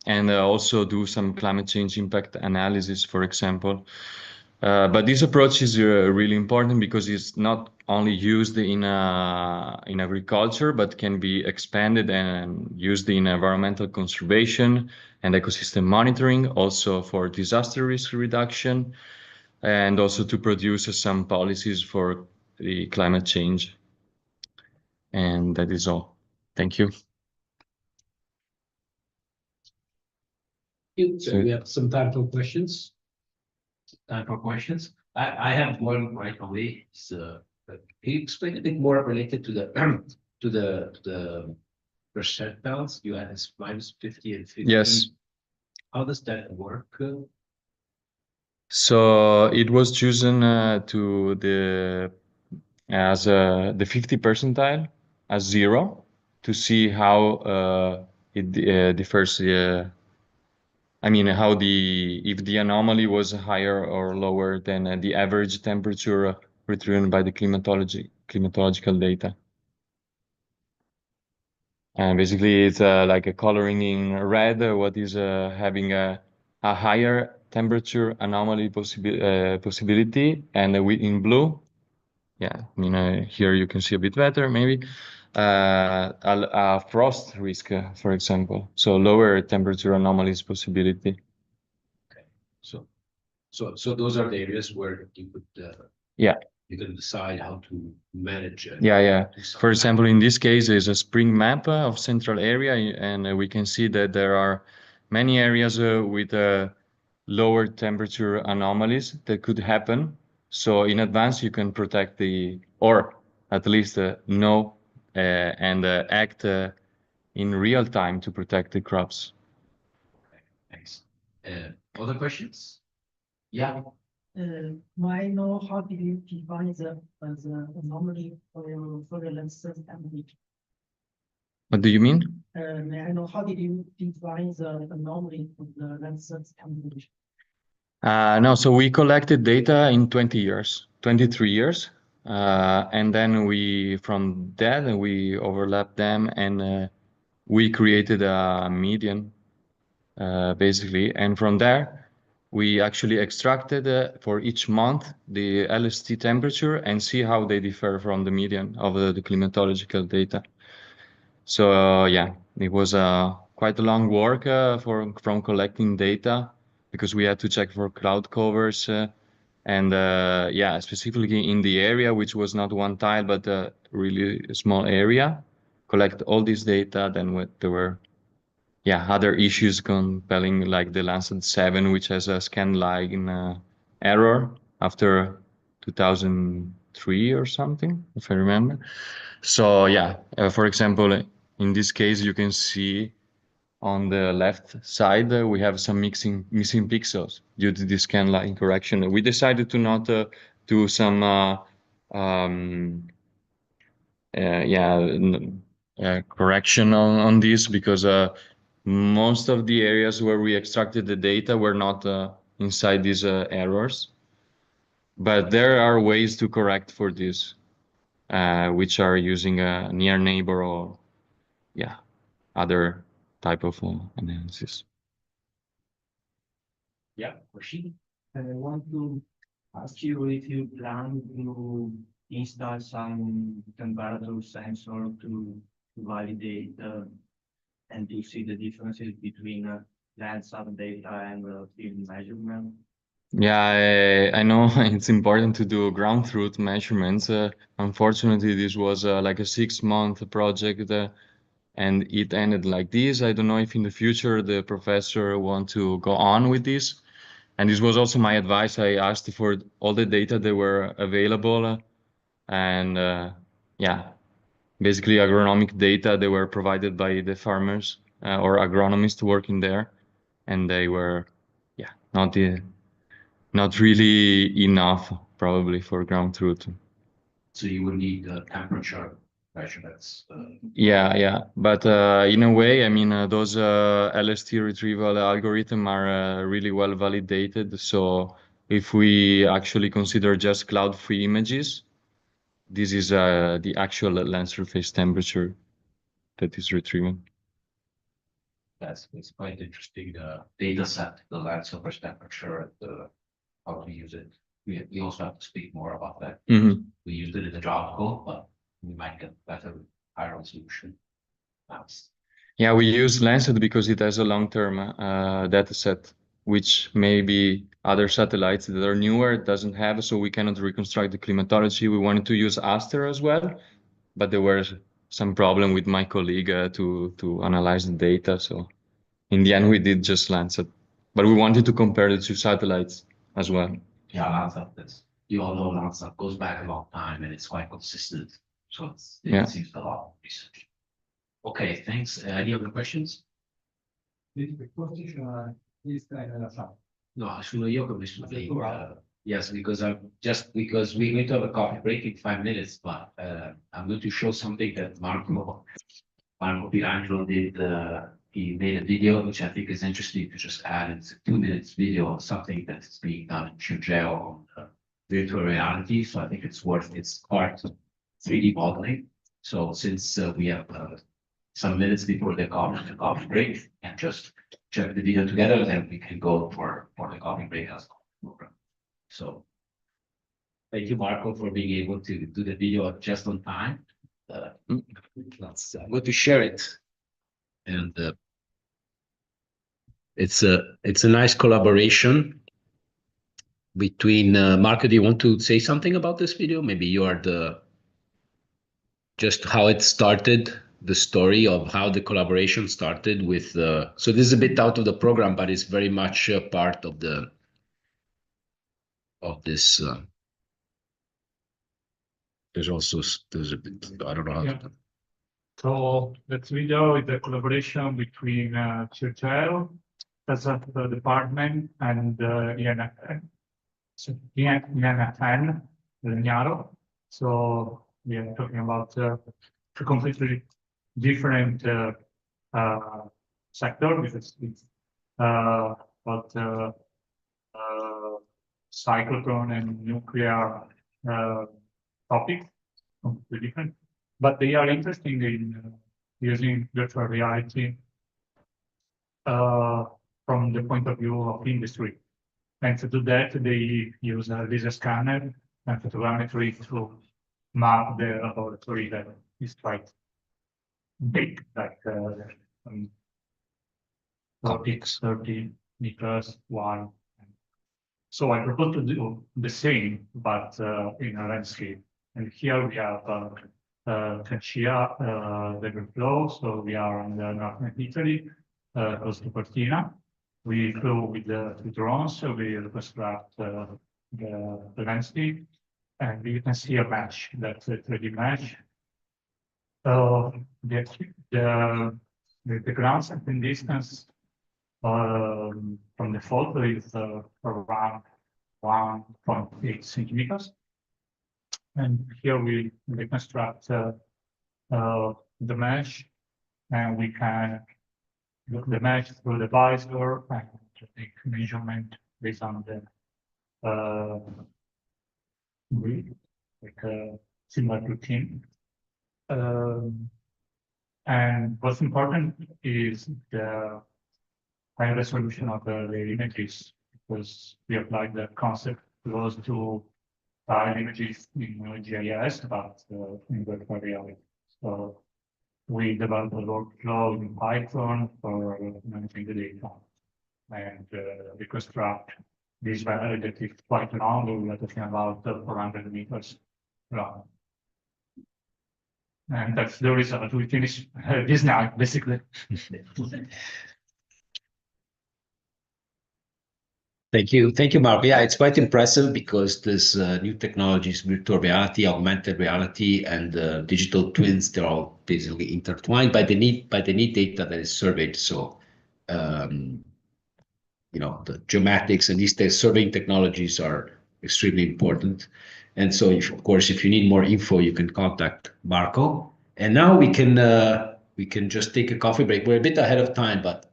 and also do some climate change impact analysis, for example. But this approach is really important because it's not only used in agriculture, but can be expanded and used in environmental conservation and ecosystem monitoring, also for disaster risk reduction, and also to produce some policies for the climate change. And that is all. Thank you. So we have some time for questions. I have one right away. So, can you explain a bit more related to the percentiles? You had this -50 and 50. Yes. How does that work? So it was chosen to the 50 percentile as 0 to see how it differs. I mean, if the anomaly was higher or lower than the average temperature returned by the climatological data. And basically, it's like a coloring in red, what is having a higher temperature anomaly possibility, and in blue, I mean, here you can see a bit better, maybe, a frost risk, for example. So lower temperature anomalies possibility. Okay, So those are the areas where you could Yeah. you can decide how to manage. Yeah. do For something. example, in this case, is a spring map of central area, and we can see that there are many areas with lower temperature anomalies that could happen. So in advance, you can protect or at least know and act in real time to protect the crops. Okay, thanks. Other questions? Yeah. May I know how did you define the anomaly for the lens sensitivity? What do you mean? May I know how did you define the anomaly for the lens sensitivity? No, so we collected data in 23 years. And then from that, we overlapped them and we created a median, basically. And from there, we actually extracted for each month the LST temperature and see how they differ from the median of the climatological data. So yeah, it was quite a long work from collecting data because we had to check for cloud covers and yeah, specifically in the area, which was not one tile, but a really small area, collect all this data. Then there were other issues compelling, like the Lancet 7, which has a scan line error after 2003 or something, if I remember. So yeah, for example, in this case, you can see on the left side, we have some missing pixels due to the scan line correction. We decided to not do some correction on this because most of the areas where we extracted the data were not inside these errors. But there are ways to correct for this, which are using a near neighbor or other type of analysis. Yeah, Rashid. I want to ask you if you plan to install some temperature sensor to validate and to see the differences between Landsat data and field measurement. Yeah, I know it's important to do ground truth measurements. Unfortunately, this was like a 6-month project and it ended like this. I don't know if in the future the professor want to go on with this. And this was also my advice. I asked for all the data that were available and basically agronomic data that were provided by the farmers or agronomists working there. And they were, not really enough probably for ground truth. So you would need temperature measurements. Yeah. But in a way, I mean, those LST retrieval algorithms are really well validated. So if we actually consider just cloud-free images, this is the actual land surface temperature that is retrieved. It's quite interesting data set, the land surface temperature, and how to use it. We also have to speak more about that. Mm-hmm. We used it in the job code, but we might get better, higher resolution maps. Yeah, we use Lancet because it has a long-term data set, which maybe other satellites that are newer doesn't have, so we cannot reconstruct the climatology. We wanted to use Aster as well, but there was some problem with my colleague to analyze the data. So in the end, we did just Lancet, but we wanted to compare the two satellites as well. Yeah, Lancet, you all know Lancet goes back a long time and it's quite consistent. So it seems a lot of research. Okay, thanks. Any other questions? No, sono io che ho messo yes, because we're going to have a coffee break in 5 minutes, but I'm going to show something that Marco Pirangelo did. He made a video which I think is interesting to just add. It's a 2 minutes video of something that's being done in Chugeo on virtual reality. So I think it's worth its part 3D modeling. So since we have some minutes before the coffee break, and just check the video together, then we can go for the coffee break as well. So thank you, Marco, for being able to do the video just on time. I'm going to share it, and it's a nice collaboration between Marco, do you want to say something about this video? Maybe you are just how it started, the story of how the collaboration started with so this is a bit out of the program, but it's very much a part of this there's a bit, I don't know how to. So that video is a collaboration between CIRCEL, as a the department, and INFN. So INFN, Legnaro. So we are talking about a completely different sector, because it's about cyclotron and nuclear topics, completely different. But they are interested in using virtual reality from the point of view of industry. And to do that, they use a laser scanner and photogrammetry to map the laboratory that is quite big, like 30 meters wide. So I propose to do the same, but in a landscape. And here we have Cancia, the flow. So we are in the northern Italy, close to Cortina. We flew with the drones, so we reconstruct the landscape, and you can see a mesh. That's a 3D mesh. The ground sampling distance from the photo is around 1.8 centimeters. And here we reconstruct the mesh, and we can look the mesh through the visor and take measurement based on the grid, like a similar routine. And what's important is the high resolution of the images, because we applied the concept close to file images in GIS, but in virtual reality. So we developed a workflow in Python for managing the data, and reconstruct this value that is quite long. We are talking about 400 meters long. And that's the result. We finish this night, basically. Thank you, Marco. Yeah, it's quite impressive because this new technologies, virtual reality, augmented reality, and digital twins, they're all basically intertwined by the need data that is surveyed. So, you know, the geomatics and these surveying technologies are extremely important. And so, of course, if you need more info, you can contact Marco. And now we can just take a coffee break. We're a bit ahead of time, but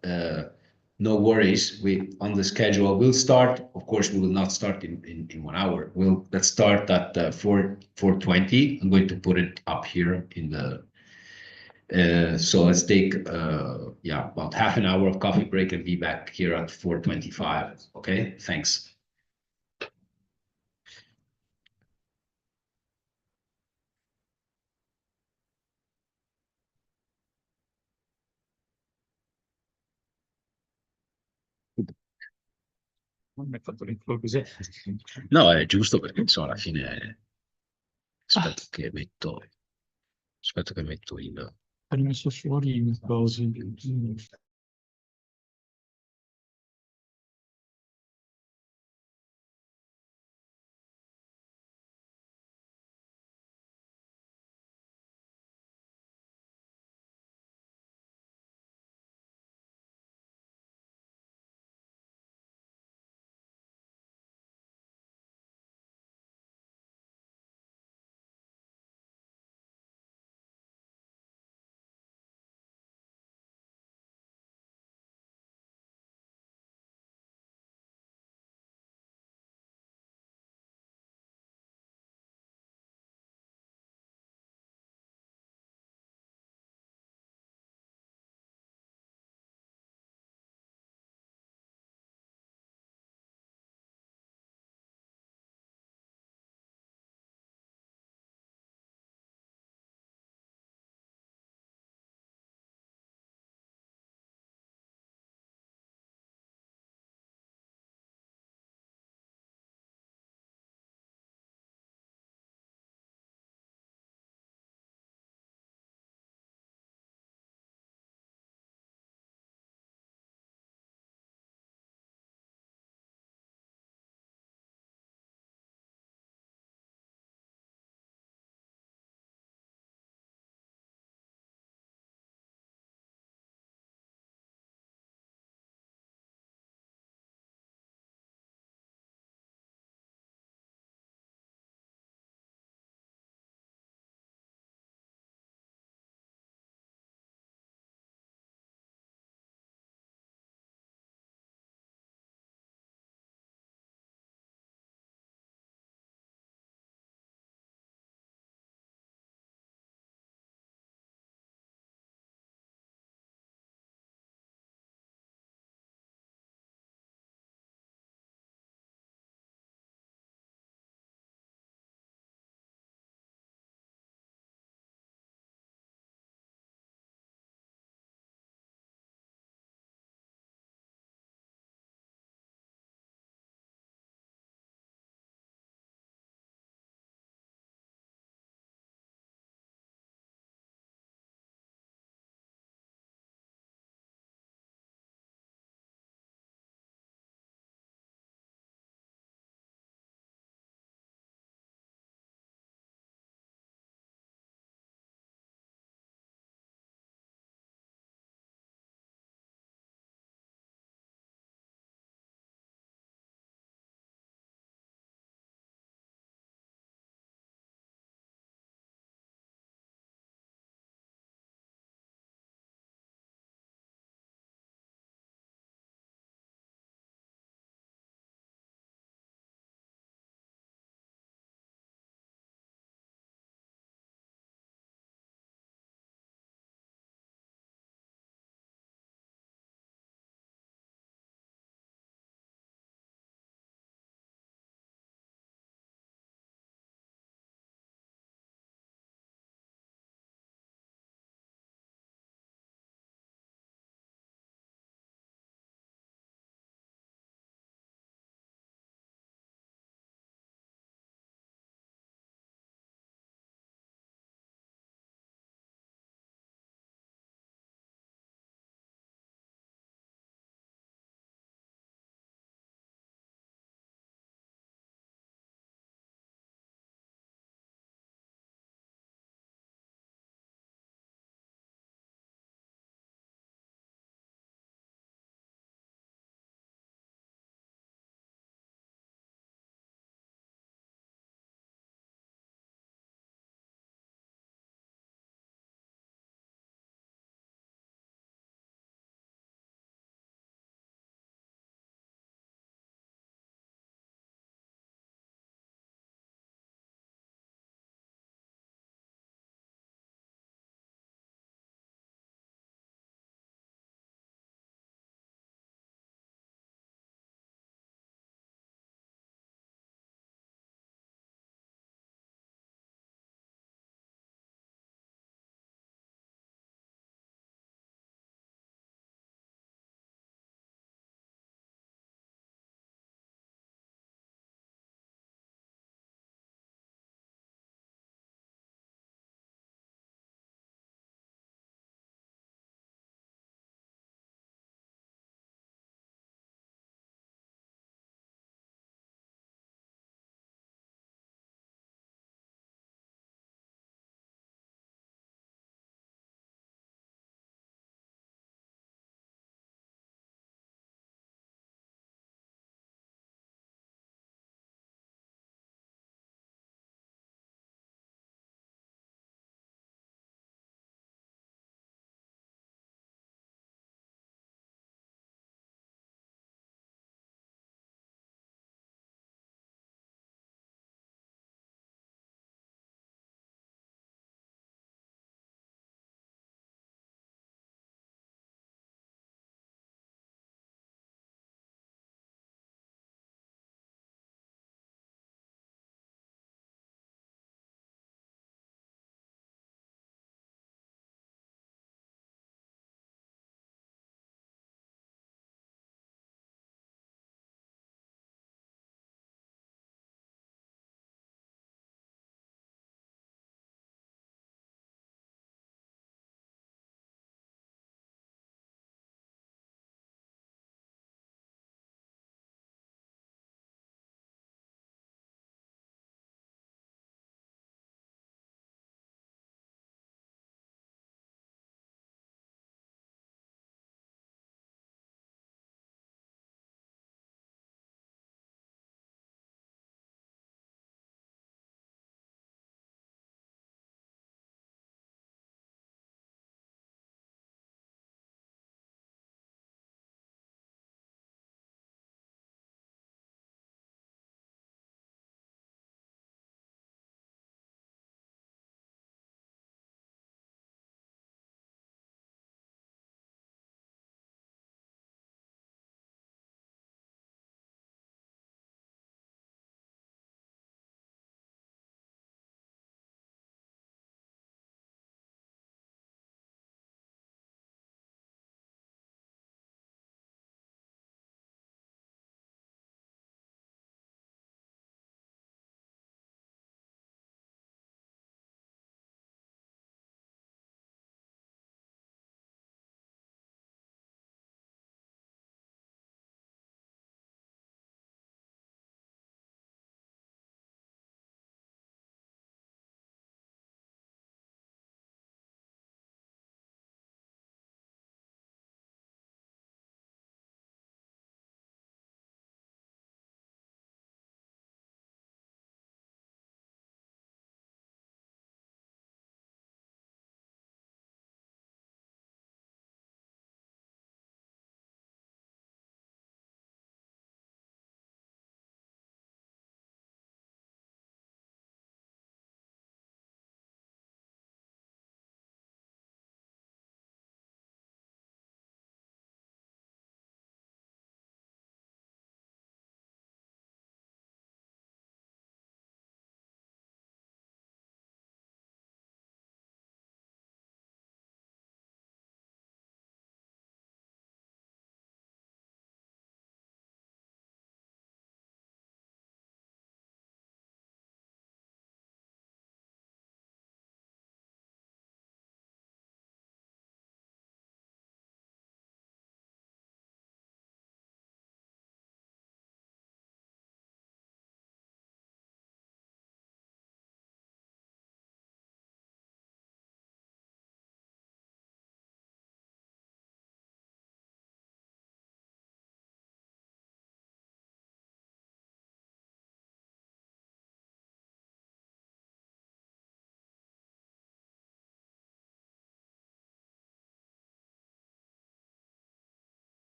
no worries. We on the schedule. We'll start. Of course, we will not start in 1 hour. Let's start at 4:20. I'm going to put it up here in the. So let's take about half an hour of coffee break and be back here at 4:25. Okay, thanks. Non mi hai fatto l'intro così. No, è giusto perché insomma alla fine aspetta che metto il. Hai messo fuori cose.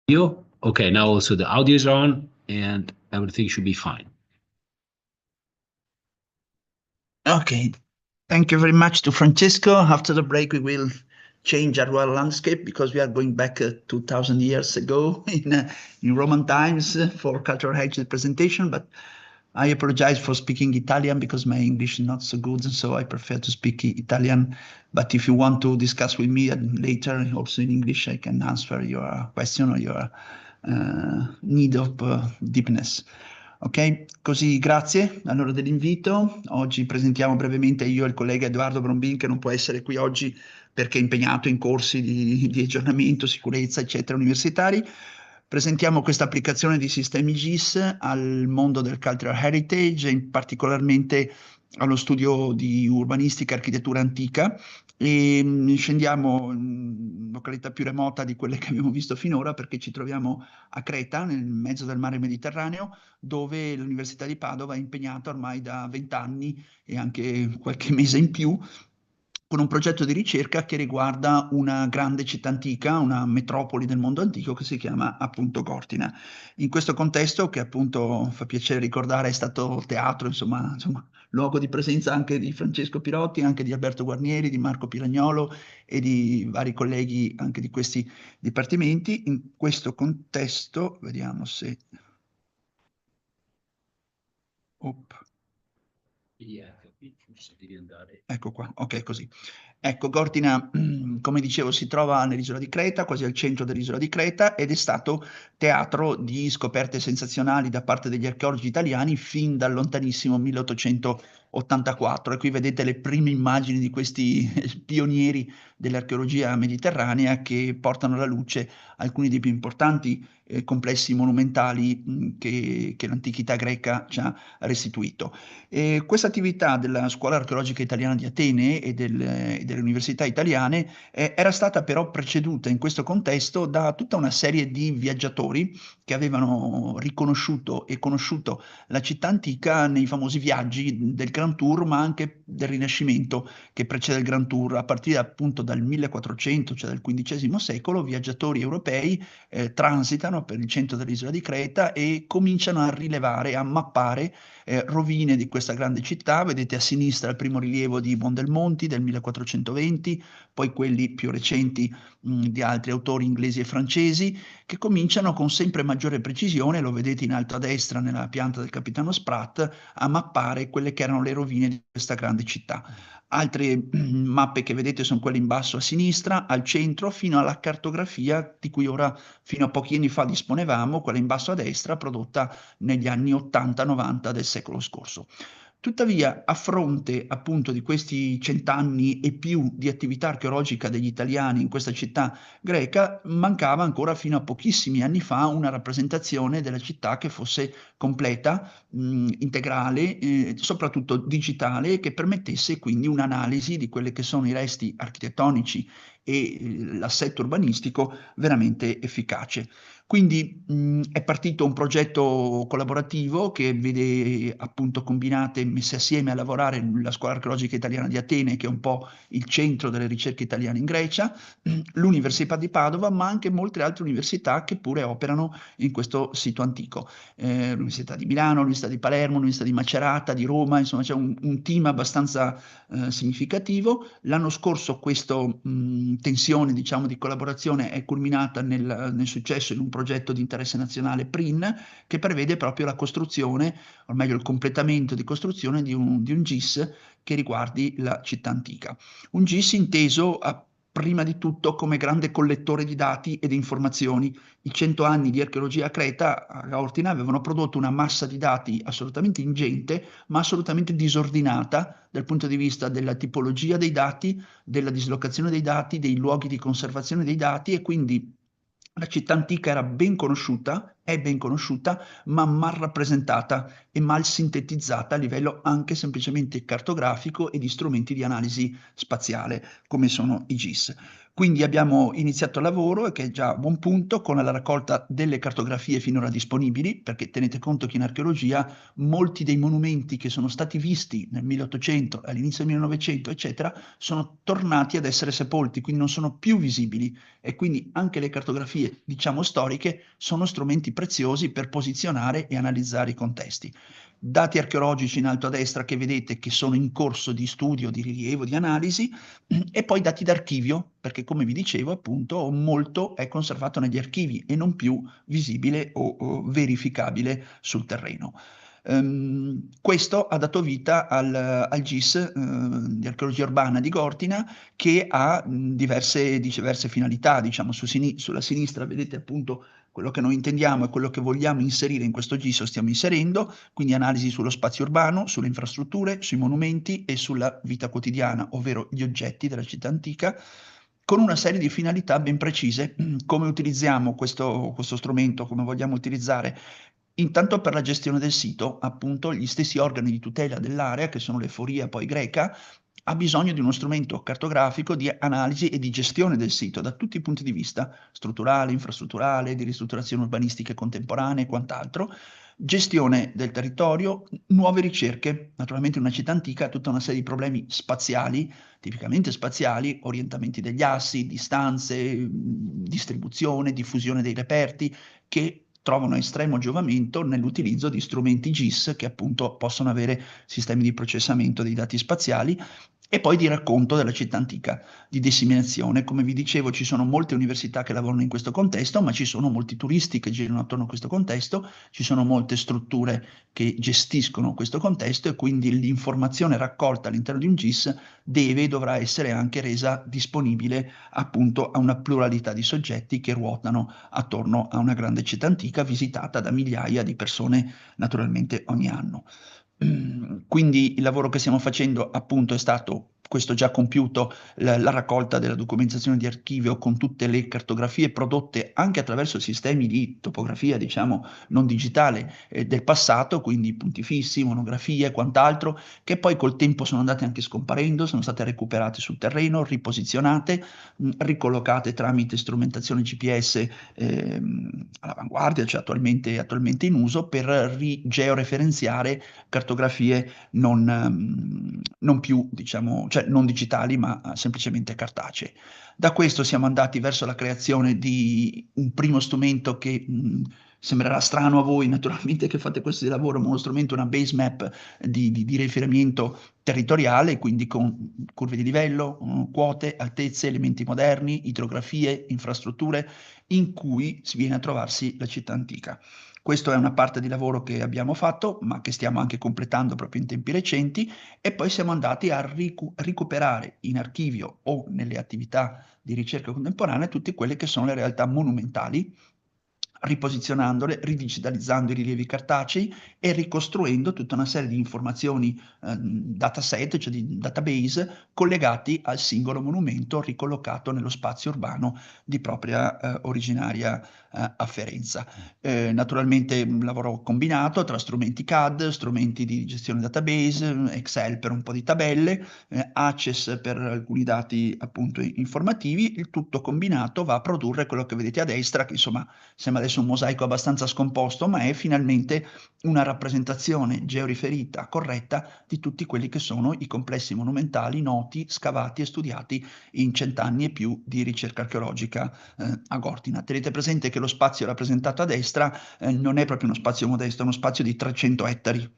You? Okay, now also the audio is on and everything should be fine. Okay, thank you very much to Francesco. After the break, we will change our landscape because we are going back 2000 years ago in Roman times for cultural heritage presentation, but I apologize for speaking Italian because my English is not so good, so I prefer to speak Italian. But if you want to discuss with me later, also in English, I can answer your question or your need of deepness. Ok, così grazie allora dell'invito. Oggi presentiamo brevemente io e il collega Edoardo Brombin che non può essere qui oggi perché è impegnato in corsi di aggiornamento, sicurezza, eccetera, universitari. Presentiamo questa applicazione di sistemi GIS al mondo del cultural heritage, e particolarmente allo studio di urbanistica e architettura antica, e scendiamo in località più remota di quelle che abbiamo visto finora perché ci troviamo a Creta, nel mezzo del mare Mediterraneo, dove l'Università di Padova è impegnata ormai da 20 anni e anche qualche mese in più con un progetto di ricerca che riguarda una grande città antica, una metropoli del mondo antico che si chiama appunto Gortina. In questo contesto, che appunto fa piacere ricordare, è stato teatro, insomma, luogo di presenza anche di Francesco Pirotti, anche di Alberto Guarnieri, di Marco Piragnolo e di vari colleghi anche di questi dipartimenti. In questo contesto, vediamo se... Forse devi andare. Ecco qua, ok, così. Ecco, Gortina, come dicevo, si trova nell'isola di Creta, quasi al centro dell'isola di Creta, ed è stato teatro di scoperte sensazionali da parte degli archeologi italiani fin dal lontanissimo 1884. E qui vedete le prime immagini di questi pionieri dell'archeologia mediterranea che portano alla luce alcuni dei più importanti complessi monumentali che l'antichità greca ci ha restituito. Questa attività della Scuola Archeologica Italiana di Atene e delle università italiane era stata però preceduta in questo contesto da tutta una serie di viaggiatori che avevano riconosciuto e conosciuto la città antica nei famosi viaggi del Grand Tour, ma anche del Rinascimento che precede il Grand Tour. A partire appunto dal 1400, cioè dal XV secolo, viaggiatori europei transitano per il centro dell'isola di Creta e cominciano a rilevare, a mappare rovine di questa grande città. Vedete a sinistra il primo rilievo di Buondelmonti del 1420, poi quelli più recenti di altri autori inglesi e francesi, che cominciano con sempre maggiore precisione, lo vedete in alto a destra nella pianta del capitano Spratt, a mappare quelle che erano le rovine di questa grande città. Altre mappe che vedete sono quelle in basso a sinistra, al centro, fino alla cartografia di cui ora, fino a pochi anni fa, disponevamo, quella in basso a destra, prodotta negli anni 80-90 del secolo scorso. Tuttavia, a fronte appunto di questi 100 anni e più di attività archeologica degli italiani in questa città greca, mancava ancora fino a pochissimi anni fa una rappresentazione della città che fosse completa, integrale, soprattutto digitale, che permettesse quindi un'analisi di quelli che sono i resti architettonici e l'assetto urbanistico veramente efficace. Quindi è partito un progetto collaborativo che vede appunto combinate e messe assieme a lavorare la Scuola Archeologica Italiana di Atene, che è un po' il centro delle ricerche italiane in Grecia, l'Università di Padova, ma anche molte altre università che pure operano in questo sito antico. L'Università di Milano, l'Università di Palermo, l'Università di Macerata, di Roma, insomma c'è un team abbastanza significativo. L'anno scorso questa tensione, diciamo, di collaborazione è culminata nel successo in un progetto di interesse nazionale PRIN che prevede proprio la costruzione, o meglio il completamento di costruzione di un GIS che riguardi la città antica. Un GIS inteso prima di tutto come grande collettore di dati ed informazioni. I 100 anni di archeologia a Creta, a Ortina, avevano prodotto una massa di dati assolutamente ingente, ma assolutamente disordinata dal punto di vista della tipologia dei dati, della dislocazione dei dati, dei luoghi di conservazione dei dati, e quindi la città antica era ben conosciuta, è ben conosciuta, ma mal rappresentata e mal sintetizzata a livello anche semplicemente cartografico e di strumenti di analisi spaziale, come sono i GIS. Quindi abbiamo iniziato il lavoro, che è già un buon punto, con la raccolta delle cartografie finora disponibili, perché tenete conto che in archeologia molti dei monumenti che sono stati visti nel 1800, all'inizio del 1900, eccetera, sono tornati ad essere sepolti, quindi non sono più visibili, e quindi anche le cartografie, diciamo, storiche sono strumenti preziosi per posizionare e analizzare i contesti. Dati archeologici in alto a destra che vedete che sono in corso di studio, di rilievo, di analisi, e poi dati d'archivio, perché come vi dicevo appunto molto è conservato negli archivi e non più visibile o verificabile sul terreno. Questo ha dato vita al GIS di archeologia urbana di Gortina, che ha diverse finalità. Diciamo, sulla sinistra vedete appunto quello che noi intendiamo e quello che vogliamo inserire in questo GIS lo stiamo inserendo, quindi analisi sullo spazio urbano, sulle infrastrutture, sui monumenti e sulla vita quotidiana, ovvero gli oggetti della città antica, con una serie di finalità ben precise. Come utilizziamo questo strumento, come vogliamo utilizzare? Intanto per la gestione del sito, appunto, gli stessi organi di tutela dell'area, che sono l'eforia poi greca, ha bisogno di uno strumento cartografico di analisi e di gestione del sito da tutti i punti di vista, strutturale, infrastrutturale, di ristrutturazione urbanistica contemporanea e quant'altro, gestione del territorio, nuove ricerche. Naturalmente una città antica ha tutta una serie di problemi spaziali, tipicamente spaziali, orientamenti degli assi, distanze, distribuzione, diffusione dei reperti, che trovano estremo giovamento nell'utilizzo di strumenti GIS che appunto possono avere sistemi di processamento dei dati spaziali e poi di racconto della città antica, di disseminazione. Come vi dicevo, ci sono molte università che lavorano in questo contesto, ma ci sono molti turisti che girano attorno a questo contesto, ci sono molte strutture che gestiscono questo contesto e quindi l'informazione raccolta all'interno di un GIS deve e dovrà essere anche resa disponibile appunto a una pluralità di soggetti che ruotano attorno a una grande città antica visitata da migliaia di persone naturalmente ogni anno. Quindi il lavoro che stiamo facendo appunto è stato questo già compiuto, la raccolta della documentazione di archivio con tutte le cartografie prodotte anche attraverso sistemi di topografia, diciamo, non digitale del passato, quindi punti fissi, monografie e quant'altro, che poi col tempo sono andate anche scomparendo, sono state recuperate sul terreno, riposizionate, ricollocate tramite strumentazione GPS all'avanguardia, cioè attualmente in uso, per georeferenziare cartografie non più, diciamo, cioè non digitali, ma semplicemente cartacee. Da questo siamo andati verso la creazione di un primo strumento che sembrerà strano a voi, naturalmente, che fate questo di lavoro, ma uno strumento, una base map di riferimento territoriale, quindi con curve di livello, quote, altezze, elementi moderni, idrografie, infrastrutture, in cui si viene a trovarsi la città antica. Questa è una parte di lavoro che abbiamo fatto, ma che stiamo anche completando proprio in tempi recenti, e poi siamo andati a recuperare in archivio o nelle attività di ricerca contemporanea tutte quelle che sono le realtà monumentali, riposizionandole, ridigitalizzando i rilievi cartacei e ricostruendo tutta una serie di informazioni dataset, cioè di database, collegati al singolo monumento ricollocato nello spazio urbano di propria originaria afferenza. Naturalmente un lavoro combinato tra strumenti CAD, strumenti di gestione database, Excel per un po' di tabelle, Access per alcuni dati appunto informativi, il tutto combinato va a produrre quello che vedete a destra, che insomma sembra adesso un mosaico abbastanza scomposto, ma è finalmente una rappresentazione georiferita corretta di tutti quelli che sono i complessi monumentali noti, scavati e studiati in 100 anni e più di ricerca archeologica a Gortina. Tenete presente che lo spazio rappresentato a destra non è proprio uno spazio modesto, è uno spazio di 300 ettari.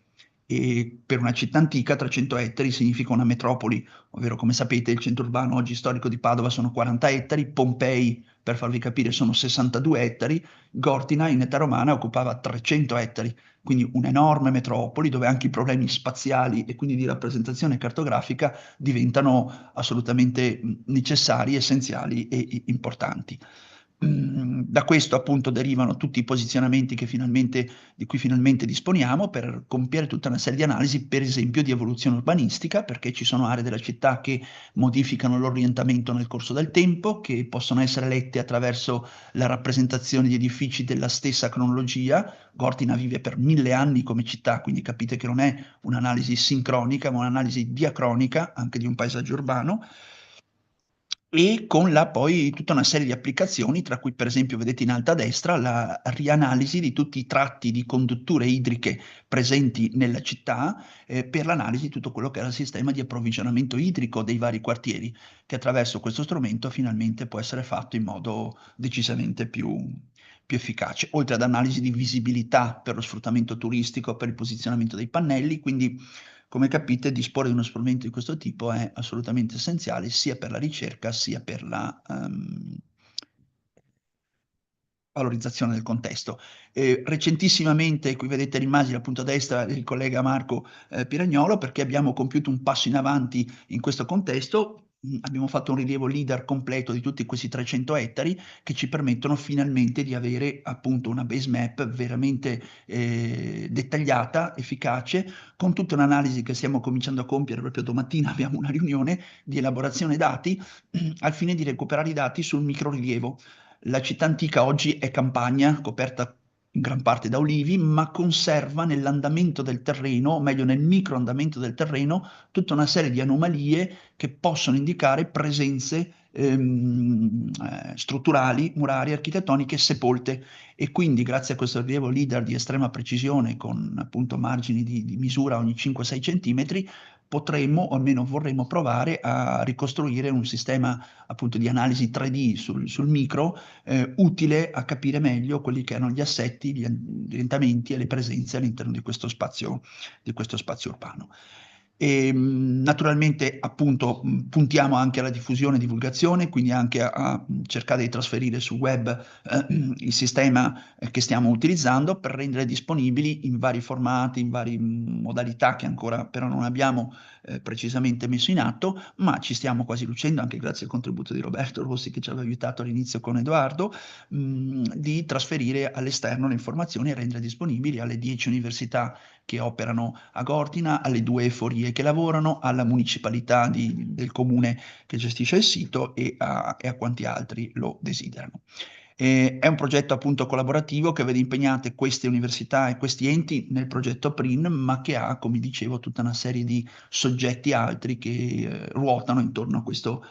E per una città antica 300 ettari significa una metropoli, ovvero come sapete il centro urbano oggi storico di Padova sono 40 ettari, Pompei, per farvi capire, sono 62 ettari, Gortina in età romana occupava 300 ettari, quindi un'enorme metropoli dove anche i problemi spaziali e quindi di rappresentazione cartografica diventano assolutamente necessari, essenziali e importanti. Da questo appunto derivano tutti i posizionamenti di cui finalmente disponiamo per compiere tutta una serie di analisi, per esempio di evoluzione urbanistica, perché ci sono aree della città che modificano l'orientamento nel corso del tempo, che possono essere lette attraverso la rappresentazione di edifici della stessa cronologia. Gortina vive per 1000 anni come città, quindi capite che non è un'analisi sincronica, ma un'analisi diacronica anche di un paesaggio urbano. e con poi tutta una serie di applicazioni, tra cui per esempio vedete in alto a destra la rianalisi di tutti i tratti di condutture idriche presenti nella città per l'analisi di tutto quello che era il sistema di approvvigionamento idrico dei vari quartieri, che attraverso questo strumento finalmente può essere fatto in modo decisamente più efficace, oltre ad analisi di visibilità per lo sfruttamento turistico, per il posizionamento dei pannelli, quindi come capite, disporre di uno strumento di questo tipo è assolutamente essenziale sia per la ricerca sia per la valorizzazione del contesto. Recentissimamente, qui vedete l'immagine appunto a destra il collega Marco Piragnolo, perché abbiamo compiuto un passo in avanti in questo contesto. Abbiamo fatto un rilievo leader completo di tutti questi 300 ettari che ci permettono finalmente di avere appunto una base map veramente dettagliata, efficace, con tutta un'analisi che stiamo cominciando a compiere proprio domattina. Abbiamo una riunione di elaborazione dati al fine di recuperare i dati sul microrilievo. La città antica oggi è campagna, coperta in gran parte da ulivi, ma conserva nell'andamento del terreno, o meglio nel microandamento del terreno, tutta una serie di anomalie che possono indicare presenze strutturali, murarie, architettoniche sepolte, e quindi grazie a questo rilievo leader di estrema precisione con appunto margini di misura ogni 5-6 centimetri, potremmo, o almeno vorremmo provare a ricostruire un sistema appunto di analisi 3D sul micro utile a capire meglio quelli che erano gli assetti, gli orientamenti e le presenze all'interno di questo spazio urbano. E, naturalmente appunto puntiamo anche alla diffusione e divulgazione, quindi anche a cercare di trasferire sul web il sistema che stiamo utilizzando per rendere disponibili in vari formati, in varie modalità che ancora però non abbiamo precisamente messo in atto, ma ci stiamo quasi riuscendo, anche grazie al contributo di Roberto Rossi che ci aveva aiutato all'inizio con Edoardo, di trasferire all'esterno le informazioni e rendere disponibili alle 10 università che operano a Gortina, alle 2 forie che lavorano, alla municipalità del comune che gestisce il sito e a quanti altri lo desiderano. È un progetto appunto collaborativo che vede impegnate queste università e questi enti nel progetto PRIN, ma che ha, come dicevo, tutta una serie di soggetti altri che ruotano intorno a questo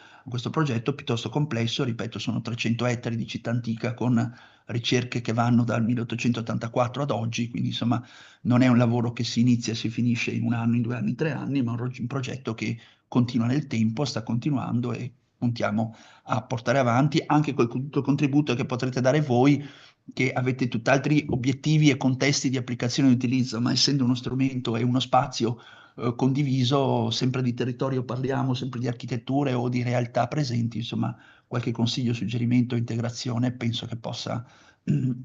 progetto piuttosto complesso. Ripeto, sono 300 ettari di città antica con ricerche che vanno dal 1884 ad oggi, quindi insomma non è un lavoro che si inizia e si finisce in 1 anno, in 2 anni, in 3 anni, ma un progetto che continua nel tempo, sta continuando e puntiamo a portare avanti anche col contributo che potrete dare voi, che avete tutt'altri obiettivi e contesti di applicazione e utilizzo, ma essendo uno strumento e uno spazio condiviso, sempre di territorio parliamo, sempre di architetture o di realtà presenti, insomma qualche consiglio, suggerimento, integrazione penso che possa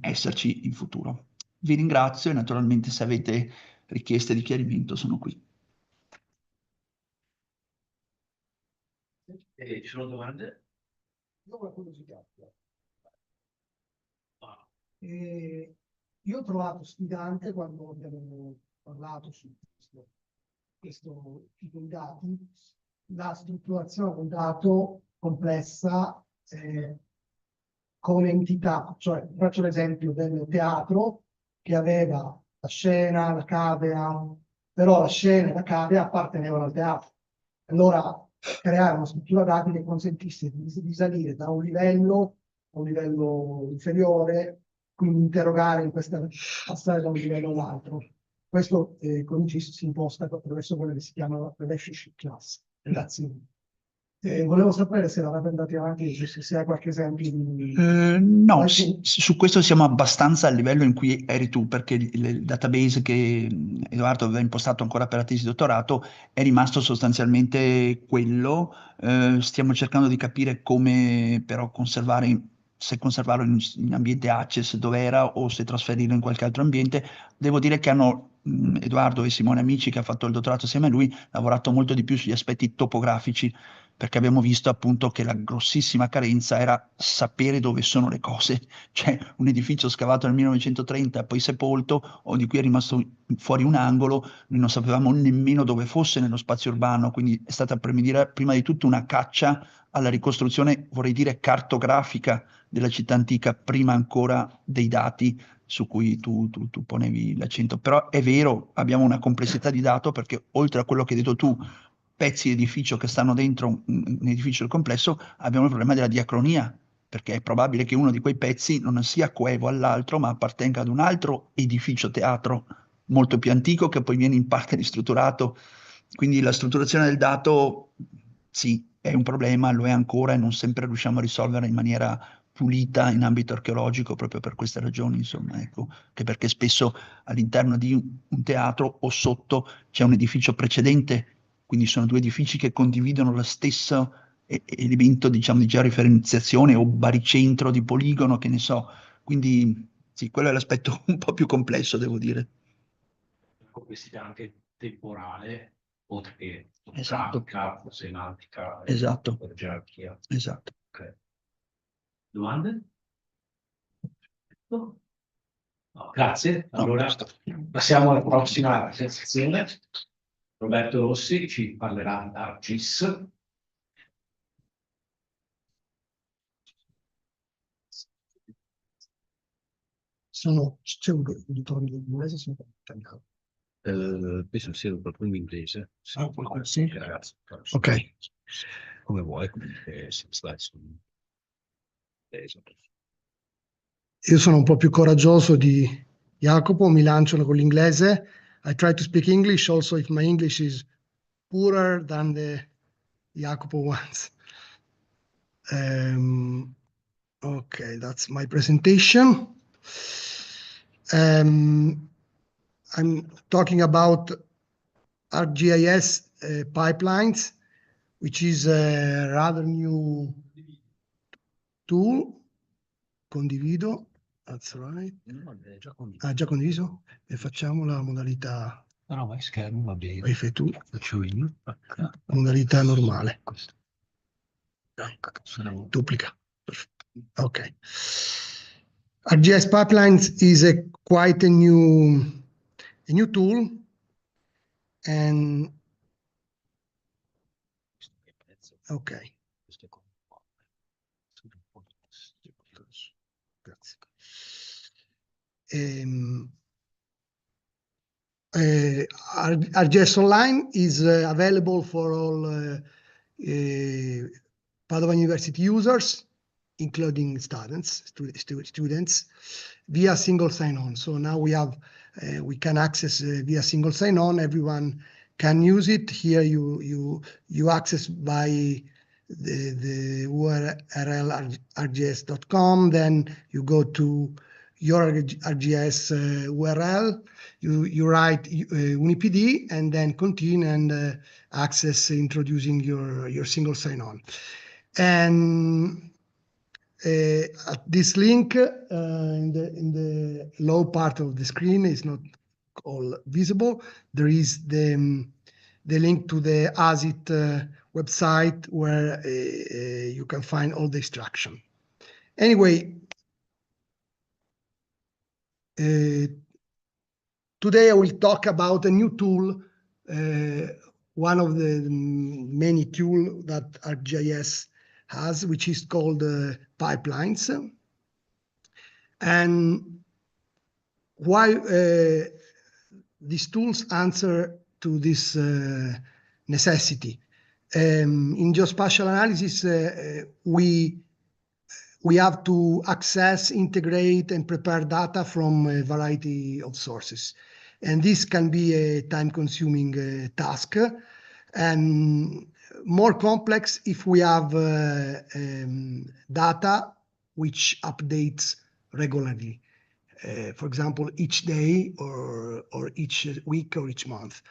esserci in futuro. Vi ringrazio e naturalmente se avete richieste di chiarimento sono qui. Ci sono domande? Io ho una curiosità. Io ho trovato sfidante quando abbiamo parlato su questo tipo di dati, la strutturazione del dato complessa come entità. Cioè, faccio l'esempio del teatro che aveva la scena, la cavea, però la scena e la cavea appartenevano al teatro. Allora, creare una struttura dati che consentisse di salire da un livello a un livello inferiore, quindi interrogare in questa, passare da un livello all'altro. Questo con GIS si imposta attraverso quelle che si chiamano relationship class, relazioni. Volevo sapere se l'avete andati avanti, se hai qualche esempio di... No, su questo siamo abbastanza al livello in cui eri tu, perché il database che Edoardo aveva impostato ancora per la tesi di dottorato è rimasto sostanzialmente quello. Stiamo cercando di capire come però se conservarlo in ambiente Access dove era o se trasferirlo in qualche altro ambiente. Devo dire che hanno Edoardo e Simone Amici, che ha fatto il dottorato assieme a lui, lavorato molto di più sugli aspetti topografici, perché abbiamo visto appunto che la grossissima carenza era sapere dove sono le cose. Cioè un edificio scavato nel 1930, poi sepolto, o di cui è rimasto fuori un angolo, noi non sapevamo nemmeno dove fosse nello spazio urbano, quindi è stata prima di tutto una caccia alla ricostruzione, vorrei dire, cartografica della città antica, prima ancora dei dati su cui tu ponevi l'accento. Però è vero, abbiamo una complessità di dato perché oltre a quello che hai detto tu, pezzi di edificio che stanno dentro un edificio del complesso, abbiamo il problema della diacronia, perché è probabile che uno di quei pezzi non sia coevo all'altro, ma appartenga ad un altro edificio teatro molto più antico che poi viene in parte ristrutturato. Quindi la strutturazione del dato, sì, è un problema, lo è ancora e non sempre riusciamo a risolverla in maniera pulita in ambito archeologico proprio per queste ragioni, insomma, ecco, che perché spesso all'interno di un teatro o sotto c'è un edificio precedente, quindi sono due edifici che condividono lo stesso elemento, diciamo, di georeferenziazione o baricentro di poligono, che ne so. Quindi sì, quello è l'aspetto un po' più complesso, devo dire. Complessità anche temporale, oltre che Esatto. grafica, semantica, Esatto. gerarchia. Esatto. Okay. Domande? No? No, grazie. Allora passiamo alla prossima sezione. Roberto Rossi ci parlerà da GIS. Sono editori dell'inglese, sono italiano. Penso sia proprio in inglese. Sì. Ah, sì? Ragazzi, Ok. come vuoi, comunque slide sono esatto. Io sono un po' più coraggioso di Jacopo, mi lanciano con l'inglese. I try to speak English also if my English is poorer than the Jacopo ones. Okay, that's my presentation. I'm talking about ArcGIS pipelines, which is a rather new tool. Condivido, that's right. No, è già Ah, già condiviso? E facciamo la modalità. No, vai schermo, va bene. Poi fai tu. Faccio io. Modalità normale. Questo. Duplica. Okay. ArcGIS Pipelines is quite a new tool, and okay. ArcGIS Online is available for all Padova University users, including students, via single sign-on. So now we can access via single sign-on. Everyone can use it. Here you access by the URL rgs.com. Then you go to your ArcGIS URL. You write UniPD and then continue and access introducing your single sign-on. And at this link in the low part of the screen is not all visible. There is the link to the ASIT website where you can find all the instruction. Anyway, today I will talk about a new tool, one of the many tools that ArcGIS has, which is called pipelines. And why these tools answer to this necessity. In geospatial analysis, we have to access, integrate, and prepare data from a variety of sources. And this can be a time-consuming task, and more complex if we have data which updates regularly. For example, each day or each week or each month.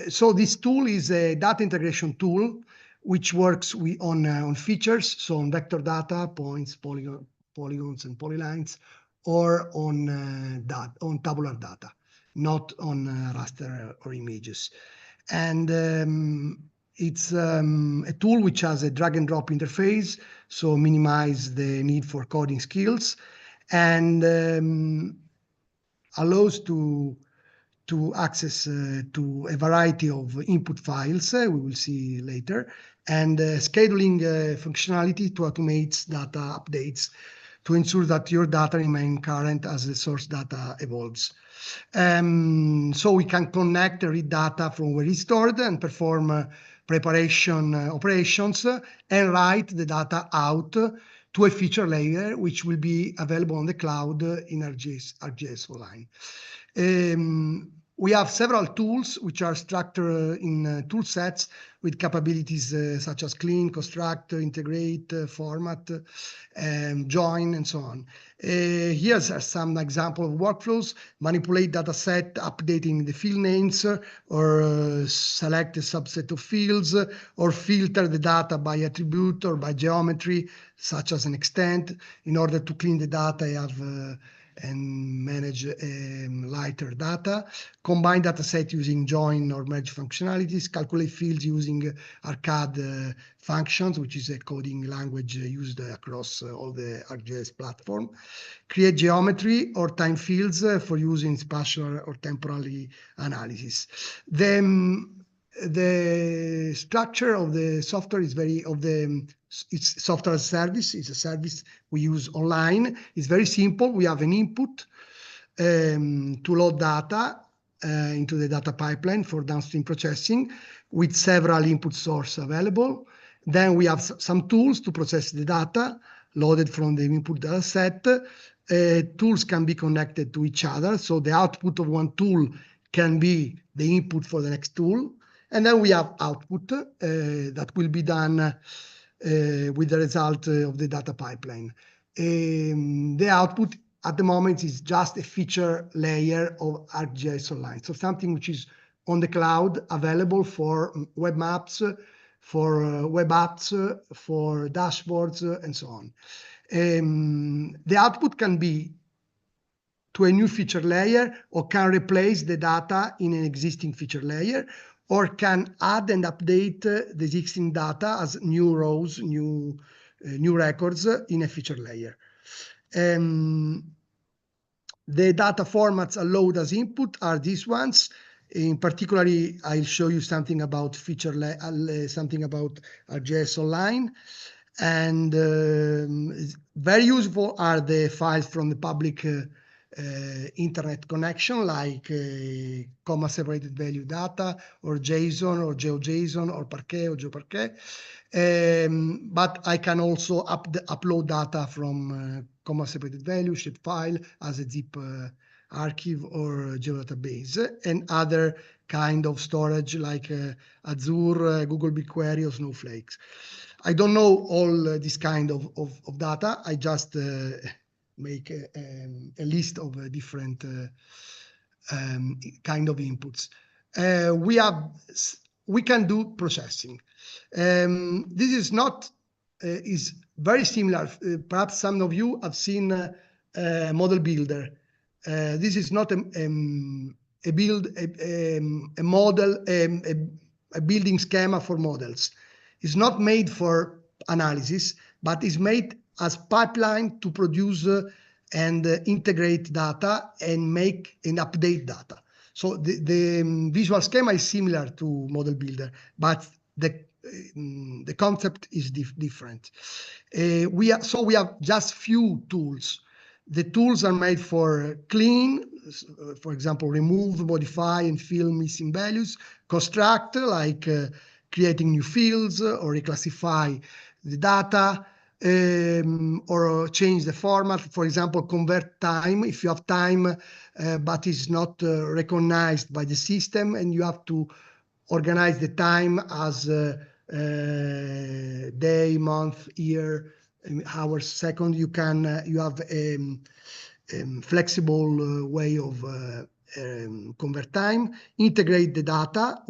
So this tool is a data integration tool which works on features, so on vector data, points, polygons, and polylines, or on tabular data, not on raster or images. And it's a tool which has a drag and drop interface, so minimize the need for coding skills, and allows to access to a variety of input files, we will see later, and scheduling functionality to automate data updates to ensure that your data remain current as the source data evolves. So we can connect and read data from where it's stored and perform preparation operations and write the data out to a feature layer, which will be available on the cloud in ArcGIS Online. We have several tools which are structured in tool sets with capabilities such as clean, construct, integrate, format, join, and so on. Here's some example of workflows: manipulate data set, updating the field names, or select a subset of fields, or filter the data by attribute or by geometry, such as an extent, in order to clean the data and manage lighter data. Combine data set using join or merge functionalities. Calculate fields using ArcAD functions, which is a coding language used across all the ArcGIS platform. Create geometry or time fields for using spatial or temporally analysis. The structure of the software is it's software as a service. It's a service we use online. It's very simple. We have an input to load data into the data pipeline for downstream processing with several input sources available. Then we have some tools to process the data loaded from the input data set. Tools can be connected to each other. So the output of one tool can be the input for the next tool. And then we have output that will be done with the result of the data pipeline. The output at the moment is just a feature layer of ArcGIS Online. So something which is on the cloud, available for web maps, for web apps, for dashboards, and so on. The output can be to a new feature layer, or can replace the data in an existing feature layer, or can add and update the existing data as new rows, new records in a feature layer. The data formats allowed as input are these ones. In particular, I'll show you something about something about ArcGIS Online. And very useful are the files from the public internet connection, like comma separated value data, or JSON, or GeoJSON, or Parquet, or GeoParquet. But I can also upload data from comma separated value shapefile as a zip archive or geodatabase, and other kind of storage like Azure, Google BigQuery, or Snowflake. I don't know all this kind of data. I just make a list of different kind of inputs. We can do processing. This is not is very similar. Perhaps some of you have seen Model Builder. This is not a model, a building schema for models. It's not made for analysis, but is made as pipeline to produce and integrate data and make and update data. So the visual schema is similar to Model Builder, but the concept is different. We have just few tools. The tools are made for clean, for example, remove, modify, and fill missing values. Construct, like creating new fields or reclassify the data, or change the format. For example, convert time. If you have time, but it's not recognized by the system, and you have to organize the time as day, month, year, hours, second. You have a flexible way of convert time. Integrate the data,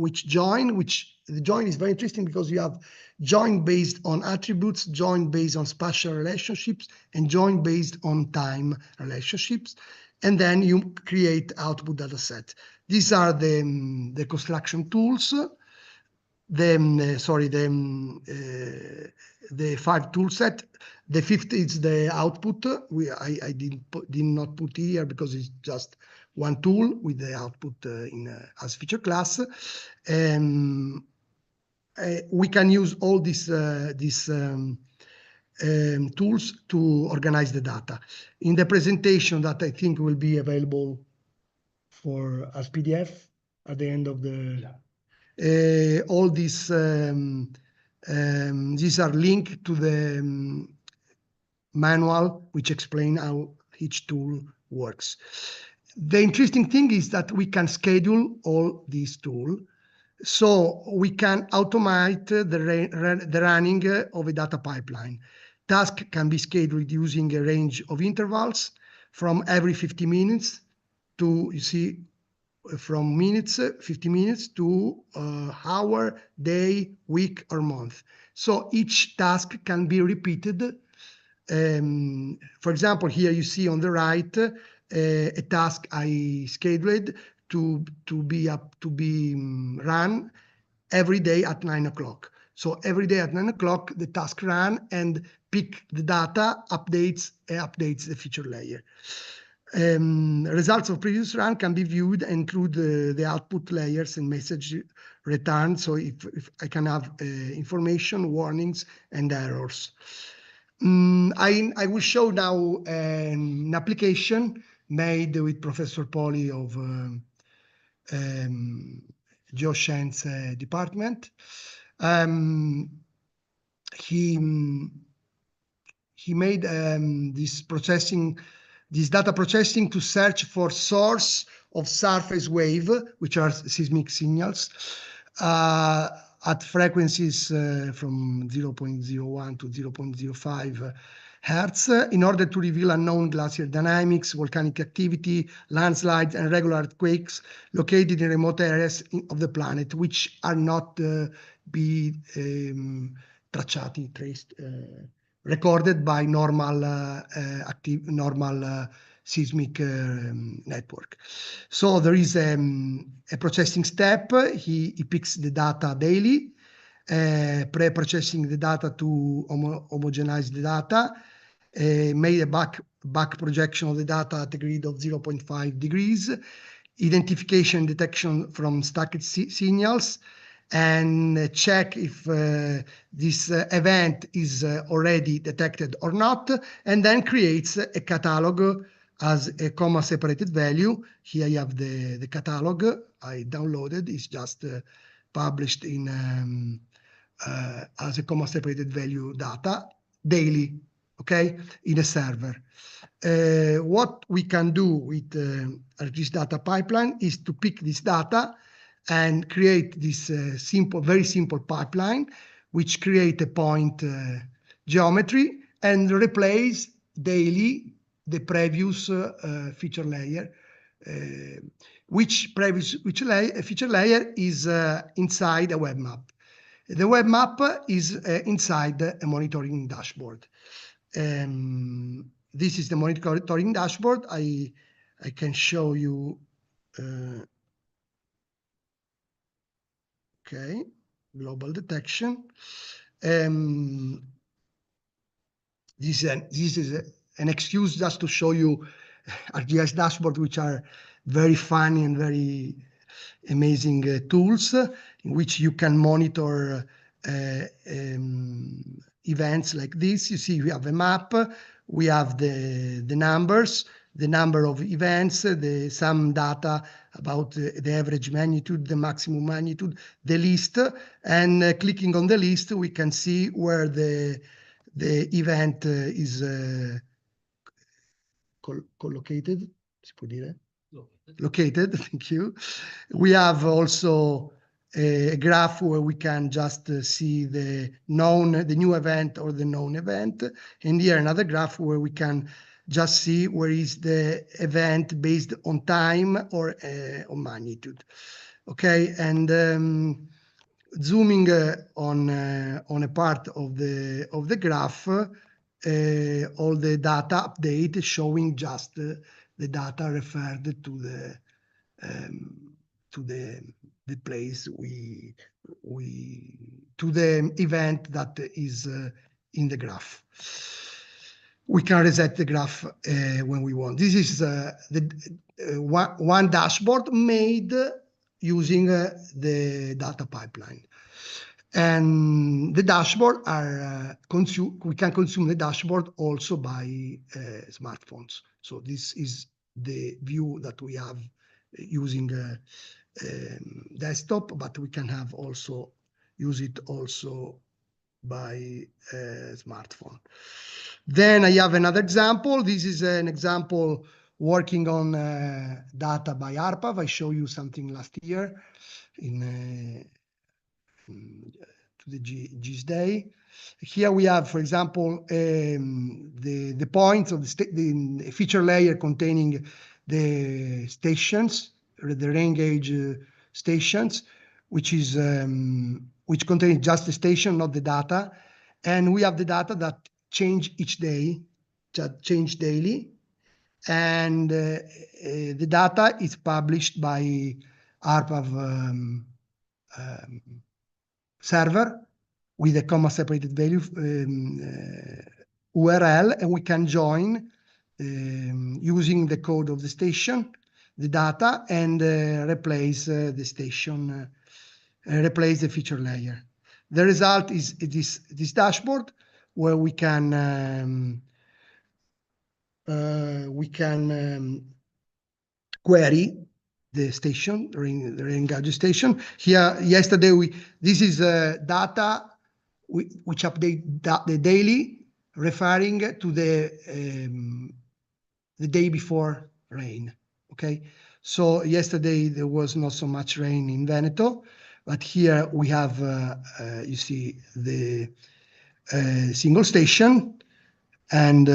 the join is very interesting because you have join based on attributes, join based on spatial relationships, and join based on time relationships. And then you create output data set. These are the construction tools. The 5 tool set. The 5th is the output. I did not put here because it's just one tool with the output as feature class. We can use all these tools to organize the data. In the presentation that I think will be available as PDF at the end of the, all these are linked to the manual which explain how each tool works. The interesting thing is that we can schedule all these tools, so we can automate the running of a data pipeline. Task can be scheduled using a range of intervals from every 50 minutes to, you see, from minutes, 50 minutes to hour, day, week, or month. So each task can be repeated. For example, here you see on the right a task I scheduled to be run every day at 9 o'clock. So every day at 9 o'clock, the task run and pick the data, updates the feature layer. Results of previous run can be viewed and include the output layers and message return. So if I can have information, warnings, and errors. I will show now an application made with Professor Poli of Geoscience department. He made this data processing to search for source of surface wave, which are seismic signals, at frequencies from 0.01 to 0.05 hertz in order to reveal unknown glacier dynamics, volcanic activity, landslides, and regular earthquakes located in remote areas of the planet, which are not recorded by normal seismic network. So there is a processing step. He picks the data daily, pre-processing the data to homogenize the data, made a back projection of the data at a grid of 0.5 degrees, identification detection from stacked signals, and check if this event is already detected or not, and then creates a catalog as a comma separated value. Here you have the catalog I downloaded. It's just published in as a comma separated value data daily, okay, in a server. What we can do with this data pipeline is to pick this data and create this very simple pipeline, which create a point geometry and replace daily the previous feature layer, which feature layer is inside a web map. The web map is inside a monitoring dashboard. This is the monitoring dashboard. I can show you. Okay, global detection. This is an excuse just to show you ArcGIS dashboard, which are very funny and very amazing tools in which you can monitor events like this. You see, we have a map, we have the numbers, the number of events, some data about the average magnitude, the maximum magnitude, the list, and clicking on the list, we can see where the event is collocated, si può dire? Located, thank you. We have also a graph where we can just see the new event or the known event. And here another graph where we can just see where is the event based on time or on magnitude. Okay, and zooming on a part of the graph, all the data update showing just the data referred to the place to the event that is in the graph. We can reset the graph when we want. This is one dashboard made using the data pipeline. And the dashboard are we can consume the dashboard also by smartphones. So this is the view that we have using desktop, but we can have also use it also by smartphone. Then I have another example. This is an example working on data by ARPAV. I showed you something last year in to the Gisday. Here we have, for example, the points of the feature layer containing the stations, the rain gauge stations, which is which contains just the station, not the data. And we have the data that change each day, that change daily. And the data is published by ARPAV server with a comma separated value URL, and we can join using the code of the station, the data, and replace the station, replace the feature layer. The result is this dashboard where we can query the station, the rain gauge station. Here, yesterday, this is data which update the daily, referring to the day before rain. Okay, so yesterday there was not so much rain in Veneto, but here we have you see the single station, and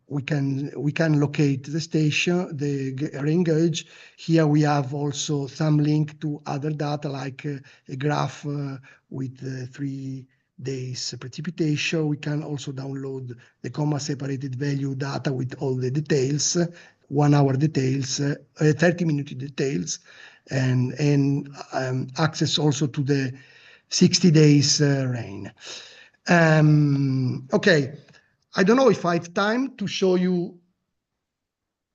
we can locate the station, the rain gauge. Here we have also some link to other data, like a graph with 3 days precipitation. We can also download the comma separated value data with all the details, 1 hour details, 30-minute details, and access also to the 60 days rain. Okay. I don't know if I have time to show you.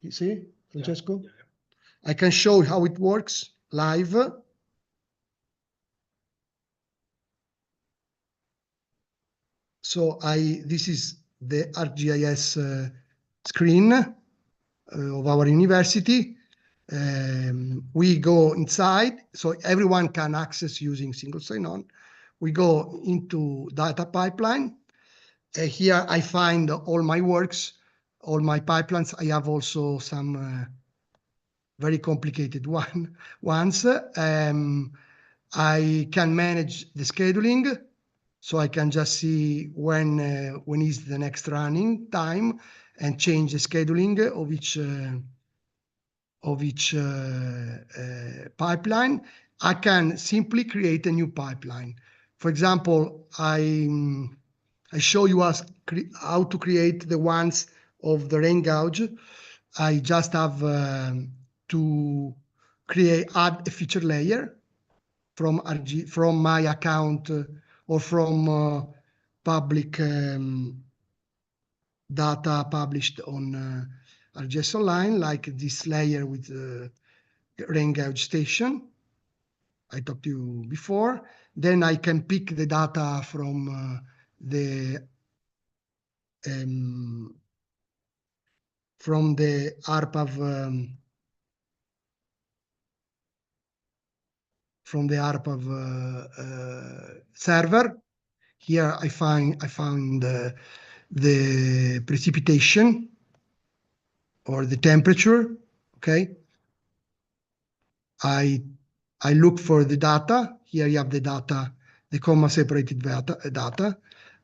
You see, Francesco? Yeah. I can show how it works live. So this is the ArcGIS screen of our university. We go inside, so everyone can access using single sign-on. We go into data pipeline. Here I find all my works, all my pipelines. I have also some very complicated ones. I can manage the scheduling, so I can just see when is the next running time and change the scheduling of each pipeline. I can simply create a new pipeline. For example, I show you how to create the ones of the rain gauge. I just have to add a feature layer from my account or from public data published on ArcGIS Online, like this layer with rain gauge station I talked to you before. Then I can pick the data from the ARPAV server. Here I found the precipitation or the temperature. Okay. I look for the data. Here you have the data, the comma separated data.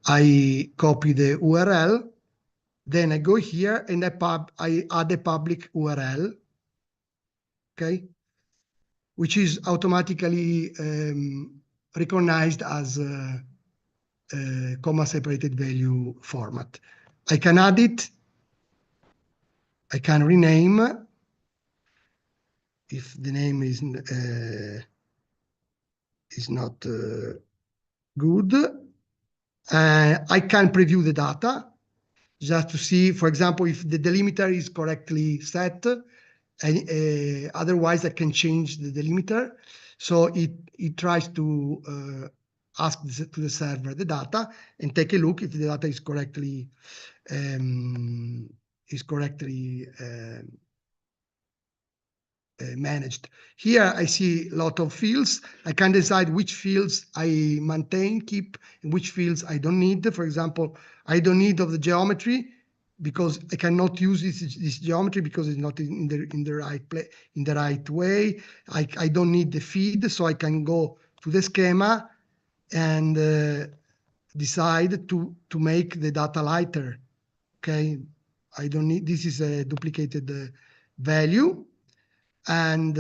I copy the URL. Then I go here and I add a public URL. Okay. Which is automatically recognized as a comma separated value format. I can add it. I can rename if the name is not good. I can preview the data just to see, for example, if the delimiter is correctly set. Otherwise, I can change the delimiter. So it tries to ask to the server the data and take a look if the data is correctly managed. Here I see a lot of fields. I can decide which fields I maintain, keep, and which fields I don't need. For example, I don't need of the geometry because I cannot use this geometry because it's not in the right way. I don't need the feed, so I can go to the schema and decide to make the data lighter. Okay, I don't need, this is a duplicated value. And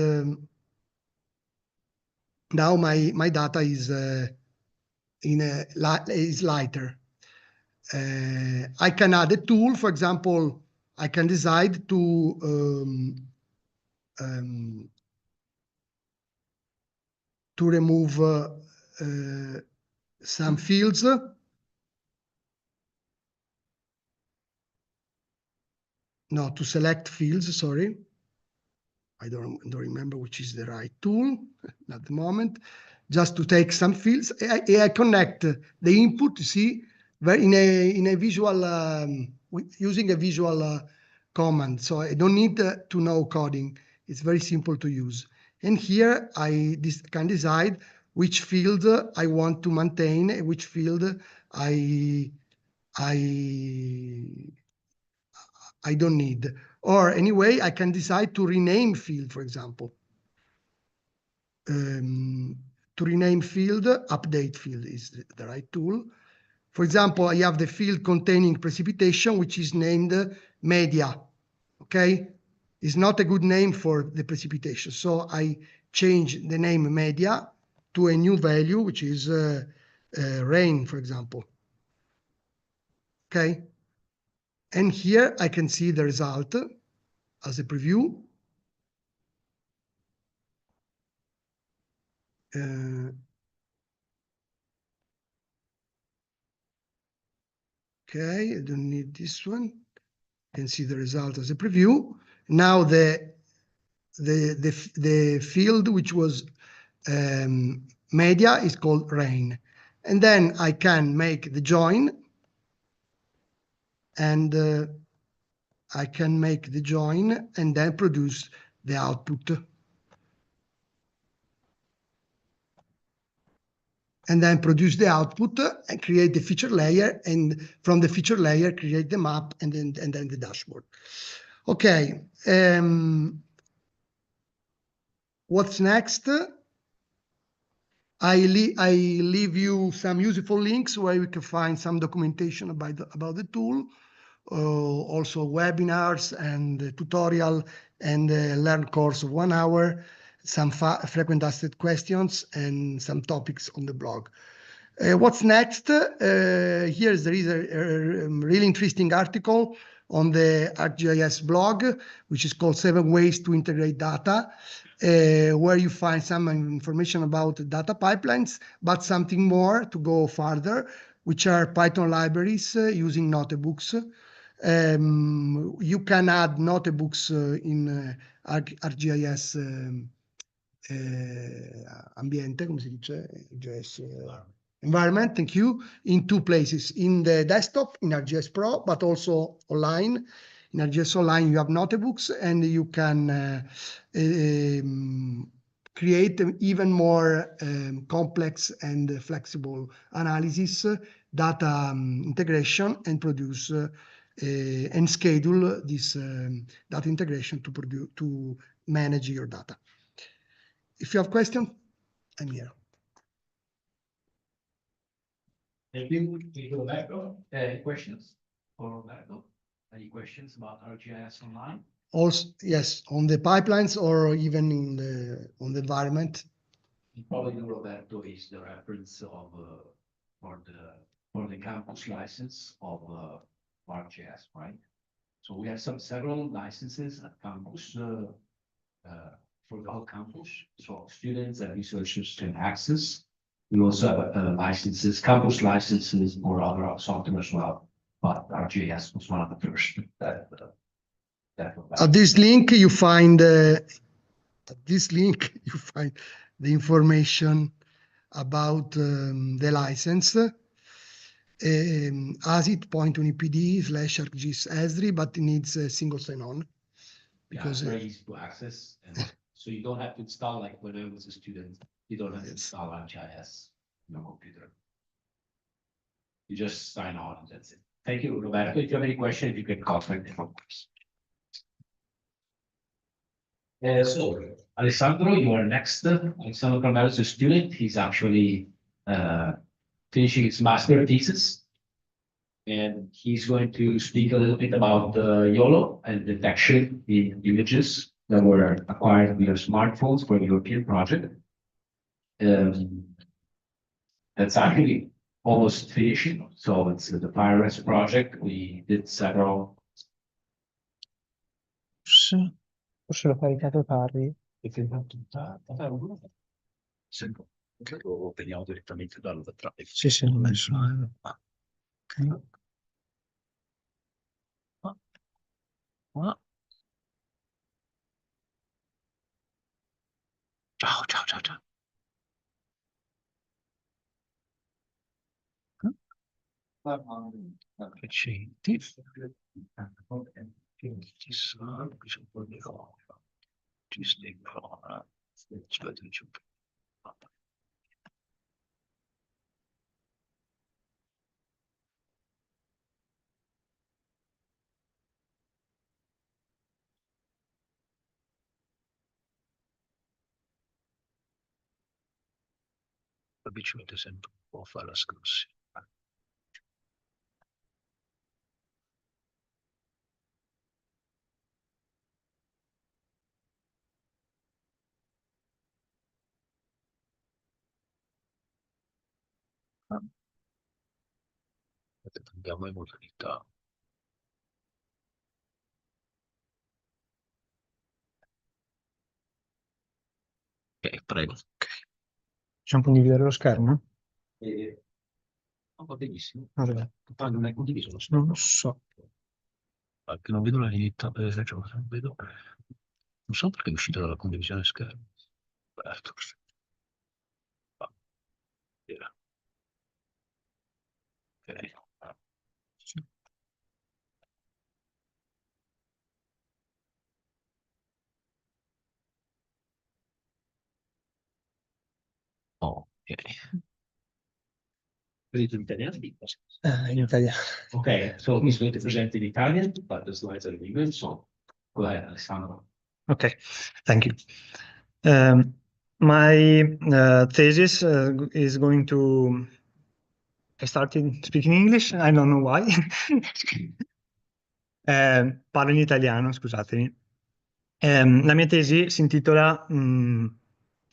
now my data is is lighter. I can add a tool. For example, I can decide to remove some fields. No, to select fields. Sorry. I don't remember which is the right tool at the moment. Just to take some fields, I connect the input. You see, in a visual using a visual command. So I don't need to know coding. It's very simple to use. And here I can decide which field I want to maintain, which field I don't need. Or anyway, I can decide to rename field, for example. To rename field, update field is the right tool. For example, I have the field containing precipitation, which is named media. Okay, it's not a good name for the precipitation. So I change the name media to a new value, which is rain, for example. Okay. And here I can see the result as a preview. Okay, I don't need this one. You can see the result as a preview. Now the field which was media is called rain. And then I can make the join, and I can make the join and then produce the output. And then produce the output and create the feature layer, and from the feature layer create the map and then the dashboard. Okay, what's next? I leave you some useful links where you can find some documentation about the tool, also webinars and tutorial and learn course of 1 hour, some frequent asked questions and some topics on the blog. What's next? There is a really interesting article on the ArcGIS blog, which is called 7 Ways to Integrate Data, where you find some information about data pipelines, but something more to go further, which are Python libraries using notebooks. You can add notebooks in ArcGIS ambiente, come si dice? ArcGIS environment, thank you, in 2 places, in the desktop, in ArcGIS Pro, but also online. In ArcGIS Online, you have notebooks, and you can create even more complex and flexible analysis, data integration, and produce and schedule this data integration to manage your data. If you have questions, I'm here. Thank you, Roberto. Any questions for Roberto? Any questions about ArcGIS Online? Also, yes, on the pipelines or even on the environment. Probably Roberto is the reference of for the campus license of ArcGIS, right? So we have several licenses at campus for the whole campus, so students and researchers can access. We also have licenses, campus licenses, or other software as well. But ArcGIS was one of the first that At this link you find the information about the license. As it point to EPD/ArcGIS Esri, but it needs a single sign-on. Because it's very easy to access, and so you don't have to install, like when I was a student, you don't have to install ArcGIS on your computer. You just sign on, and that's it. Thank you, Roberto. If you have any questions, you can contact them, of course. So, Alessandro, you are next. Alessandro Carmelo is a student. He's actually finishing his master thesis. And he's going to speak a little bit about YOLO and detection in images that were acquired via smartphones for the European project. That's actually almost finishing. So it's the PIRES project. We did several. Forse l'ho caricato tardi. Lo veniamo direttamente dal drive. Sì, sì, l'ho messo. Ok. Ciao, ciao, ciao, ciao. Recenti. Gisday Pro. Probabilmente sempre un po' fa la scorsione. Andiamo in modalità. Ok, prego. Okay. Possiamo condividere lo schermo? Va benissimo. Allora. Non è condiviso lo Non lo so. Perché non vedo la linea, non vedo. Non so perché è uscita dalla condivisione schermo. Perfetto. Ok. Ok. Vedete in italiano? In italiano. Okay, so he's going to present in Italian, but the slides are in English, so go ahead, Alessandro. Okay, thank you. My thesis is going to. I started speaking English, I don't know why. Parlo in italiano, scusatemi. La mia tesi si intitola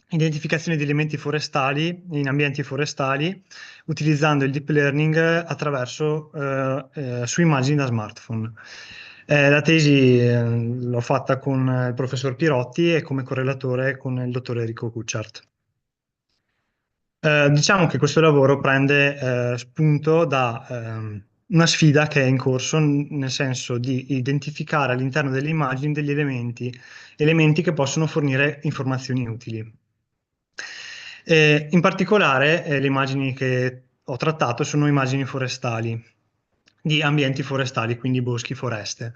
Identificazione di elementi forestali in ambienti forestali utilizzando il deep learning attraverso su immagini da smartphone. La tesi l'ho fatta con il professor Pirotti e come correlatore con il dottor Enrico Kuchart. Diciamo che questo lavoro prende spunto da una sfida che è in corso, nel senso di identificare all'interno delle immagini degli elementi che possono fornire informazioni utili. In particolare le immagini che ho trattato sono immagini forestali, di ambienti forestali, quindi boschi, foreste.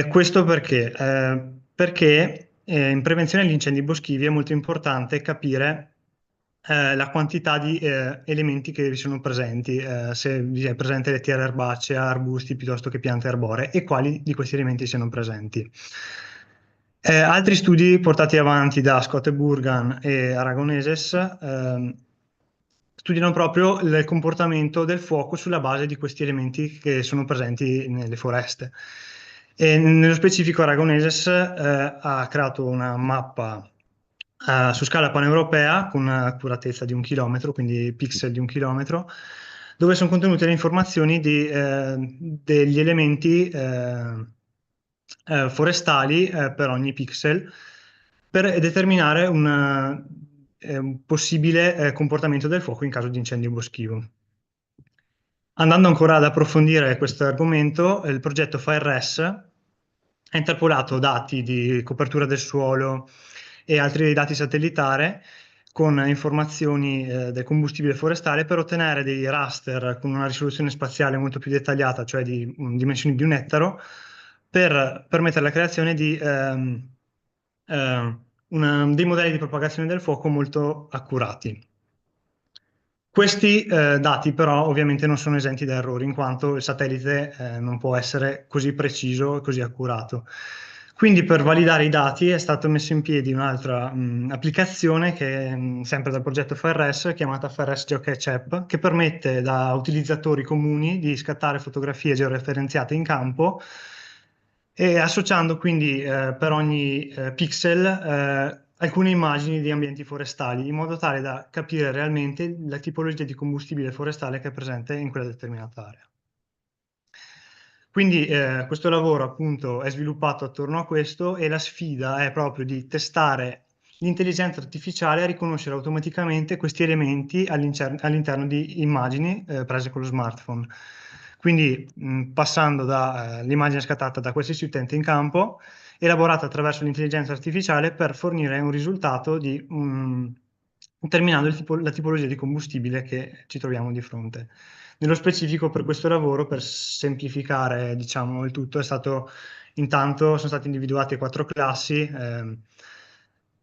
Questo perché? Perché in prevenzione degli incendi boschivi è molto importante capire la quantità di elementi che vi sono presenti, se vi è presente lettiera erbacea, arbusti piuttosto che piante arboree e quali di questi elementi siano presenti. Altri studi portati avanti da Scott e Burgan e Aragoneses studiano proprio il comportamento del fuoco sulla base di questi elementi che sono presenti nelle foreste. E nello specifico Aragoneses ha creato una mappa su scala paneuropea con un'accuratezza di 1 chilometro, quindi pixel di 1 chilometro, dove sono contenute le informazioni degli elementi forestali per ogni pixel per determinare un possibile comportamento del fuoco in caso di incendio boschivo. Andando ancora ad approfondire questo argomento, il progetto FireRes ha interpolato dati di copertura del suolo e altri dati satellitari con informazioni del combustibile forestale per ottenere dei raster con una risoluzione spaziale molto più dettagliata, cioè di dimensioni di un ettaro, per permettere la creazione di dei modelli di propagazione del fuoco molto accurati. Questi dati però ovviamente non sono esenti da errori, in quanto il satellite non può essere così preciso e così accurato. Quindi per validare i dati è stata messa in piedi un'altra applicazione che è sempre dal progetto FRS, chiamata FRS GeoCatch App, che permette da utilizzatori comuni di scattare fotografie georeferenziate in campo e associando quindi per ogni pixel alcune immagini di ambienti forestali, in modo tale da capire realmente la tipologia di combustibile forestale che è presente in quella determinata area. Quindi questo lavoro appunto è sviluppato attorno a questo e la sfida è proprio di testare l'intelligenza artificiale a riconoscere automaticamente questi elementi all'interno di immagini prese con lo smartphone. Quindi passando dall'immagine scattata da qualsiasi utente in campo, elaborata attraverso l'intelligenza artificiale per fornire un risultato determinando la tipologia di combustibile che ci troviamo di fronte. Nello specifico per questo lavoro, per semplificare diciamo, il tutto, intanto sono state individuate 4 classi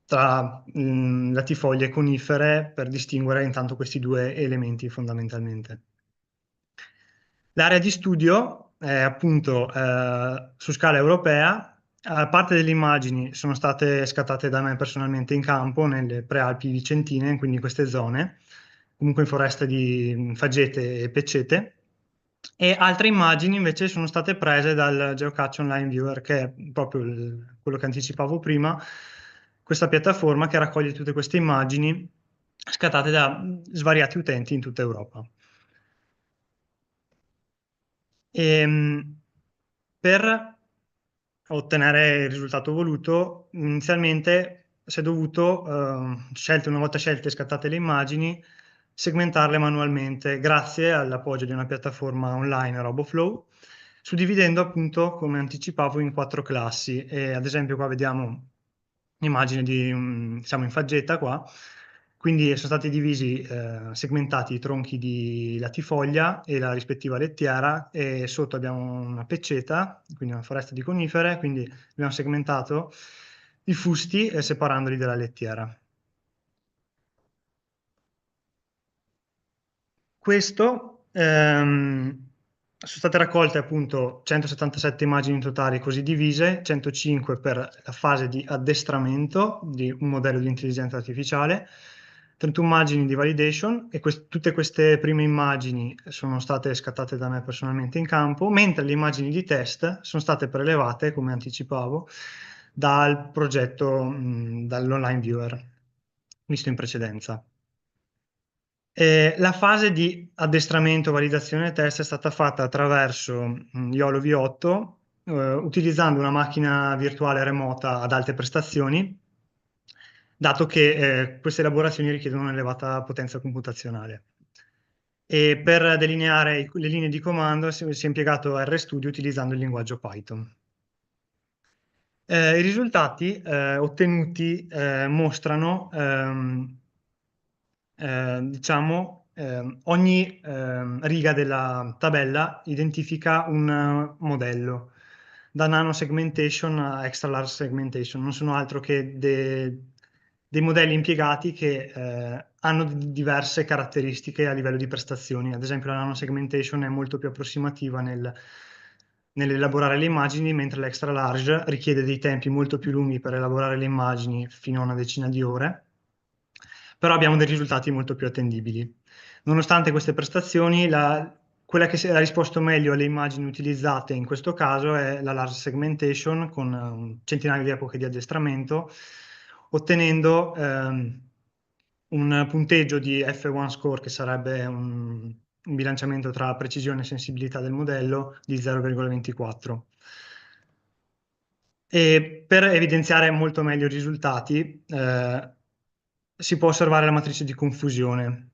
tra latifoglie e conifere per distinguere intanto questi 2 elementi fondamentalmente. L'area di studio è appunto su scala europea. Parte delle immagini sono state scattate da me personalmente in campo nelle prealpi vicentine, quindi in queste zone, comunque in foresta di faggete e peccete, e altre immagini invece sono state prese dal Geocache Online Viewer, che è proprio quello che anticipavo prima, questa piattaforma che raccoglie tutte queste immagini scattate da svariati utenti in tutta Europa. Per ottenere il risultato voluto, inizialmente si è dovuto, una volta scelte e scattate le immagini, segmentarle manualmente grazie all'appoggio di una piattaforma online RoboFlow, suddividendo appunto, come anticipavo, in 4 classi. E, ad esempio qua vediamo un'immagine siamo in faggeta qua, quindi sono stati divisi, segmentati i tronchi di latifoglia e la rispettiva lettiera, e sotto abbiamo una pecceta, quindi una foresta di conifere, quindi abbiamo segmentato i fusti separandoli dalla lettiera. Sono state raccolte appunto 177 immagini in totale così divise, 105 per la fase di addestramento di un modello di intelligenza artificiale, 31 immagini di validation e tutte queste prime immagini sono state scattate da me personalmente in campo, mentre le immagini di test sono state prelevate, come anticipavo, dal progetto, dall'online viewer, visto in precedenza. La fase di addestramento, validazione e test è stata fatta attraverso YOLO V8, utilizzando una macchina virtuale remota ad alte prestazioni, dato che queste elaborazioni richiedono un'elevata potenza computazionale. E per delineare le linee di comando si è impiegato RStudio utilizzando il linguaggio Python. I risultati ottenuti mostrano ogni riga della tabella identifica un modello, da nano segmentation a extra large segmentation, non sono altro che dei modelli impiegati che hanno diverse caratteristiche a livello di prestazioni. Ad esempio la nano segmentation è molto più approssimativa nell'elaborare le immagini, mentre l'extra large richiede dei tempi molto più lunghi per elaborare le immagini, fino a una decina di ore, però abbiamo dei risultati molto più attendibili. Nonostante queste prestazioni, quella che ha risposto meglio alle immagini utilizzate in questo caso è la large segmentation, con un centinaio di epoche di addestramento, ottenendo un punteggio di F1 score, che sarebbe un bilanciamento tra precisione e sensibilità del modello, di 0,24. E per evidenziare molto meglio i risultati, si può osservare la matrice di confusione,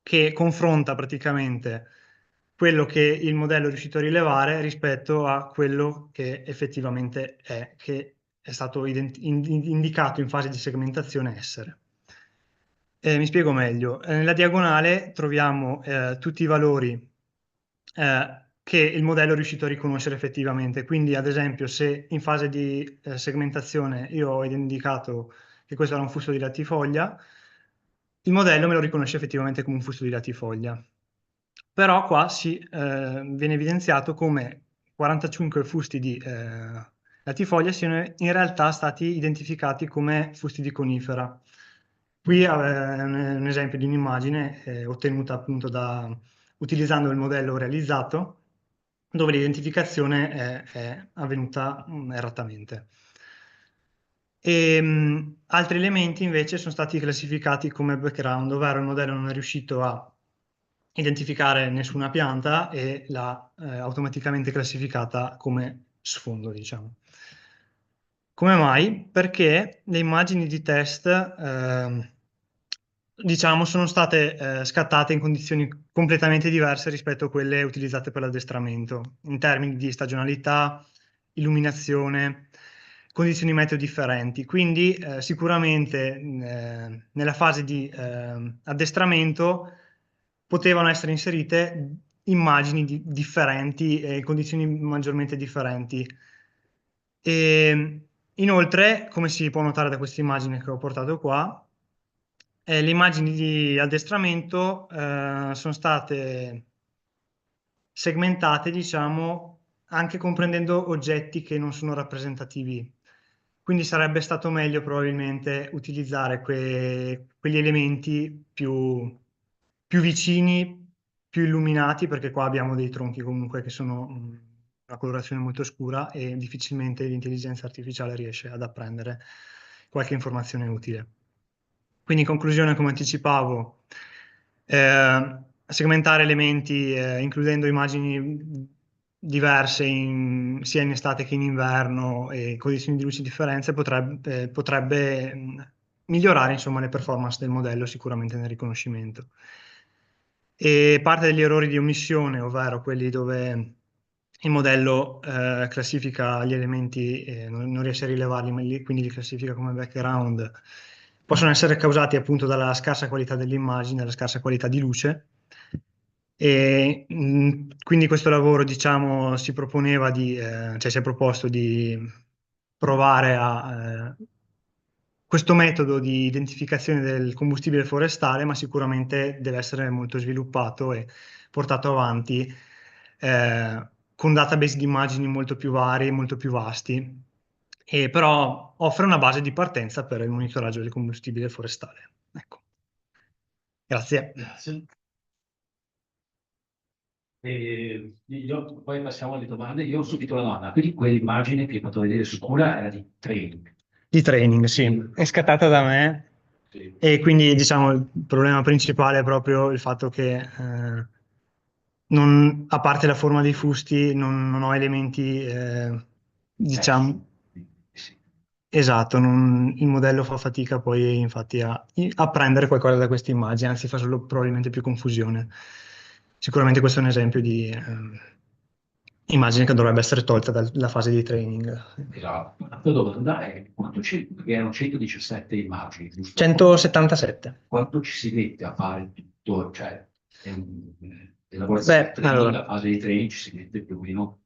che confronta praticamente quello che il modello è riuscito a rilevare rispetto a quello che effettivamente che è stato indicato in fase di segmentazione essere. Mi spiego meglio. Nella diagonale troviamo tutti i valori che il modello è riuscito a riconoscere effettivamente. Quindi, ad esempio, se in fase di segmentazione io ho indicato che questo era un fusto di latifoglia, il modello me lo riconosce effettivamente come un fusto di latifoglia. Però qua viene evidenziato come 45 fusti di latifoglia siano in realtà stati identificati come fusti di conifera. Qui è un esempio di un'immagine ottenuta appunto utilizzando il modello realizzato, dove l'identificazione è avvenuta erratamente. Altri elementi invece sono stati classificati come background, ovvero il modello non è riuscito a identificare nessuna pianta e l'ha automaticamente classificata come sfondo, diciamo. Come mai? Perché le immagini di test, diciamo, sono state scattate in condizioni completamente diverse rispetto a quelle utilizzate per l'addestramento, in termini di stagionalità, illuminazione, condizioni meteo differenti. Quindi sicuramente nella fase di addestramento potevano essere inserite immagini differenti e condizioni maggiormente differenti. E inoltre, come si può notare da questa immagine che ho portato qua, le immagini di addestramento sono state segmentate, diciamo, anche comprendendo oggetti che non sono rappresentativi. Quindi sarebbe stato meglio probabilmente utilizzare quegli elementi più vicini, più illuminati, perché qua abbiamo dei tronchi comunque che sono una colorazione molto scura e difficilmente l'intelligenza artificiale riesce ad apprendere qualche informazione utile. Quindi in conclusione, come anticipavo, segmentare elementi includendo immagini diverse sia in estate che in inverno e condizioni di luce differenze potrebbe migliorare insomma, le performance del modello sicuramente nel riconoscimento. E parte degli errori di omissione, ovvero quelli dove il modello classifica gli elementi e non riesce a rilevarli, quindi li classifica come background, possono essere causati appunto dalla scarsa qualità dell'immagine, dalla scarsa qualità di luce. E quindi questo lavoro, diciamo, si proponeva cioè si è proposto di provare a questo metodo di identificazione del combustibile forestale, ma sicuramente deve essere molto sviluppato e portato avanti con database di immagini molto più vari, molto più vasti, e però offre una base di partenza per il monitoraggio del combustibile forestale. Ecco. Grazie. Grazie. Poi passiamo alle domande. Io ho subito la domanda. Quindi quell'immagine che hai fatto vedere scura era di training. Di training, sì, è scattata da me. Sì. E quindi diciamo il problema principale è proprio il fatto che a parte la forma dei fusti non ho elementi diciamo esatto, il modello fa fatica poi infatti a prendere qualcosa da questa immagine, anzi fa solo probabilmente più confusione. Sicuramente questo è un esempio di immagine che dovrebbe essere tolta dalla fase di training. Esatto. La domanda è quanto perché erano 117 immagini, giusto? 177. Quanto ci si mette a fare tutto? Cioè, lavorazione allora, la fase di training ci si mette più o meno.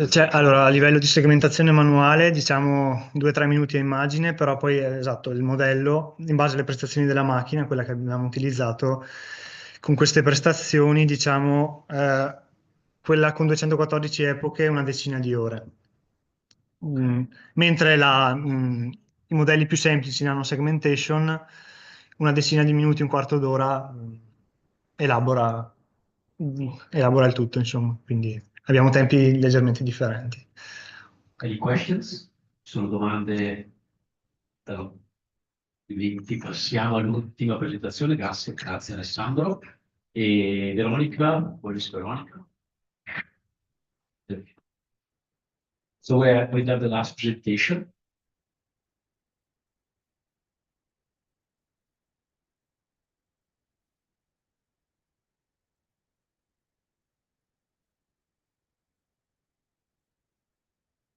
Cioè, allora, a livello di segmentazione manuale, diciamo 2-3 minuti a immagine, però poi esatto, il modello, in base alle prestazioni della macchina, quella che abbiamo utilizzato, con queste prestazioni, diciamo, quella con 214 epoche, una decina di ore. Mentre i modelli più semplici nano segmentation, una decina di minuti, un quarto d'ora, elabora il tutto, insomma, quindi abbiamo tempi leggermente differenti. Any questions? Sono domande? Quindi ti passiamo all'ultima presentazione. Grazie Alessandro. E Veronica, Veronica. So we done the last presentation.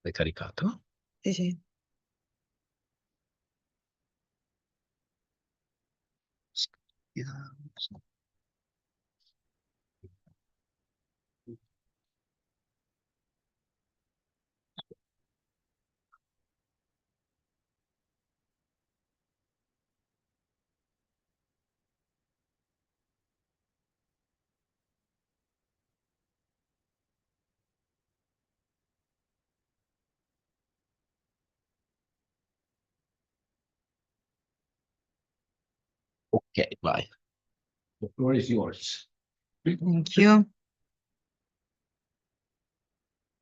L'hai caricato? Sì, sì. Okay, bye. The floor is yours. Thank you.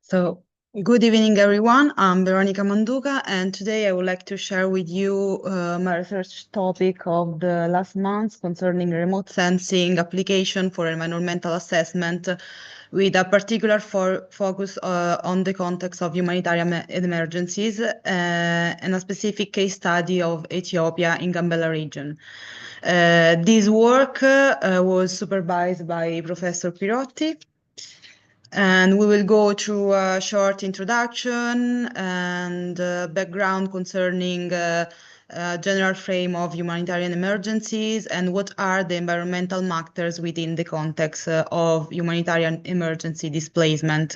So, good evening, everyone. I'm Veronica Manduca, and today I would like to share with you my research topic of the last month concerning remote sensing application for environmental assessment, with a particular focus on the context of humanitarian emergencies and a specific case study of Ethiopia in Gambela region. This work was supervised by Professor Pirotti, and we will go through a short introduction and background concerning general frame of humanitarian emergencies and what are the environmental factors within the context of humanitarian emergency displacement.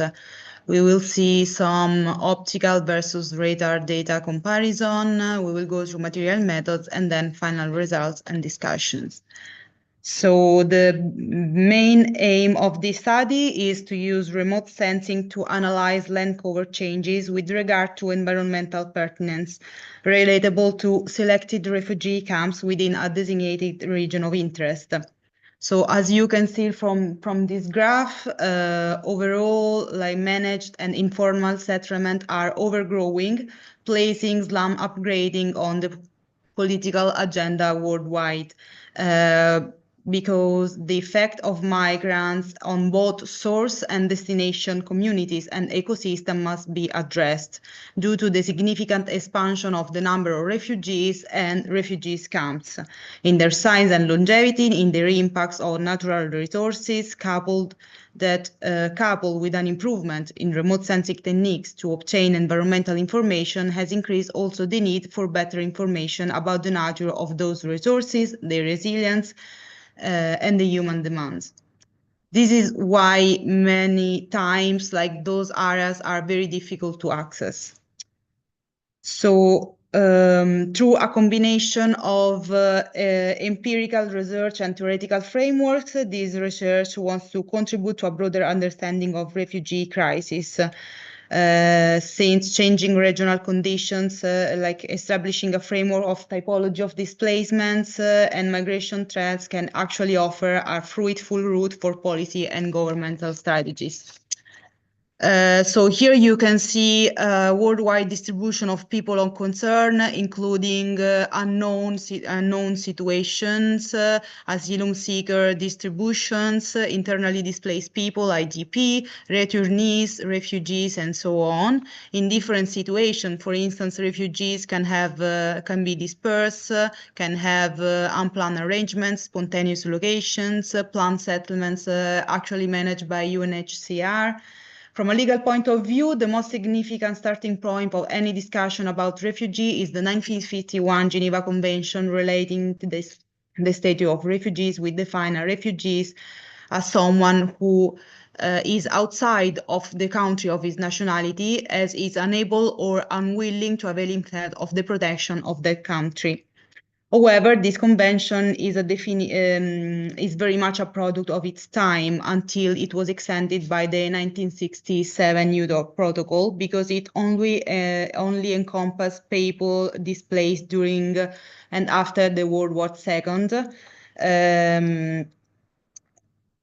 We will see some optical versus radar data comparison. We will go through material methods and then final results and discussions. So the main aim of this study is to use remote sensing to analyze land cover changes with regard to environmental pertinence relatable to selected refugee camps within a designated region of interest. So as you can see from this graph, overall, like managed and informal settlement are overgrowing, placing slum upgrading on the political agenda worldwide. Because the effect of migrants on both source and destination communities and ecosystem must be addressed due to the significant expansion of the number of refugees and refugees camps in their size and longevity, in their impacts on natural resources, coupled with an improvement in remote sensing techniques to obtain environmental information has increased also the need for better information about the nature of those resources, their resilience, and the human demands. This is why many times like those areas are very difficult to access. So through a combination of empirical research and theoretical frameworks, this research wants to contribute to a broader understanding of refugee crisis. Since changing regional conditions, like establishing a framework of typology of displacements and migration trends can actually offer a fruitful route for policy and governmental strategies. So here you can see worldwide distribution of people of concern, including unknown situations, asylum seeker distributions, internally displaced people, IDP, returnees, refugees, and so on. In different situations, for instance, refugees can be dispersed, can have unplanned arrangements, spontaneous locations, planned settlements actually managed by UNHCR. From a legal point of view, the most significant starting point of any discussion about refugee is the 1951 Geneva Convention relating to the status of refugees, which define refugees as someone who is outside of the country of his nationality, as is unable or unwilling to avail himself of the protection of that country. However, this convention is very much a product of its time until it was extended by the 1967 New York Protocol, because it only encompassed people displaced during and after the World War II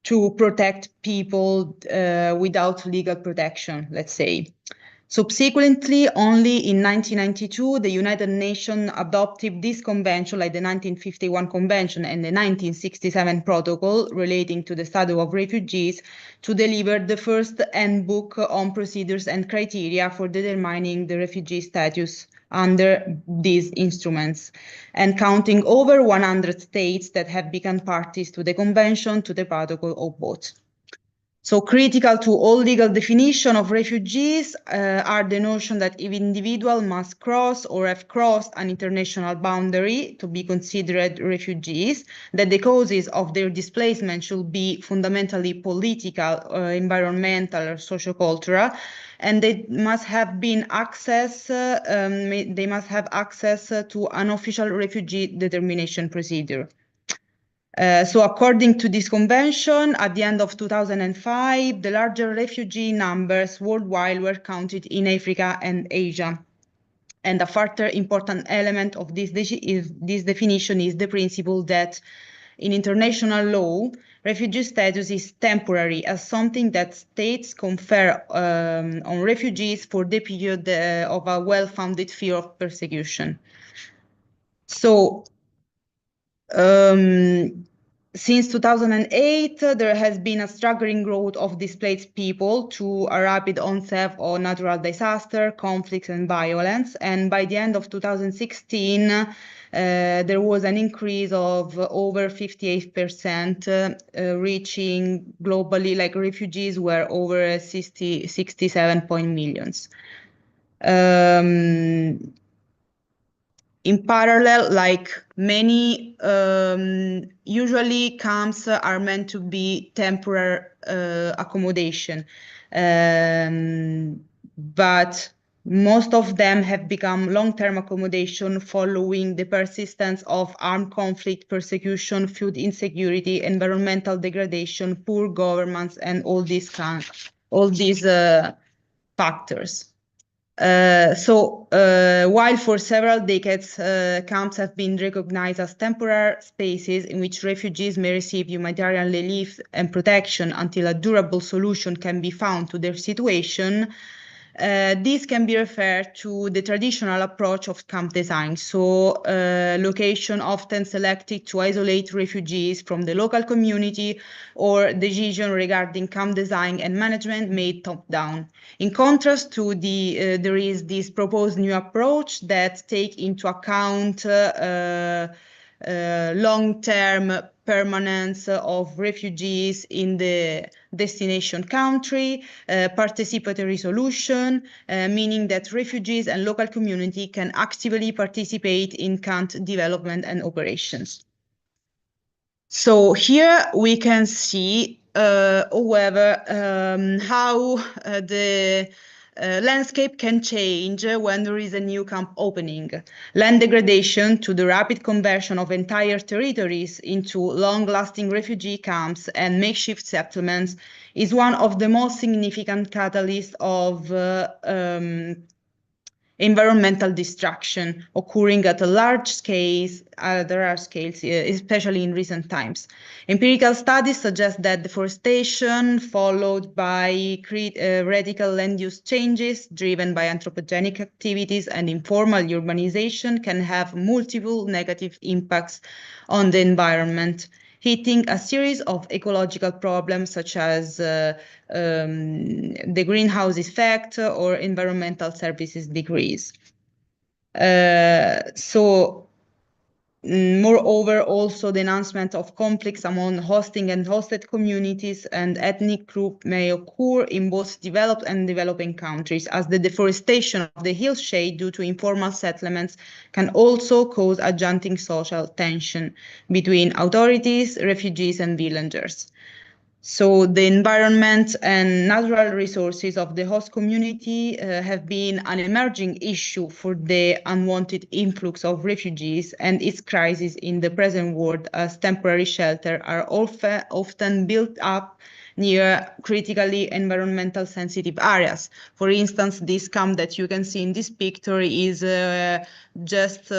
to protect people without legal protection, let's say. Subsequently, only in 1992, the United Nations adopted this convention, like the 1951 Convention and the 1967 Protocol relating to the status of refugees, to deliver the first handbook on procedures and criteria for determining the refugee status under these instruments, and counting over 100 states that have become parties to the convention, to the protocol, or both. So critical to all legal definition of refugees are the notion that if individual must cross or have crossed an international boundary to be considered refugees, that the causes of their displacement should be fundamentally political, environmental, or sociocultural, and they must have been access. They must have access to an official refugee determination procedure. So according to this convention, at the end of 2005, the larger refugee numbers worldwide were counted in Africa and Asia. And a further important element of this definition is the principle that in international law, refugee status is temporary as something that states confer on refugees for the period of a well-founded fear of persecution. So, since 2008, there has been a staggering growth of displaced people to a rapid onset of natural disaster, conflicts, and violence. And by the end of 2016, there was an increase of over 58%, reaching globally, like refugees were over 67 millions. In parallel, like many, usually camps are meant to be temporary accommodation, but most of them have become long-term accommodation following the persistence of armed conflict, persecution, food insecurity, environmental degradation, poor governments, and all these factors. While for several decades, camps have been recognized as temporary spaces in which refugees may receive humanitarian relief and protection until a durable solution can be found to their situation, this can be referred to the traditional approach of camp design. So location often selected to isolate refugees from the local community, or decision regarding camp design and management made top-down. In contrast to there is this proposed new approach that take into account long-term permanence of refugees in the destination country, participatory solution, meaning that refugees and local community can actively participate in camp development and operations. So here we can see, however, how the landscape can change when there is a new camp opening. Land degradation to the rapid conversion of entire territories into long-lasting refugee camps and makeshift settlements is one of the most significant catalysts of environmental destruction occurring at a large scale, especially in recent times. Empirical studies suggest that deforestation followed by radical land use changes driven by anthropogenic activities and informal urbanization can have multiple negative impacts on the environment, hitting a series of ecological problems such as the greenhouse effect or environmental services decrease. Moreover, also the announcement of conflicts among hosting and hosted communities and ethnic groups may occur in both developed and developing countries, as the deforestation of the hillshade due to informal settlements can also cause adjuncting social tension between authorities, refugees, and villagers. So the environment and natural resources of the host community have been an emerging issue for the unwanted influx of refugees and its crisis in the present world, as temporary shelter are often built up near critically environmental sensitive areas. For instance, this camp that you can see in this picture is just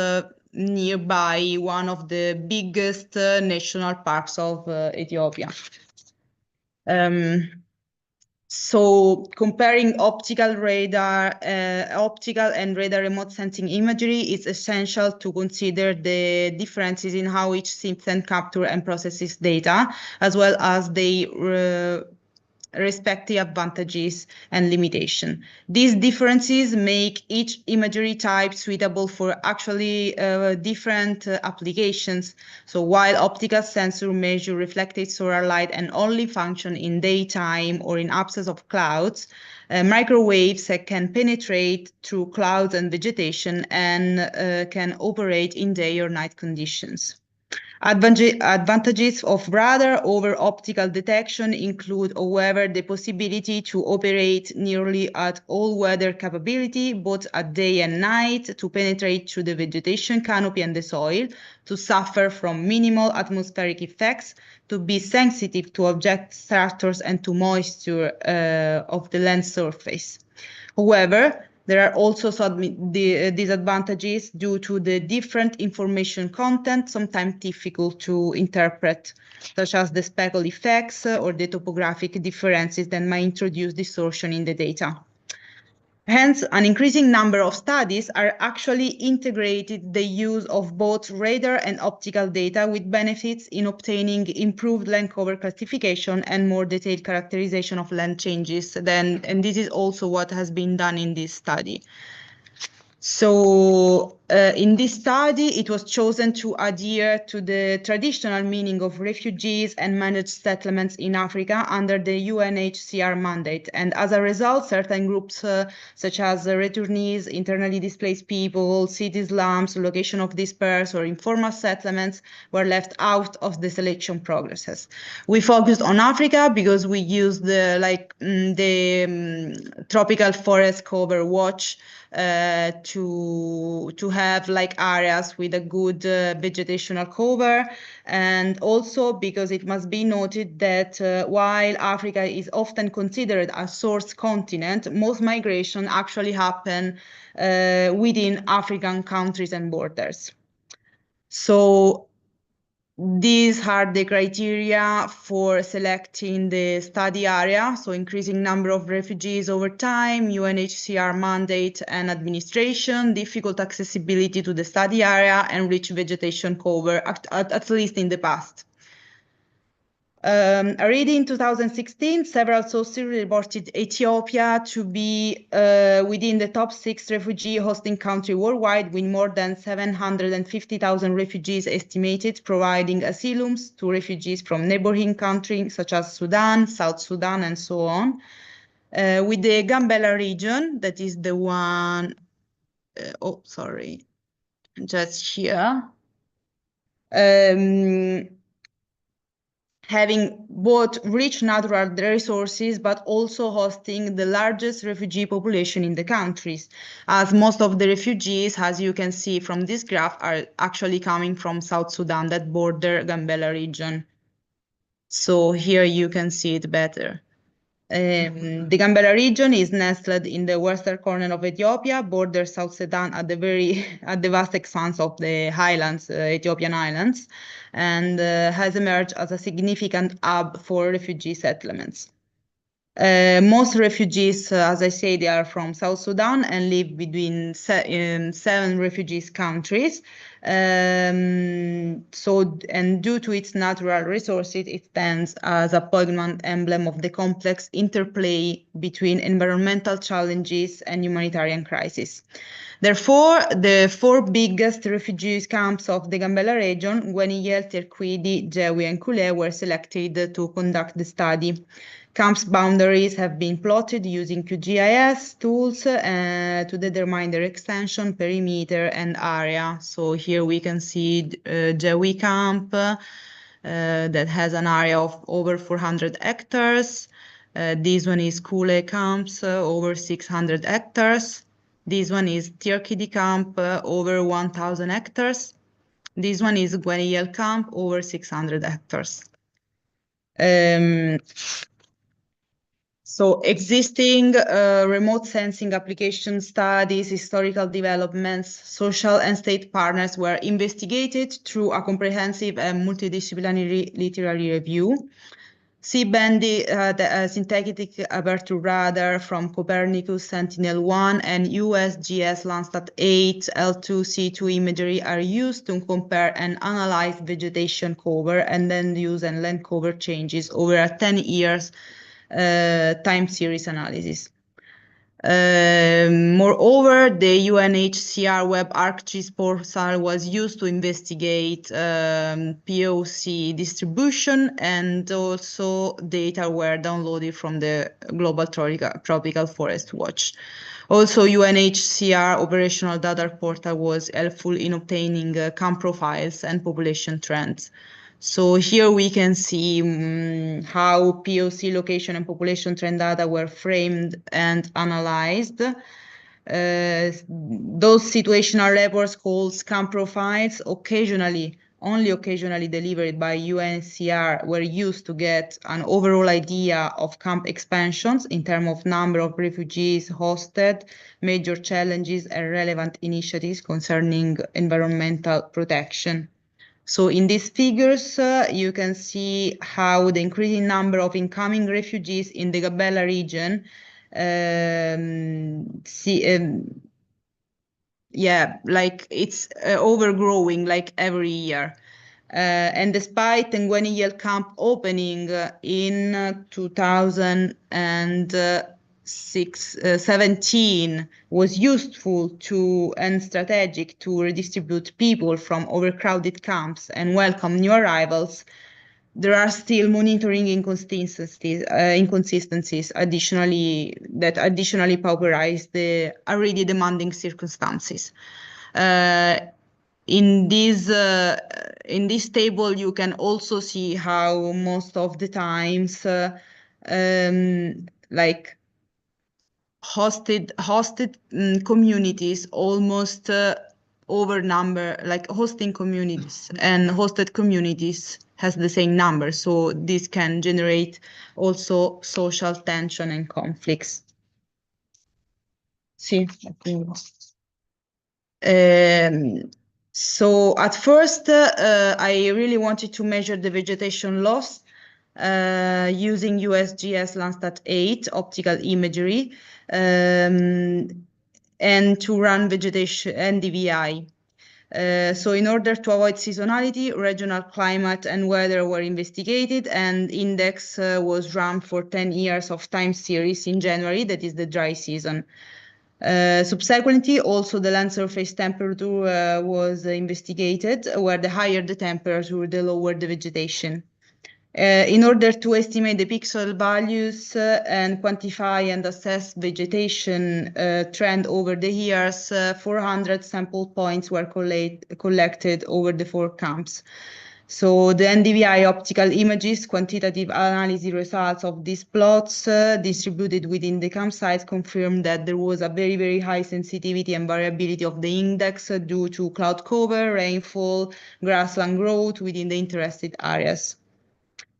nearby one of the biggest national parks of Ethiopia. So comparing optical and radar remote sensing imagery is essential to consider the differences in how each system captures and processes data, as well as they respective advantages and limitation. These differences make each imagery type suitable for actually different applications. So while optical sensors measure reflected solar light and only function in daytime or in absence of clouds, microwaves can penetrate through clouds and vegetation and can operate in day or night conditions. Advantages of radar over optical detection include, however, the possibility to operate nearly at all weather capability, both at day and night, to penetrate through the vegetation canopy and the soil, to suffer from minimal atmospheric effects, to be sensitive to object structures and to moisture of the lens surface. However, there are also some disadvantages due to the different information content, sometimes difficult to interpret, such as the speckle effects or the topographic differences that might introduce distortion in the data. Hence, an increasing number of studies are actually integrated the use of both radar and optical data with benefits in obtaining improved lens cover classification and more detailed characterization of lens changes. And this is also what has been done in this study. So in this study, it was chosen to adhere to the traditional meaning of refugees and managed settlements in Africa under the UNHCR mandate. And as a result, certain groups such as returnees, internally displaced people, city slums, location of dispersed or informal settlements were left out of the selection processes. We focused on Africa because we used the tropical forest cover watch to have like areas with a good vegetational cover, and also because it must be noted that while Africa is often considered a source continent, most migration actually happen within African countries and borders. So these are the criteria for selecting the study area. So increasing number of refugees over time, UNHCR mandate and administration, difficult accessibility to the study area, and rich vegetation cover, at least in the past. Already in 2016, several sources reported Ethiopia to be within the top 6 refugee hosting country worldwide, with more than 750,000 refugees estimated, providing asylums to refugees from neighboring countries such as Sudan, South Sudan, and so on. With the Gambela region, that is the one, just here. Having both rich natural resources, but also hosting the largest refugee population in the countries, as most of the refugees, as you can see from this graph, are actually coming from South Sudan that border Gambela region. So here you can see it better. The Gambela region is nestled in the western corner of Ethiopia, borders South Sudan at the vast expanse of the highlands, Ethiopian highlands, and has emerged as a significant hub for refugee settlements. Most refugees, as I say, they are from South Sudan and live between 7 refugees countries. And due to its natural resources, it stands as a poignant emblem of the complex interplay between environmental challenges and humanitarian crisis. Therefore, the 4 biggest refugee camps of the Gambela region, Gweniyel, Terquidi, Jewi, and Kule, were selected to conduct the study. Camps boundaries have been plotted using QGIS tools to determine their extension, perimeter, and area. So here we can see Jewi camp that has an area of over 400 hectares. This one is Kule camps, over 600 hectares. This one is Tirkidi camp, over 1,000 hectares. This one is Gweniyel camp, over 600 hectares. So existing remote sensing application studies, historical developments, social and state partners were investigated through a comprehensive and multidisciplinary literary review. C-band synthetic aperture radar from Copernicus Sentinel-1 and USGS Landsat 8 L2C2 imagery are used to compare and analyze vegetation cover and land use and land cover changes over a 10 years time series analysis. Moreover, the UNHCR Web ArcGIS portal was used to investigate POC distribution, and also data were downloaded from the Global Tropical Forest Watch. Also, UNHCR Operational Data Portal was helpful in obtaining camp profiles and population trends. So here we can see how POC location and population trend data were framed and analyzed. Those situational reports called camp profiles, only occasionally delivered by UNHCR, were used to get an overall idea of camp expansions in terms of number of refugees hosted, major challenges, and relevant initiatives concerning environmental protection. So in these figures, you can see how the increasing number of incoming refugees in the Gabella region like it's overgrowing like every year. And despite Tenguenil camp opening in 2017 was useful and strategic to redistribute people from overcrowded camps and welcome new arrivals, there are still monitoring inconsistencies additionally pauperize the already demanding circumstances. In this table, you can also see how most of the times like hosted communities almost overnumber, like hosting communities and hosted communities has the same number. So this can generate also social tension and conflicts. See, so at first, I really wanted to measure the vegetation loss using USGS Landsat 8 optical imagery and to run vegetation NDVI. So in order to avoid seasonality, regional climate and weather were investigated, and index was run for 10 years of time series in January, that is the dry season. Subsequently, also the land surface temperature was investigated, where the higher the temperature, the lower the vegetation. In order to estimate the pixel values and quantify and assess vegetation trend over the years, 400 sample points were collected over the 4 camps. So the NDVI optical images, quantitative analysis results of these plots distributed within the campsites confirmed that there was a very, very high sensitivity and variability of the index due to cloud cover, rainfall, grassland growth within the interested areas.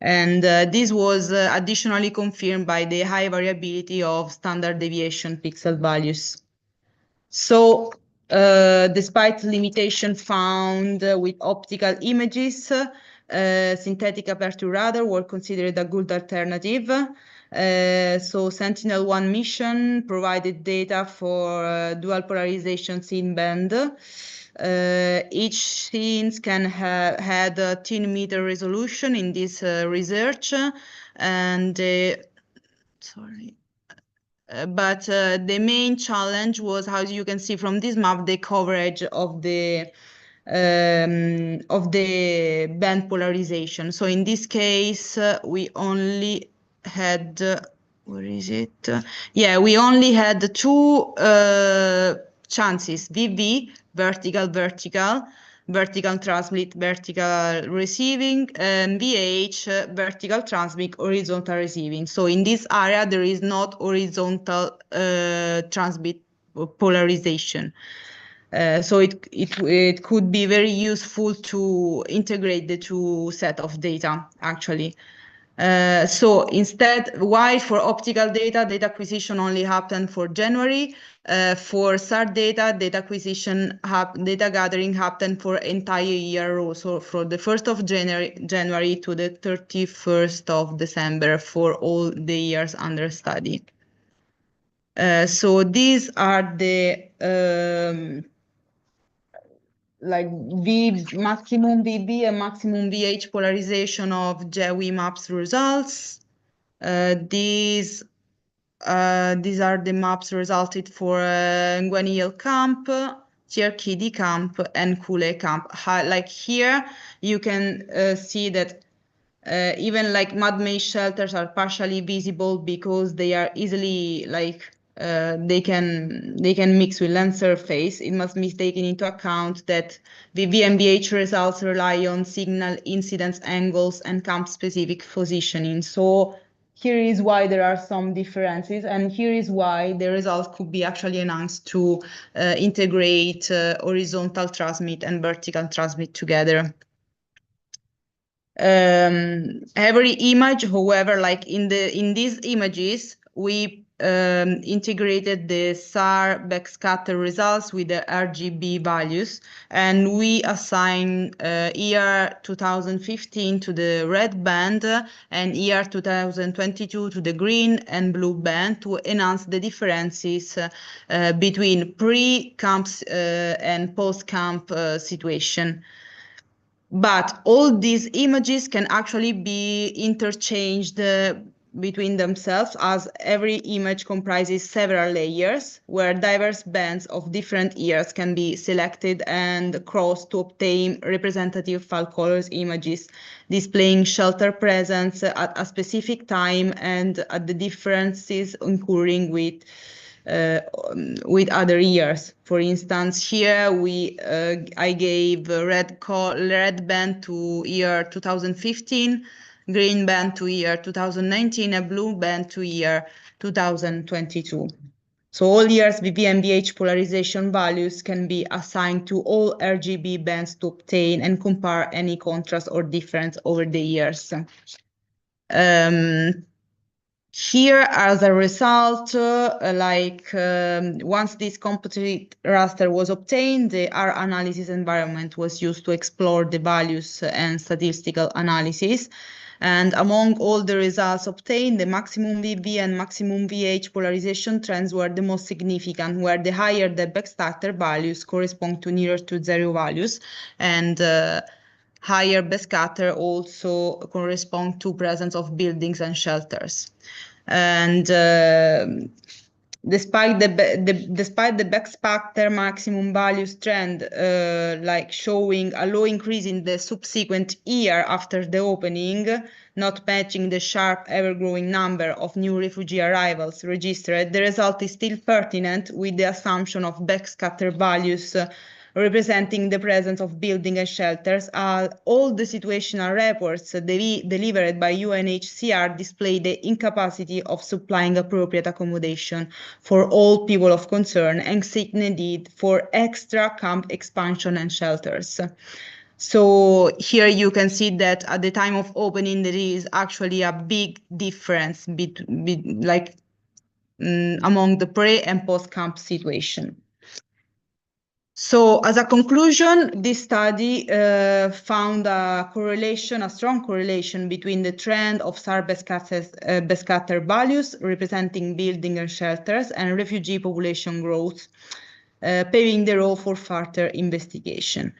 And this was additionally confirmed by the high variability of standard deviation pixel values. So despite limitation found with optical images, synthetic aperture radar were considered a good alternative. So Sentinel-1 mission provided data for dual polarization scene band. Each scenes can had a 10-meter resolution in this research, and but the main challenge was, how you can see from this map, the coverage of the band polarization. So in this case, we only had where is it? Yeah, we only had 2 chances: VV, vertical transmit, vertical receiving, and VH, vertical transmit, horizontal receiving. So in this area, there is not horizontal transmit polarization. So it could be very useful to integrate the 2 set of data, actually. So instead, while for optical data acquisition only happened for January, for SAR data acquisition, data gathering happened for entire year, so from the 1st of January to the 31st of December for all the years under study. So these are the like maximum VB and maximum VH polarization of GEWI maps results. These are the maps resulted for Nguyen camp, Cherkidi camp, and Kule camp. Like here, you can see that even like mud maze shelters are partially visible because they are easily they can mix with land surface. It must be taken into account that the VMBH results rely on signal incidence angles and camp specific positioning. So here is why there are some differences, and here is why the results could be actually enhanced to integrate horizontal transmit and vertical transmit together. Every image, however, like in these images, we integrated the SAR backscatter results with the RGB values, and we assign year 2015 to the red band and year 2022 to the green and blue band to enhance the differences between pre-camps and post-camp situation. But all these images can actually be interchanged between themselves, as every image comprises several layers where diverse bands of different years can be selected and crossed to obtain representative fall colors images displaying shelter presence at a specific time and at the differences occurring with other years. For instance, here I gave a red band to year 2015, green band to year 2019, and blue band to year 2022. So all years with VMBH polarization values can be assigned to all RGB bands to obtain and compare any contrast or difference over the years. Here, as a result, once this composite raster was obtained, the R analysis environment was used to explore the values and statistical analysis. And among all the results obtained, the maximum VV and maximum VH polarization trends were the most significant, where the higher the backscatter values correspond to nearer to zero values, and higher backscatter also correspond to presence of buildings and shelters. And despite the backscatter maximum values trend, like showing a low increase in the subsequent year after the opening, not matching the sharp ever-growing number of new refugee arrivals registered, the result is still pertinent with the assumption of backscatter values representing the presence of buildings and shelters. All the situational reports delivered by UNHCR display the incapacity of supplying appropriate accommodation for all people of concern and seek the need for extra camp expansion and shelters. So here you can see that at the time of opening, there is actually a big difference among the pre and post camp situation. So as a conclusion, this study found a strong correlation between the trend of SAR backscatter values representing building and shelters and refugee population growth, paving the road for further investigation.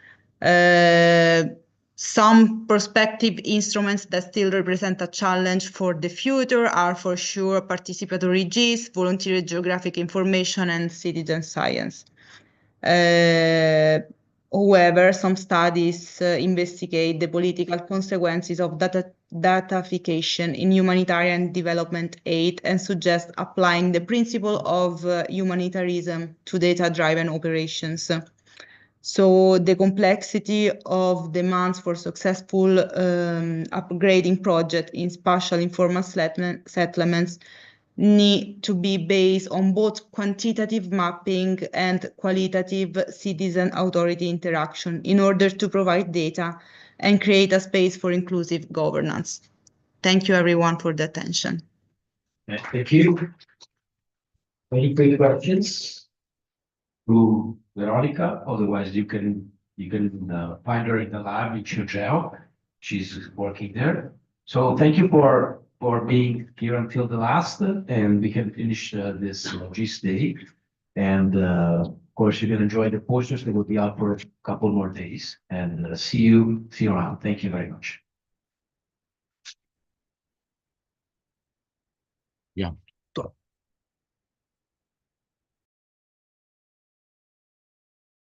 Some prospective instruments that still represent a challenge for the future are for sure participatory GIS, voluntary geographic information, and citizen science. However, some studies investigate the political consequences of datafication in humanitarian development aid and suggest applying the principle of humanitarianism to data-driven operations. So the complexity of demands for successful upgrading project in spatial informal settlements need to be based on both quantitative mapping and qualitative citizen authority interaction in order to provide data and create a space for inclusive governance. Thank you everyone for the attention. Thank you. Any further questions to Veronica? Otherwise, you can find her in the lab in Chuzhou. She's working there. So thank you for being here until the last, and we can finish this Gisday. And of course, you can enjoy the posters. They will be out for a couple more days. And see you around. Thank you very much. Yeah.